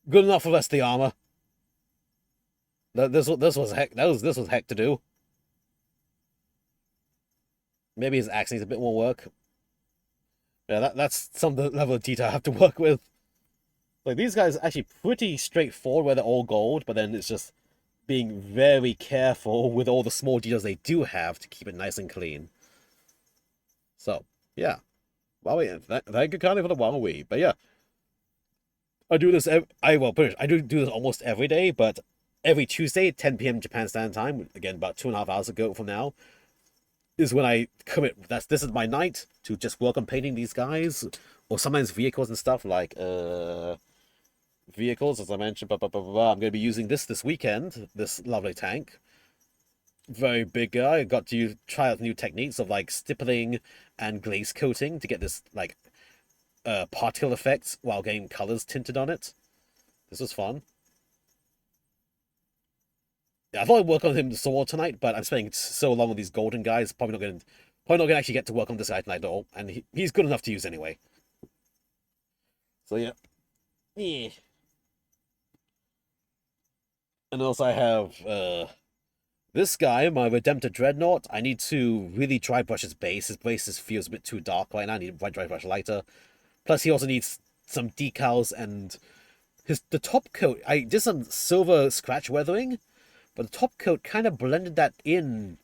good enough for the rest of the armor. This was heck. This was heck to do. Maybe his axe needs a bit more work. Yeah, that's some level of detail I have to work with. Like, these guys are actually pretty straightforward where they're all gold, but then it's just being very careful with all the small details they do have to keep it nice and clean. So, yeah. Wowie, thank you kindly for the Wowie. But yeah, I do this, I do this almost every day, but every Tuesday, 10 p.m. Japan Standard Time, again, about 2.5 hours ago from now, is when I commit. This is my night to just work on painting these guys, or sometimes vehicles and stuff like vehicles, as I mentioned. Blah, blah, blah, blah, blah. I'm going to be using this weekend. This lovely tank, very big guy. I got to try out new techniques of like stippling and glaze coating to get this like particle effects while getting colors tinted on it. This was fun. Yeah, I thought I'd work on him sword tonight, but I'm spending so long with these golden guys. Probably not going to actually get to work on this guy tonight at all. And he's good enough to use anyway. So yeah, yeah. And also I have this guy, my Redemptor Dreadnought. I need to really dry brush his base. His base feels a bit too dark right now. I need to dry brush lighter. Plus, he also needs some decals and the top coat. I did some silver scratch weathering, but the top coat kind of blended that in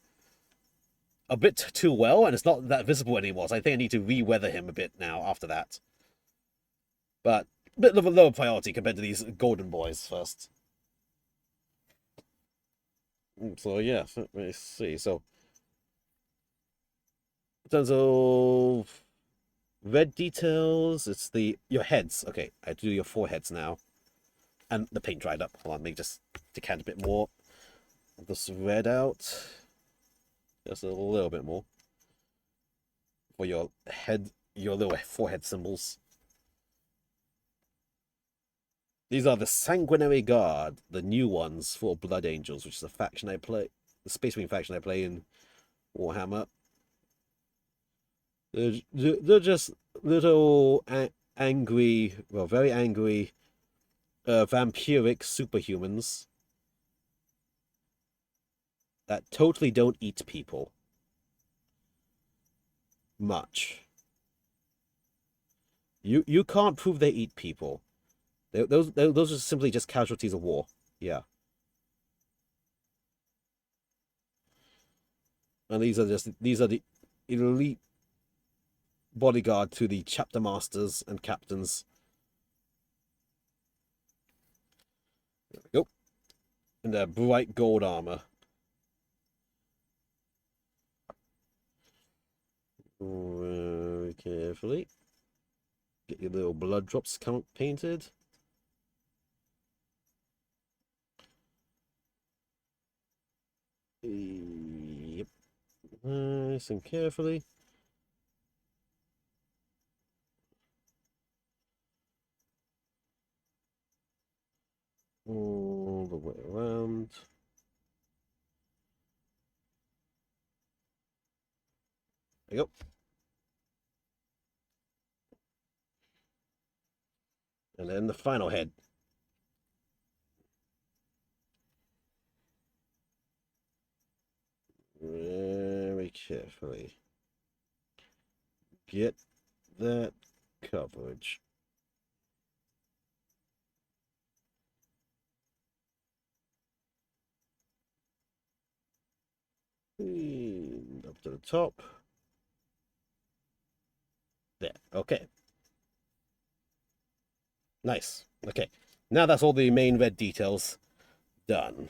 a bit too well, and it's not that visible anymore. So I think I need to re-weather him a bit now after that. But a bit of a lower priority compared to these golden boys first. So yeah, let me see. So in terms of red details, it's your heads. Okay, I do your foreheads now. And the paint dried up. Hold on, let me just decant a bit more. This red out. Just a little bit more. For your head, your little forehead symbols. These are the Sanguinary Guard, the new ones for Blood Angels, which is a faction I play, the Space Marine faction I play in Warhammer. They're just little angry, well, very angry, vampiric superhumans that totally don't eat people much. You can't prove they eat people. Those are simply just casualties of war. Yeah, and these are the elite bodyguard to the chapter masters and captains. There we go. And their bright gold armor. Very carefully. Get your little blood drops painted. Yep. Nice and carefully. All the way around. There you go. And then the final head. Very carefully. Get that coverage. And up to the top. There. Okay. Nice. Okay. Now that's all the main red details done.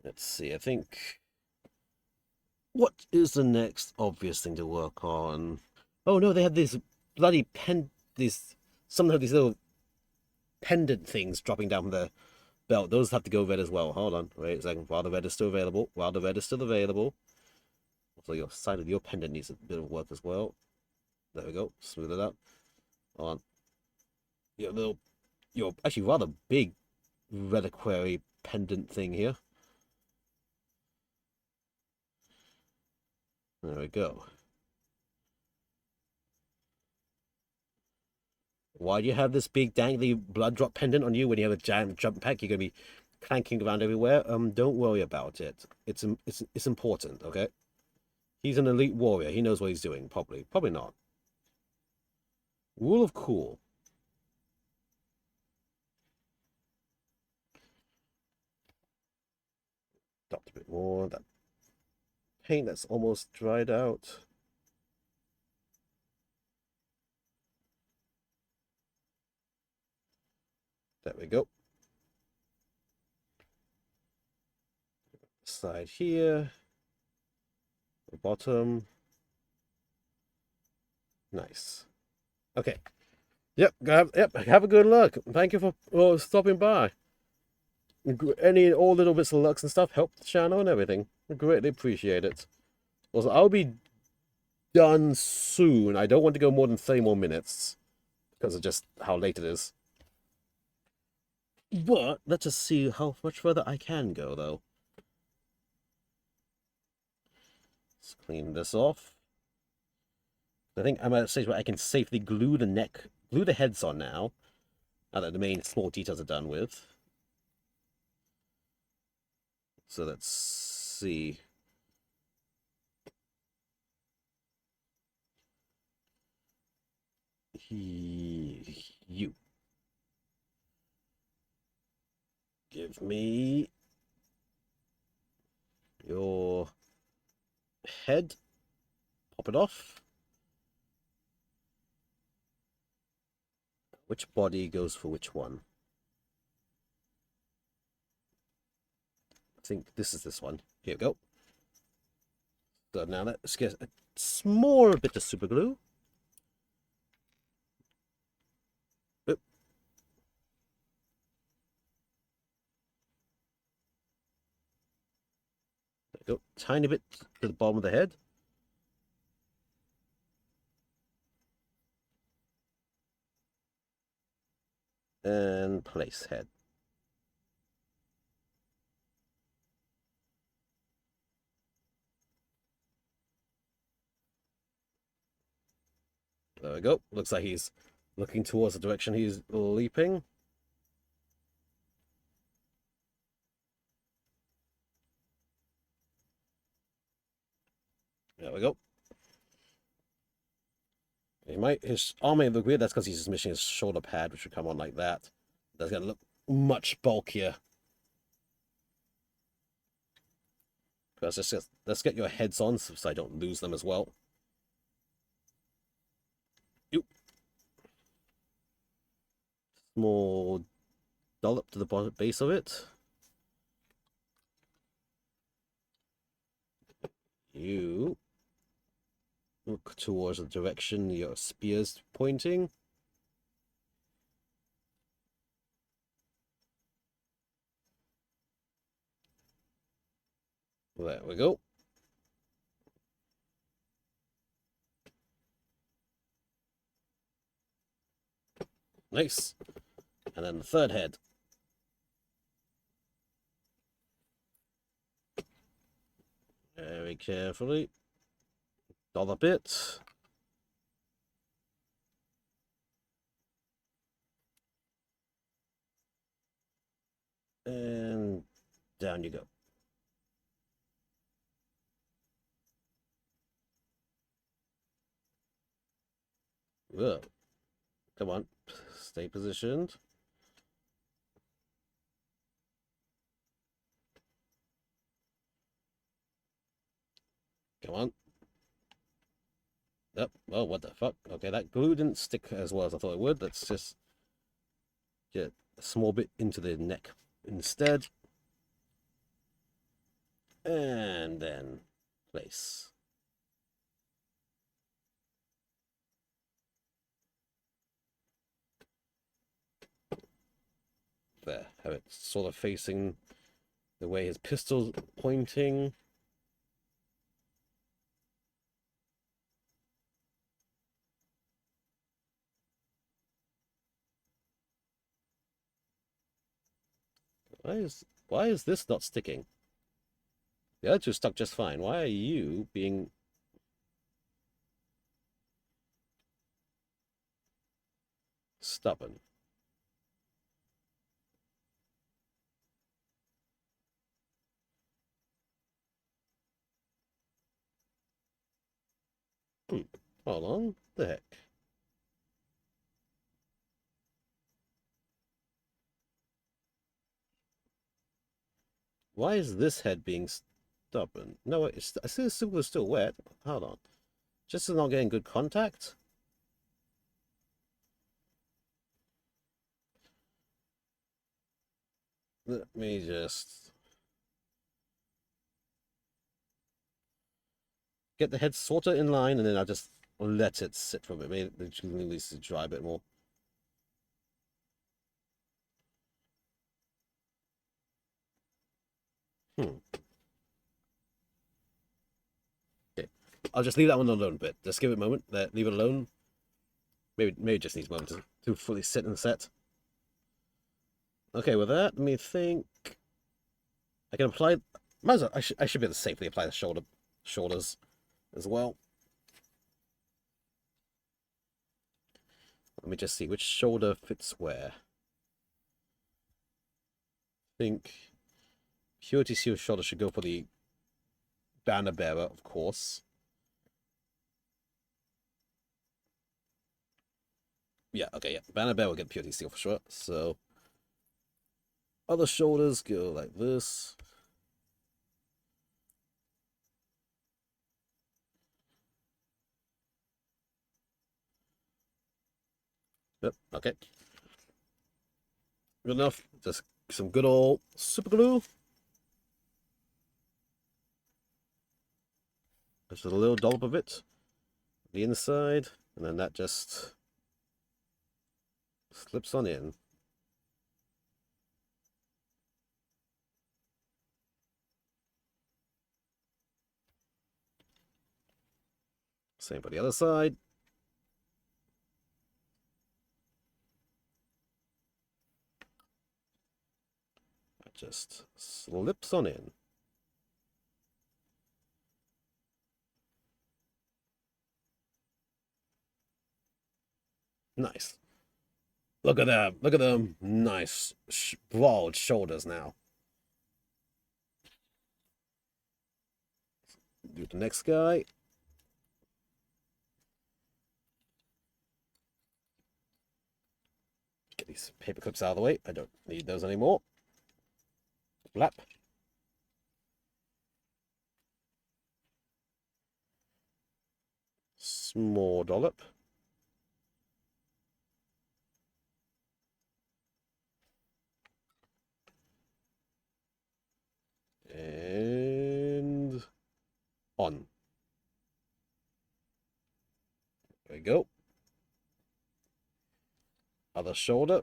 Let's see. I think. What is the next obvious thing to work on? Oh no, they have these bloody some of these little pendant things dropping down from the belt. Those have to go red as well. Hold on, wait a second. While the red is still available, also your side of your pendant needs a bit of work as well. There we go. Smooth it out. On your actually rather big reliquary pendant thing here. There we go. Why do you have this big dangly blood drop pendant on you when you have a giant jump pack? You're gonna be clanking around everywhere. Don't worry about it. It's important, okay? He's an elite warrior. He knows what he's doing. Probably not. Rule of cool. Dot a bit more. That paint that's almost dried out. There we go. side here. The bottom. Nice. Okay. Yep. Have a good luck. Thank you for stopping by. Any all little bits of lucks and stuff help the channel and everything. I greatly appreciate it. Also, I'll be done soon. I don't want to go more than 30 more minutes because of just how late it is. But let's just see how much further I can go, though. Let's clean this off. I think I'm at a stage where I can safely glue the heads on now that the main small details are done with. So let's see. You give me your head. Pop it off. Which body goes for which one? I think this one. Here we go. So now let's get a small bit of super glue. Oop. There we go. Tiny bit to the bottom of the head. And place head. There we go. Looks like he's looking towards the direction he's leaping. There we go. His arm may look weird. That's because he's just missing his shoulder pad, which would come on like that. That's gonna look much bulkier. Let's get your heads on so I don't lose them as well. Oop. Small dollop to the base of it. You look towards the direction your spear's pointing. There we go. Nice. And then the third head. Very carefully. Dollop it. And down you go. Whoa. Come on. Stay positioned. Come on. Yep. Oh, what the fuck? Okay, that glue didn't stick as well as I thought it would. Let's just get a small bit into the neck instead. And then place. There. Have it sort of facing the way his pistol's pointing. Why is this not sticking? The other two stuck just fine. Why are you being stubborn? Hold on. The heck? Why is this head being stubborn? No, I see the super is still wet. Hold on. Just not getting good contact? Let me just... get the head sort of in line, and then I'll just let it sit for a bit. Maybe it needs to dry a bit more. Okay. I'll just leave that one alone a bit. Just give it a moment. Leave it alone. Maybe it just needs a moment to fully sit and set. Okay, with that, let me think. I can apply. Might as well, I should be able to safely apply the shoulders as well. Let me just see which shoulder fits where. I think Purity Seal shoulder should go for the banner bearer, of course. Yeah, okay, yeah. Banner bearer will get Purity Seal for sure. So other shoulders go like this. Yep, okay. Good enough. Just some good old super glue. Just a little dollop of it. The inside. And then that just slips on in. Same for the other side. That just slips on in. Nice. Look at them. Look at them. Nice broad shoulders now. Do the next guy. Get these paper clips out of the way. I don't need those anymore. Flap. Small dollop. And on. There we go. Other shoulder.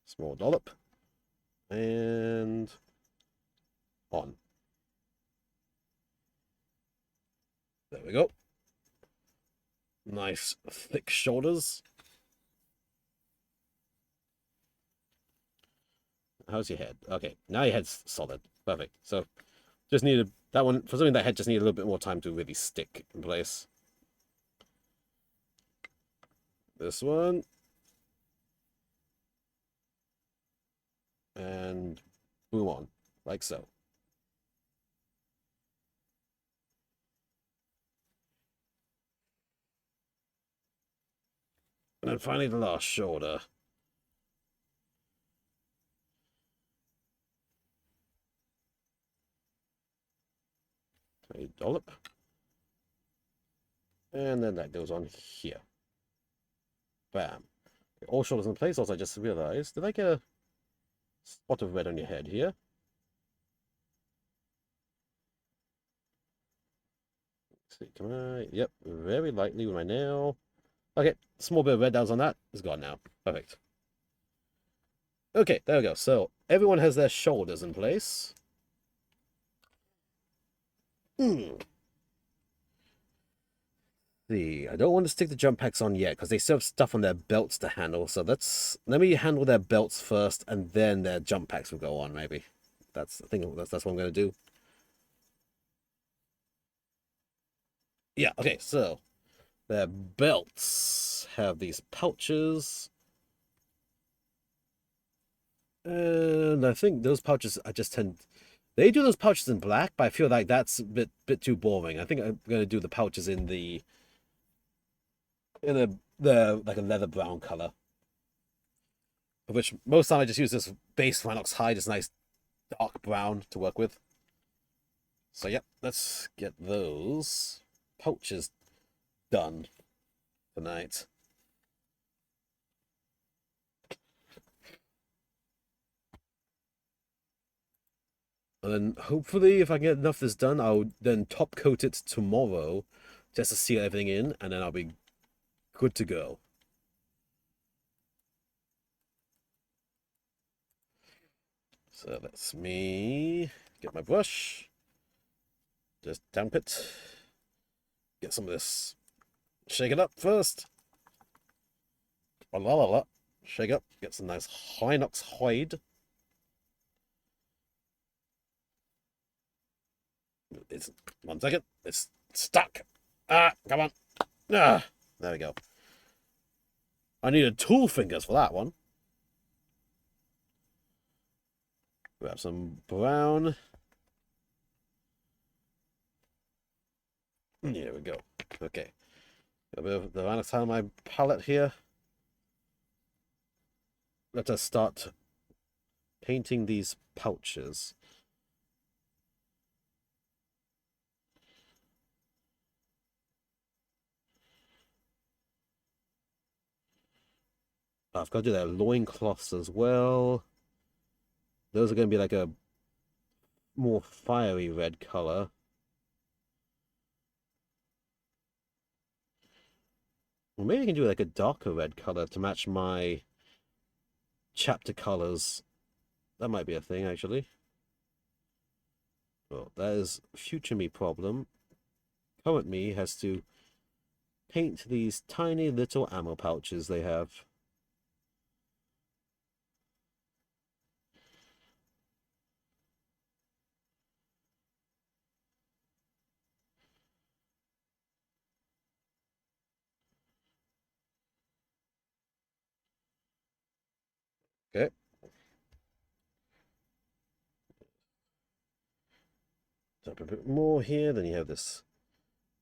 Small dollop. And on. There we go. Nice thick shoulders. How's your head? Okay, now your head's solid. Perfect. So just needed that one, for something that head just needed a little bit more time to really stick in place. This one. And boom on, like so. And then finally the last shoulder. A dollop. And then that goes on here. Bam. All shoulders in place. Also, I just realized, did I get a spot of red on your head here? Let's see, can I? Yep, very lightly with my nail. Okay, small bit of red that was on that is gone now. Perfect. Okay, there we go. So everyone has their shoulders in place. See, I don't want to stick the jump packs on yet because they still have stuff on their belts to handle. So let me handle their belts first, and then their jump packs will go on. Maybe I think that's what I'm gonna do. Yeah. Okay. So their belts have these pouches, and I think those pouches I just tend. They do those pouches in black, but I feel like that's a bit too boring. I think I'm gonna do the pouches in the like a leather brown color. Of which most time I just use this base Rhinox hide, just nice dark brown to work with. So yep, let's get those pouches done tonight. And then hopefully, if I can get enough of this done, I'll then top coat it tomorrow just to seal everything in, and then I'll be good to go. So let's me get my brush, just damp it, get some of this, shake it up first. La la la, shake up, get some nice Hinox hide. It's 1 second, it's stuck. Ah, come on. Ah, there we go. I needed tool fingers for that one. Grab some brown. Here we go. Okay. A bit of the Hinox on my palette here. Let us start painting these pouches. I've got to do their loincloths as well. Those are going to be like a more fiery red color. Or maybe I can do like a darker red color to match my chapter colors. That might be a thing, actually. Well, that is future me problem. Current me has to paint these tiny little ammo pouches they have. Okay. Dump a bit more here, then you have this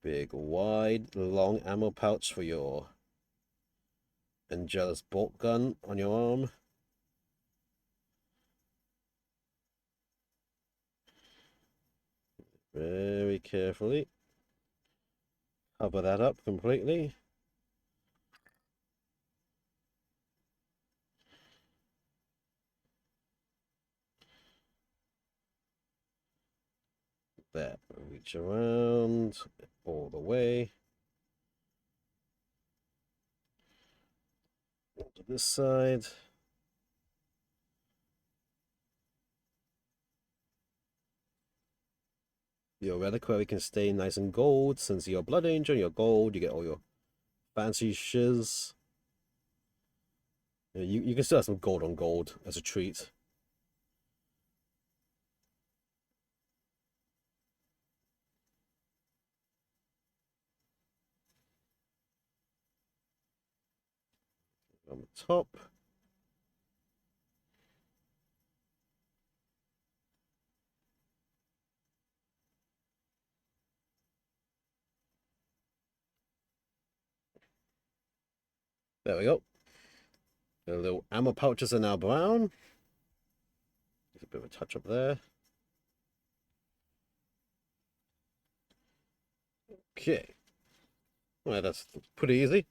big, wide, long ammo pouch for your Angelus bolt gun on your arm. Very carefully. Cover that up completely. There, reach around all the way. To this side. Your reliquary can stay nice and gold, since you're Blood Angel, you're gold, you get all your fancy shiz. You can still have some gold on gold as a treat. On the top. There we go. The little ammo pouches are now brown. There's a bit of a touch up there. Okay. Well, that's pretty easy.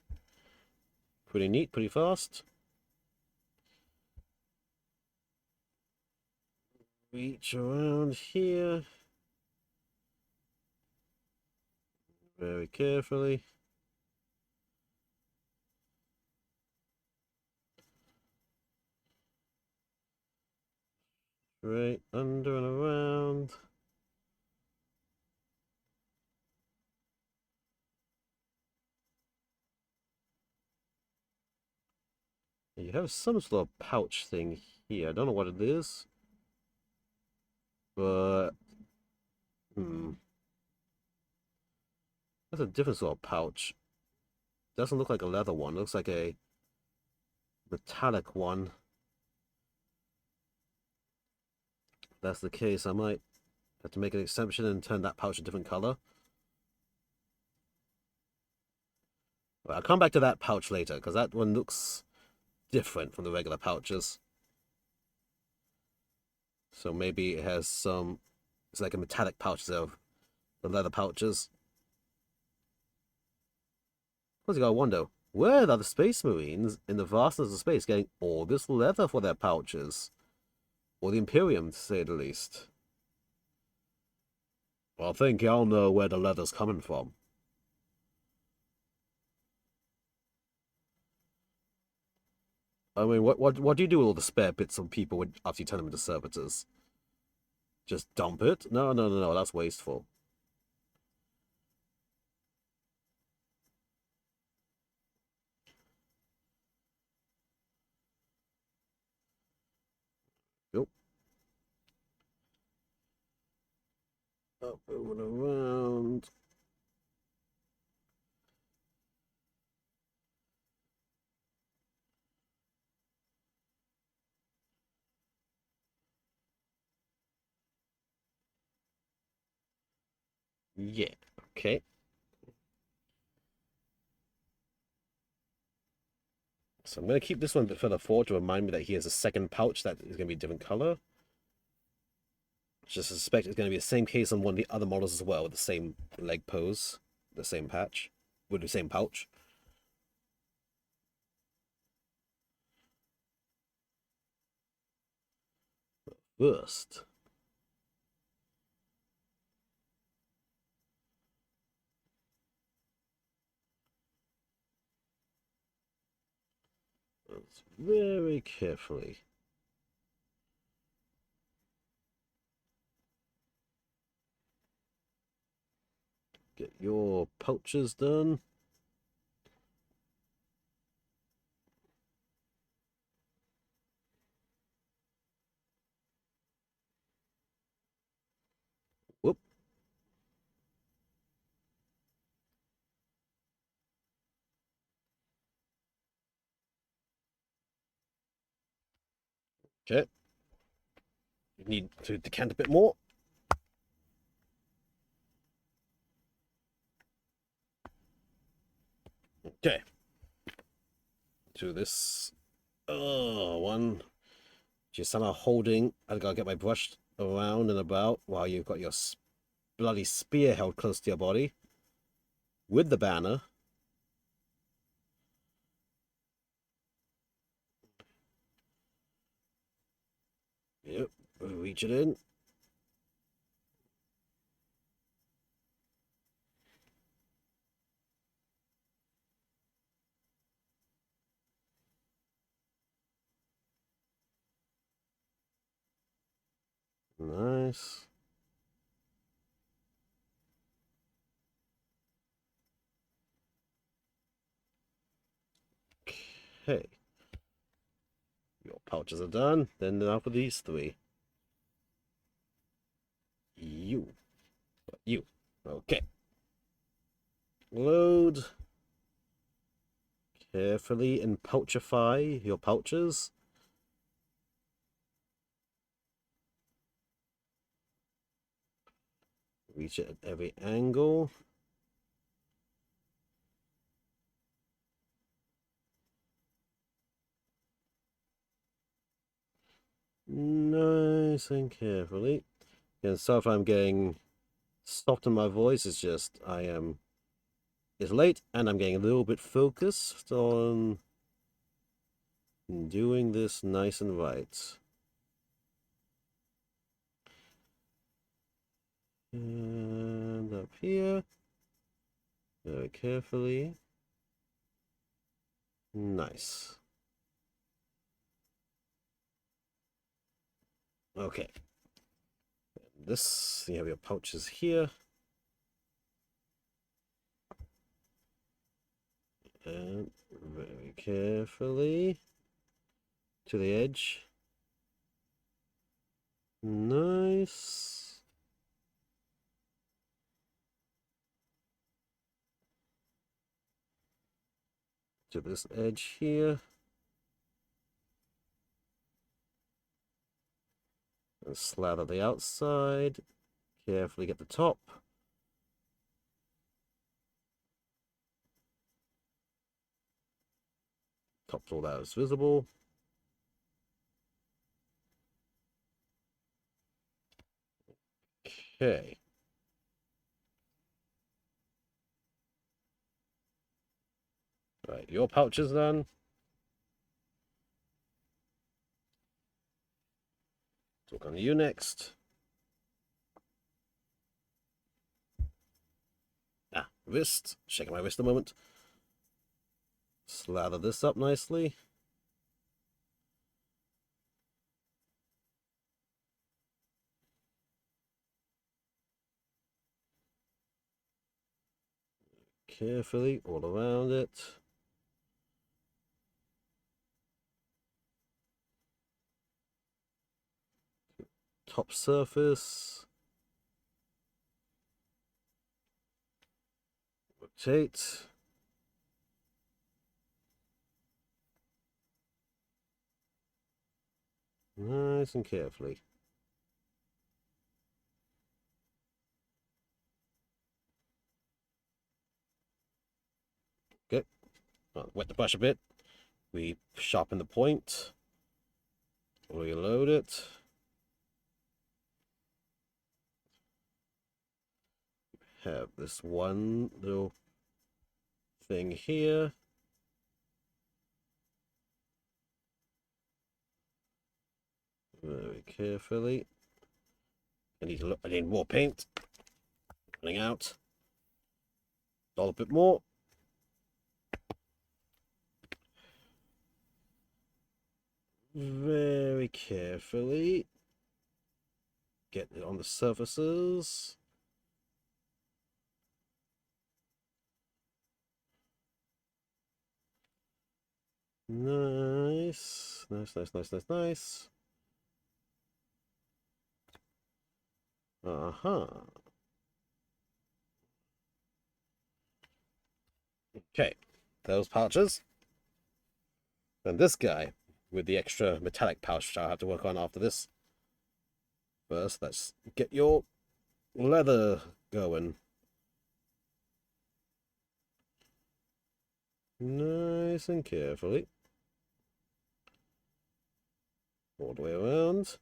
Pretty neat, pretty fast. Reach around here. Very carefully. Right under and around. You have some sort of pouch thing here. I don't know what it is. But that's a different sort of pouch. Doesn't look like a leather one. Looks like a metallic one. If that's the case, I might have to make an exception and turn that pouch a different color. Well, I'll come back to that pouch later, because that one looks different from the regular pouches. So maybe it has some... It's like a metallic pouch of the leather pouches. Plus you gotta wonder, where are the Space Marines in the vastness of space getting all this leather for their pouches? Or the Imperium, to say the least. I think I'll know where the leather's coming from. I mean, what do you do with all the spare bits of people after you turn them into servitors? Just dump it? No, no, no, no. That's wasteful. Yep. Up, moving around. Yeah. Okay. So I'm going to keep this one a bit further forward to remind me that he has a second pouch that is going to be a different color. Just suspect it's going to be the same case on one of the other models as well, with the same leg pose, the same patch, with the same pouch. First, let's very carefully get your pouches done. Whoop. Okay. You need to decant a bit more. Okay. Do this. Oh, one. Just somehow holding. I gotta get my brush around and about while you've got your bloody spear held close to your body with the banner. Yep. Reach it in. Nice. Okay. Your pouches are done. Then now for these three. You. You. Okay. Load. Carefully and pouchify your pouches. Reach it at every angle. Nice and carefully. And so far I'm getting soft in my voice. It's just it's late and I'm getting a little bit focused on doing this nice and right. And up here, very carefully. Nice. Okay. This, you have your pouches here. And very carefully to the edge. Nice. To this edge here. And slather the outside. Carefully get the top. Top's all that is visible. Okay. Right, your pouch is done. Talk on you next. wrist. Shaking my wrist a moment. Slather this up nicely. Carefully all around it. Top surface. Rotate. Nice and carefully. Okay. I'll wet the brush a bit. We sharpen the point. Reload it. Have this one little thing here. Very carefully. I need more paint. Running out. Doll a bit more. Very carefully. Get it on the surfaces. Nice. Nice, nice, nice, nice, nice. Uh-huh. Okay. Those pouches. And this guy with the extra metallic pouch I'll have to work on after this. First, let's get your leather going. Nice and carefully. All the way around.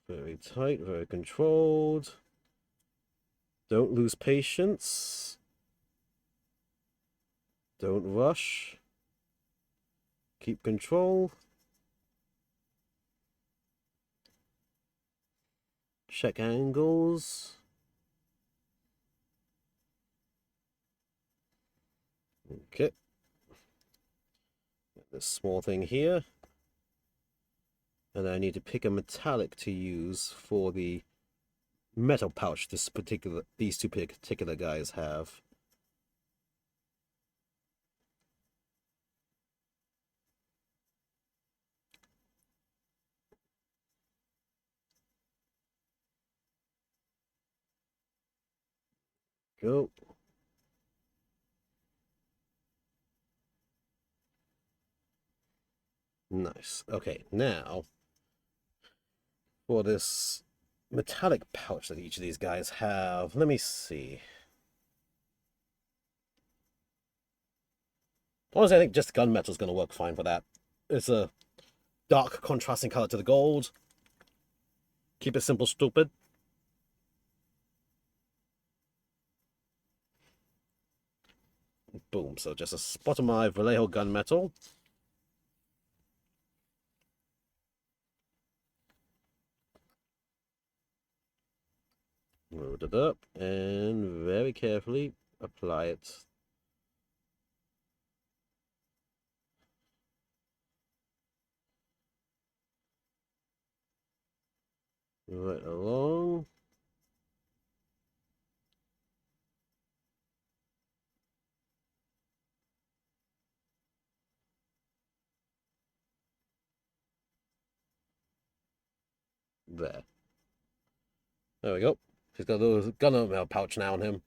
Very tight, very controlled. Don't lose patience. Don't rush. Keep control. Check angles. Okay. This small thing here. And I need to pick a metallic to use for the metal pouch these two particular guys have. Go. Nice. Okay, now for this metallic pouch that each of these guys have, let me see. Honestly, I think just gunmetal is going to work fine for that. It's a dark contrasting color to the gold. Keep it simple, stupid. Boom. So just a spot of my Vallejo gunmetal. Load it up and very carefully apply it. Right along. There. There we go. He's got a little gunmetal pouch now on him.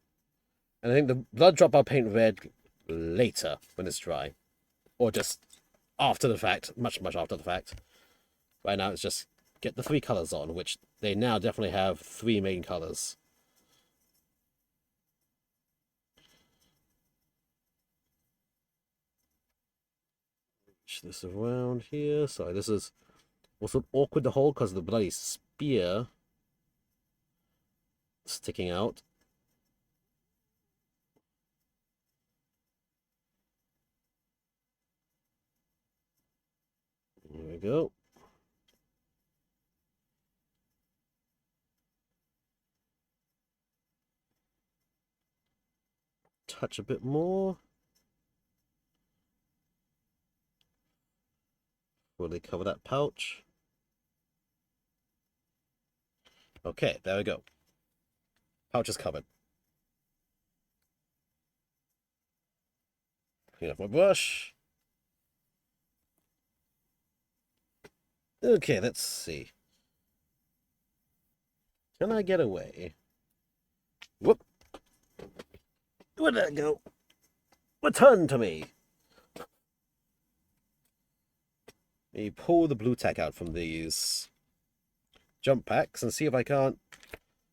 And I think the blood drop I'll paint red later when it's dry. Or just after the fact. Much, much after the fact. Right now it's just get the three colors on, which they now definitely have three main colors. Push this around here. Sorry, this is also awkward to hold because of the bloody spear sticking out. There we go. touch a bit more. Fully cover that pouch. Okay, there we go. Pouch is covered. Clean off my brush. Okay, let's see. Can I get away? Whoop. Where'd that go? Return to me. Let me pull the blue tack out from these jump packs and see if I can't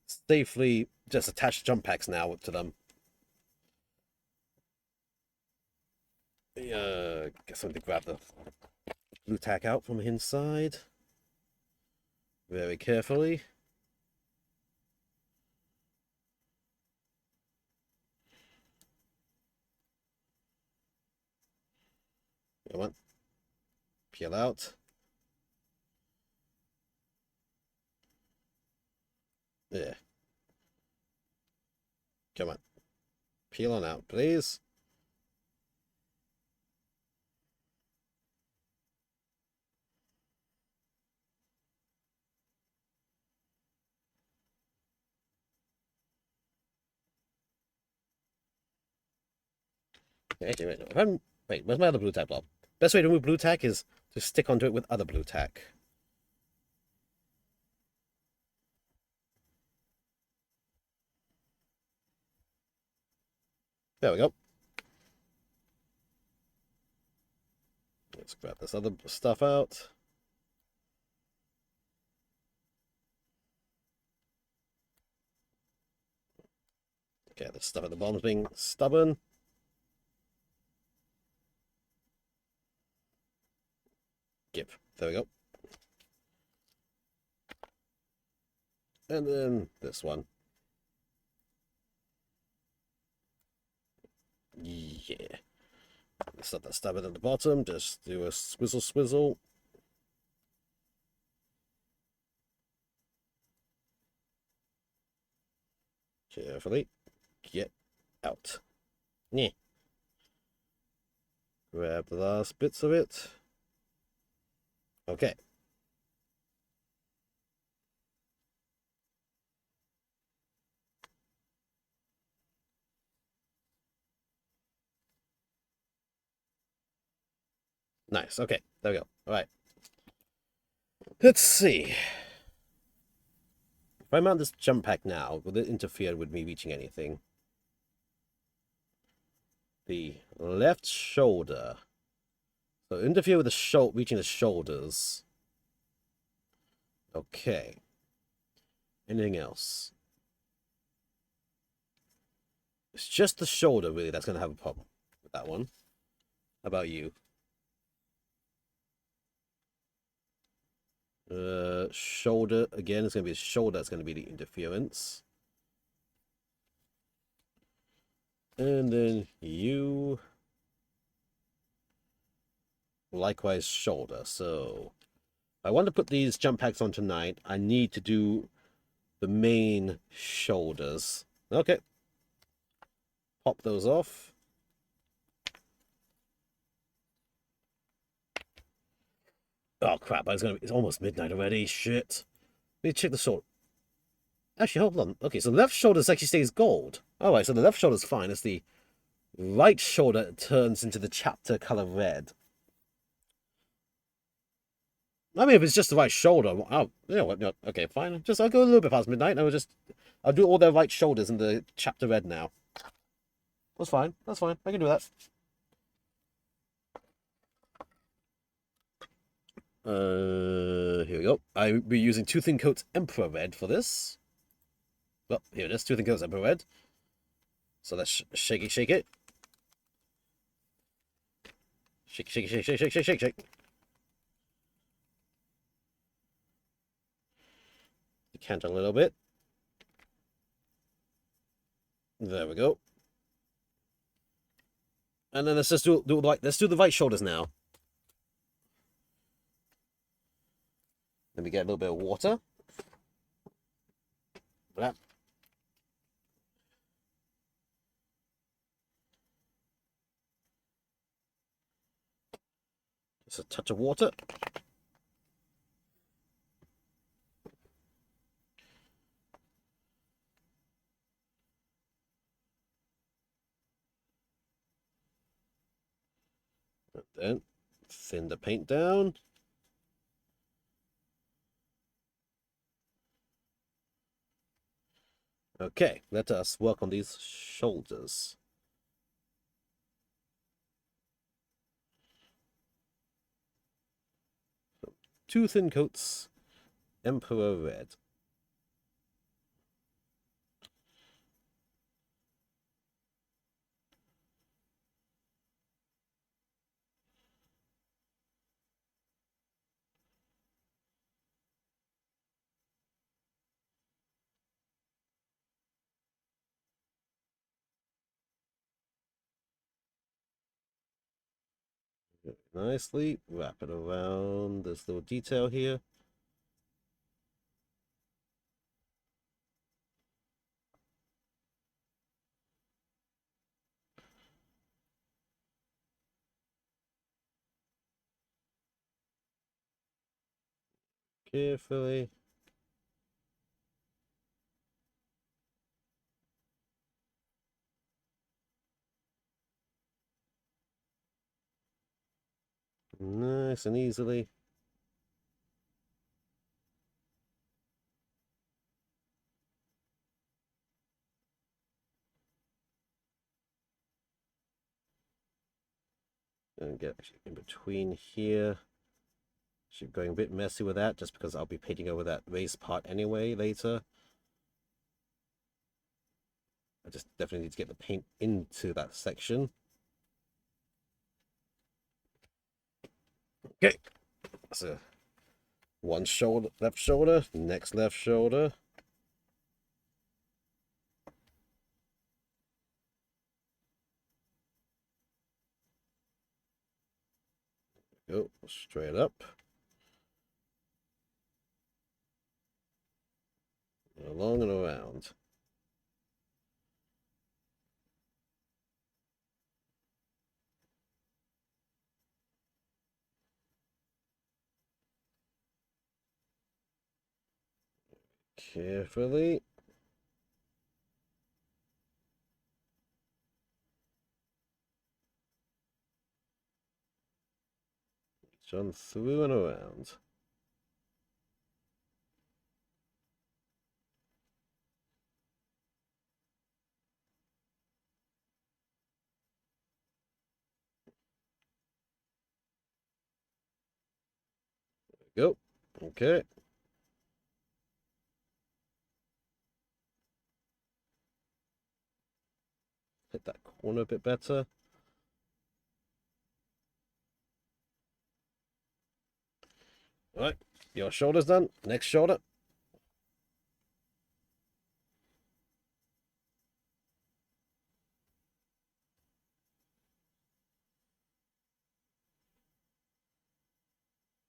safely just attach jump packs now to them. Guess I'm going to grab the blue tack out from inside very carefully. Come on. Peel out. Yeah. Come on. Peel on out, please. Wait, where's my other blue tack blob? Best way to remove blue tack is to stick onto it with other blue tack. There we go. Let's grab this other stuff out. Okay, the stuff at the bottom is being stubborn. Give. There we go. And then this one. Yeah. Set that stubborn at the bottom. Just do a swizzle swizzle. Carefully. Get out. Yeah. Grab the last bits of it. Okay. Nice. Okay. There we go. All right. Let's see. If I mount this jump pack now, will it interfere with me reaching anything? The left shoulder. So interfere with the reaching the shoulders. Okay. Anything else? It's just the shoulder, really, that's going to have a problem with that one. How about you? Shoulder, again, it's going to be a shoulder that's going to be the interference. And then you... likewise, shoulder. So, if I want to put these jump packs on tonight, I need to do the main shoulders. Okay. Pop those off. Oh crap, it's almost midnight already. Shit. Let me check the sword. Actually, hold on. Okay, so the left shoulder actually stays gold. Alright, so the left shoulder's fine. It's the right shoulder that turns into the chapter color red. I mean, if it's just the right shoulder, oh, you know what? No, okay, fine. I'll go a little bit past midnight. And I'll do all their right shoulders in the chapter red now. That's fine. That's fine. I can do that. Here we go. I'll be using Tooth and Coat's Emperor Red for this. Well, here it is. Tooth and Coat's Emperor Red. So let's shake it, shake it. Shake, shake, shake, shake, shake, shake, shake, shake. Decant a little bit. There we go. And then let's just let's do the right shoulders now. Let me get a little bit of water. That. Just a touch of water. And then thin the paint down. Okay, let us work on these shoulders. 2 thin coats, Emperor Red. Nicely wrap it around this little detail here. Carefully. Nice and easily. And get in between here. Should going a bit messy with that just because I'll be painting over that raised part anyway later. I just definitely need to get the paint into that section. Okay, so one shoulder, left shoulder, next left shoulder. Go straight up. Along and around. Carefully. Jump through and around. Go. Okay. Hit that corner a bit better. All right. Your shoulder's done. Next shoulder.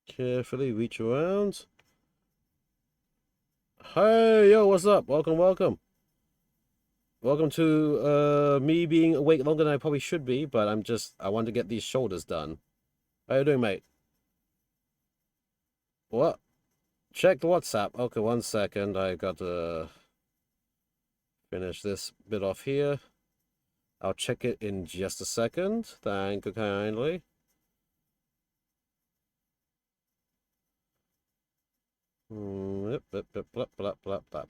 Carefully reach around. Hey, yo, what's up? Welcome, welcome. Welcome to me being awake longer than I probably should be, but I want to get these shoulders done. How you doing, mate? What? Check the WhatsApp. Okay, 1 second. I got to finish this bit off here. I'll check it in just a second. Thank you kindly.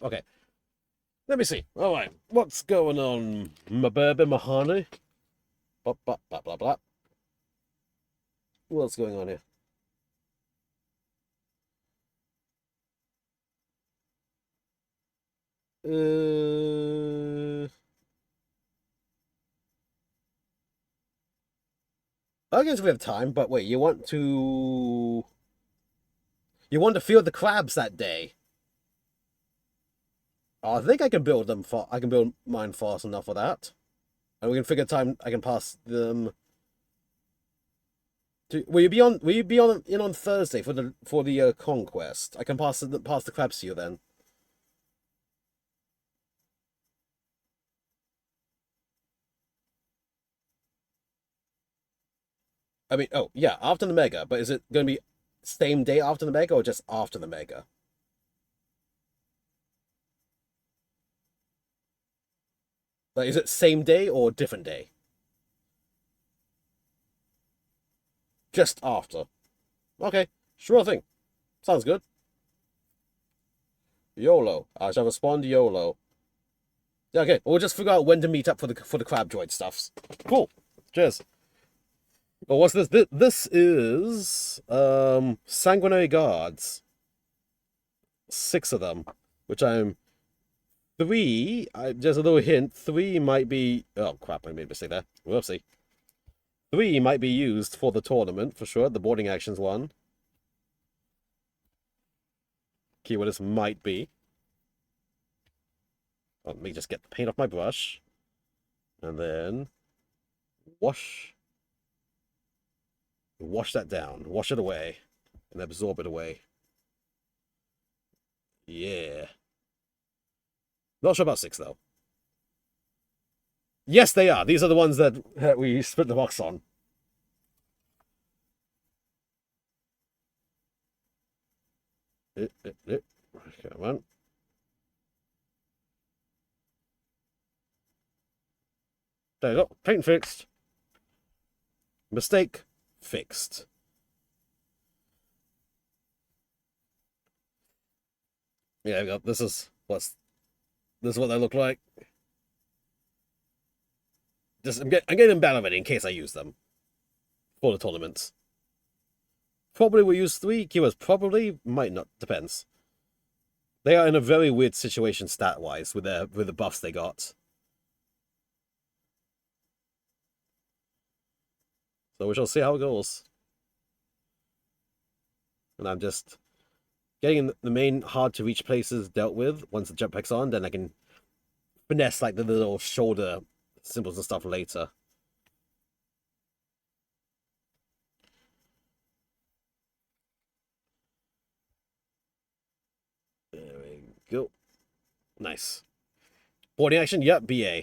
Okay. Let me see. All right. What's going on, my baby, my honey? Blah, blah, blah, blah, blah. What's going on here? I guess we have time, but wait, you want to field the crabs that day? Oh, I think I can build them I can build mine fast enough for that. And we can figure time I can pass them to, will you be on in on Thursday for the conquest? I can pass the crabs to you then. I mean, oh, yeah, after the Mega, but is it going to be same day after the Mega or just after the Mega? Like, is it same day or different day? Just after. Okay, sure thing. Sounds good. YOLO. I shall respond YOLO. Yeah, okay, we'll just figure out when to meet up for the crab droid stuffs. Cool. Cheers. Oh, what's this? This is sanguinary guards. 6 of them, which I'm 3. Just a little hint. 3 might be. Oh crap! I made a mistake there. Whoopsie. 3 might be used for the tournament for sure. The boarding actions one. Keyword is might be. Let me just get the paint off my brush, and then wash that down, wash it away, and absorb it away. Yeah. Not sure about 6 though. Yes, they are. These are the ones that we split the box on. Come on. There you go. Paint fixed. Mistake fixed. Yeah, we go. This is what they look like. I'm getting them battle ready in case I use them for the tournaments. Probably will use 3 keywords. Probably might not. Depends. They are in a very weird situation stat wise with the buffs they got. So we shall see how it goes. And I'm just getting the main hard to reach places dealt with. Once the jump pack's on, then I can finesse like the little shoulder symbols and stuff later. There we go. Nice. Boarding action? Yep, BA.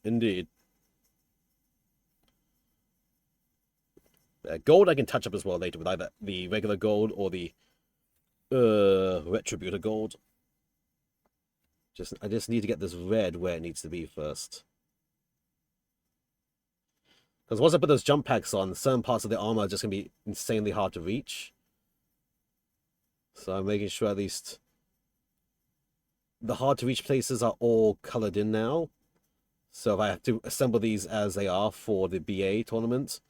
Indeed. Gold I can touch up as well later with either the regular gold or the Retributor gold. I just need to get this red where it needs to be first. Because once I put those jump packs on, certain parts of the armor are just going to be insanely hard to reach. So I'm making sure at least the hard to reach places are all colored in now. So if I have to assemble these as they are for the BA tournament,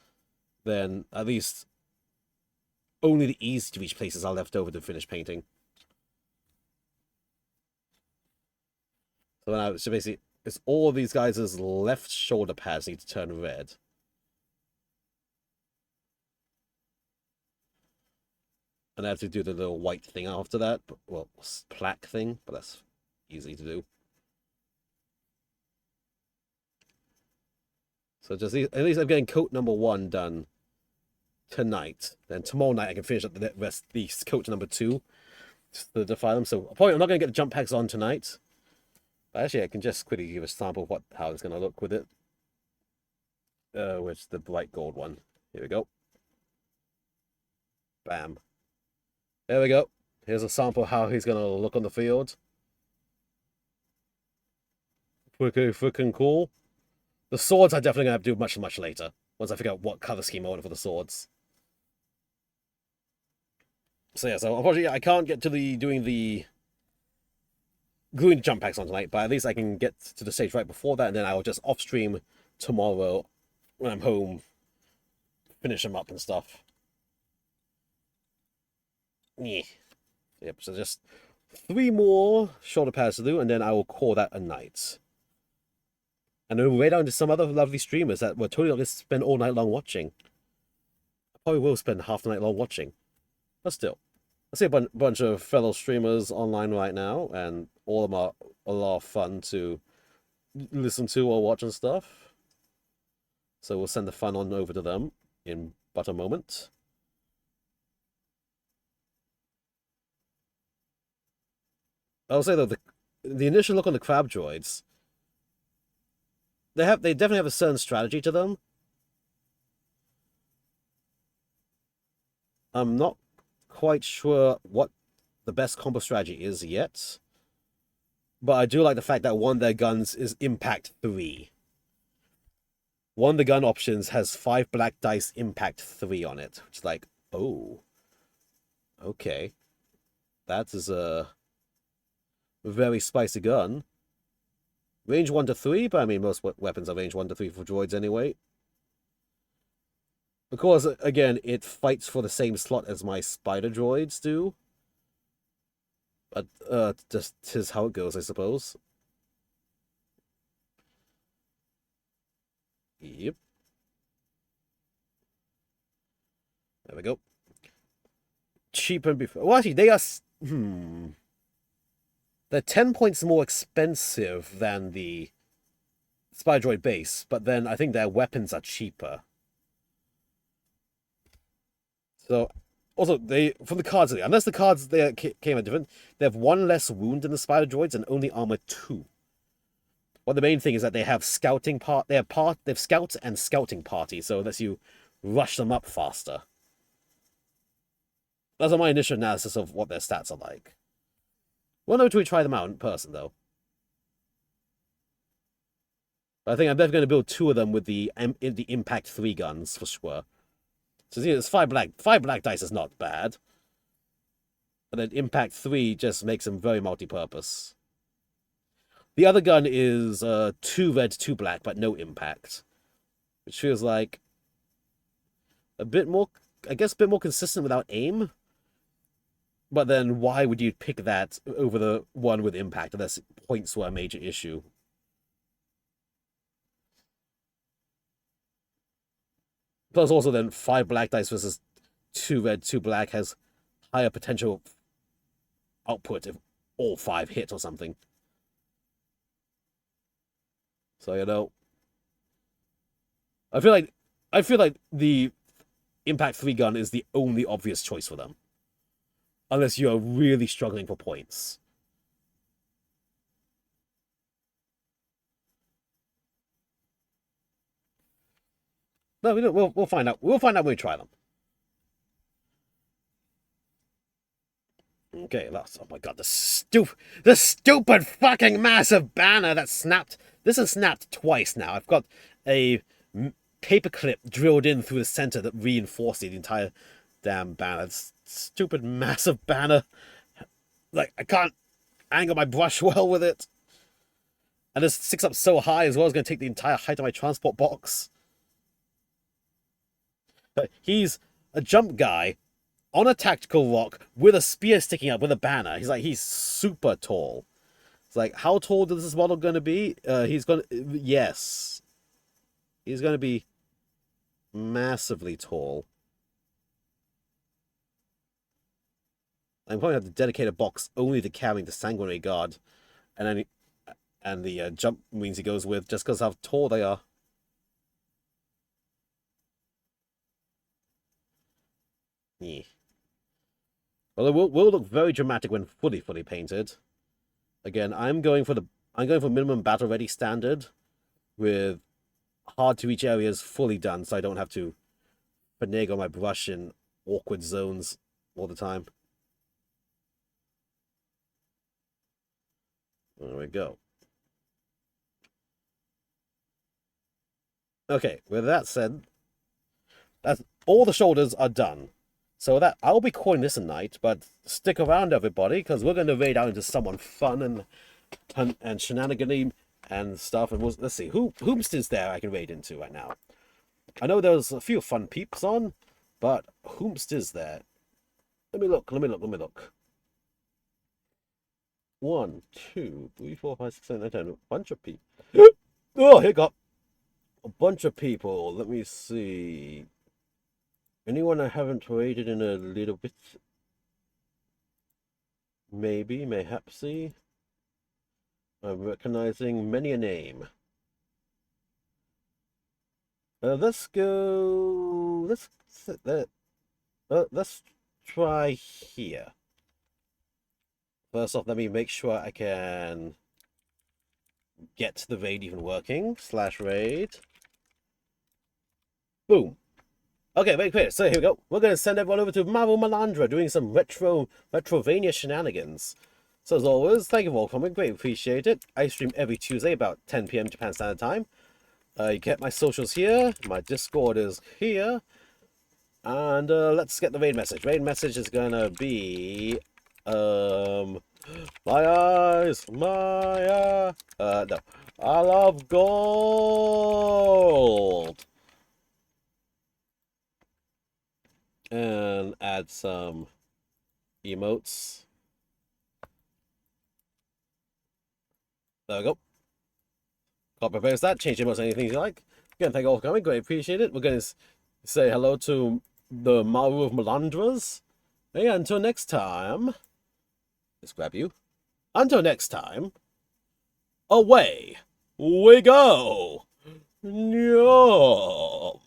then at least only the easy to reach places are left over to finish painting. So basically, it's all of these guys' left shoulder pads need to turn red. And I have to do the little white thing after that, well, plaque thing, but that's easy to do. So just at least I'm getting coat number 1 done tonight. Then tomorrow night I can finish up the rest, the coat number 2 to define them. So probably I'm not going to get the jump packs on tonight. But actually I can just quickly give a sample of how it's going to look with it. Which the bright gold one. Here we go. Bam. There we go. Here's a sample of how he's going to look on the field. Freaking cool. The swords I definitely going to have to do much, much later. Once I figure out what color scheme I want for the swords. So yeah, so unfortunately I can't get to doing the gluing the jump packs on tonight, but at least I can get to the stage right before that, and then I'll just off stream tomorrow when I'm home, finish them up and stuff. Yeah. Yep, so just 3 more shoulder pads to do, and then I will call that a night. And then we'll way down to some other lovely streamers that we're totally going to spend all night long watching. I probably will spend half the night long watching. But still. I see a bunch of fellow streamers online right now, and all of them are a lot of fun to listen to or watch and stuff. So we'll send the fun on over to them in but a moment. I'll say though, the initial look on the crab droids, they definitely have a certain strategy to them. I'm not quite sure what the best combo strategy is yet, but I do like the fact that one of their guns is Impact 3. One of the gun options has 5 black dice Impact 3 on it, which is like, oh, okay. That is a very spicy gun. Range 1 to 3, but I mean, most weapons are range 1 to 3 for droids anyway. Of course, again, it fights for the same slot as my spider droids do. But, just is how it goes, I suppose. Yep. There we go. Cheaper before. Well, actually, they are. They're 10 points more expensive than the Spider Droid base, but then I think their weapons are cheaper. So, also, from the cards, unless the cards they came out different, they have 1 less wound than the Spider Droids and only armor 2. Well, the main thing is that they have scouting they have scouts and scouting party, so it lets you rush them up faster. That's my initial analysis of what their stats are like. We'll know until we try them out in person, though. But I think I'm definitely going to build 2 of them with the Impact 3 guns for sure. So it's 5 black dice is not bad. But then Impact 3 just makes them very multi-purpose. The other gun is 2 red, 2 black, but no impact. Which feels like a bit more, I guess, a bit more consistent without aim. But then why would you pick that over the one with impact unless points were a major issue? Plus also then 5 black dice versus 2 red, 2 black has higher potential output if all 5 hit or something. So, you know, I feel like the Impact 3 gun is the only obvious choice for them. Unless you're really struggling for points. No, we'll find out. We'll find out when we try them. Okay, that's, oh my god, the stupid fucking massive banner that snapped. This has snapped twice now. I've got a paperclip drilled in through the center that reinforced the entire damn banner. This stupid massive banner. Like, I can't angle my brush well with it. And this sticks up so high as well, it's going to take the entire height of my transport box. But he's a jump guy on a tactical rock with a spear sticking up with a banner. He's super tall. It's like, how tall is this model going to be? Yes. He's going to be massively tall. I'm going to have to dedicate a box only to carrying the sanguinary guard. And the jump means he goes with just because how tall they are. Yeah. Well, it will look very dramatic when fully painted. Again, I'm going for minimum battle ready standard with hard to reach areas fully done, so I don't have to finagle my brush in awkward zones all the time. There we go. Okay, with that said, that's all the shoulders are done. So that I'll be calling this a night, but stick around, everybody, because we're going to raid out into someone fun and shenanigan and stuff. And let's see, whomst is there I can raid into right now? I know there's a few fun peeps on, but whomst is there? Let me look. 1, 2, 3, 4, 5, 6, 7, 8, 10. A bunch of people. Oh, here got a bunch of people. Let me see. Anyone I haven't raided in a little bit? Maybe, mayhapsy. I'm recognizing many a name. Let's go. Let's try here. First off, let me make sure I can get the raid even working. /raid. Boom. Okay, wait, quick. So here we go. We're going to send everyone over to Marvel Malandra doing some Retrovania shenanigans. So as always, thank you all for coming. Great, appreciate it. I stream every Tuesday about 10 p.m. Japan Standard Time. You get my socials here. My Discord is here. And let's get the raid message. Raid message is going to be... My eyes! No. I love gold! And add some emotes. There we go. Copy paste that. Change emotes, anything you like. Again, thank you all for coming. Great, appreciate it. We're going to say hello to the Maru of Melandras. Hey, until next time. Let's grab you. Until next time. Away we go. Yum.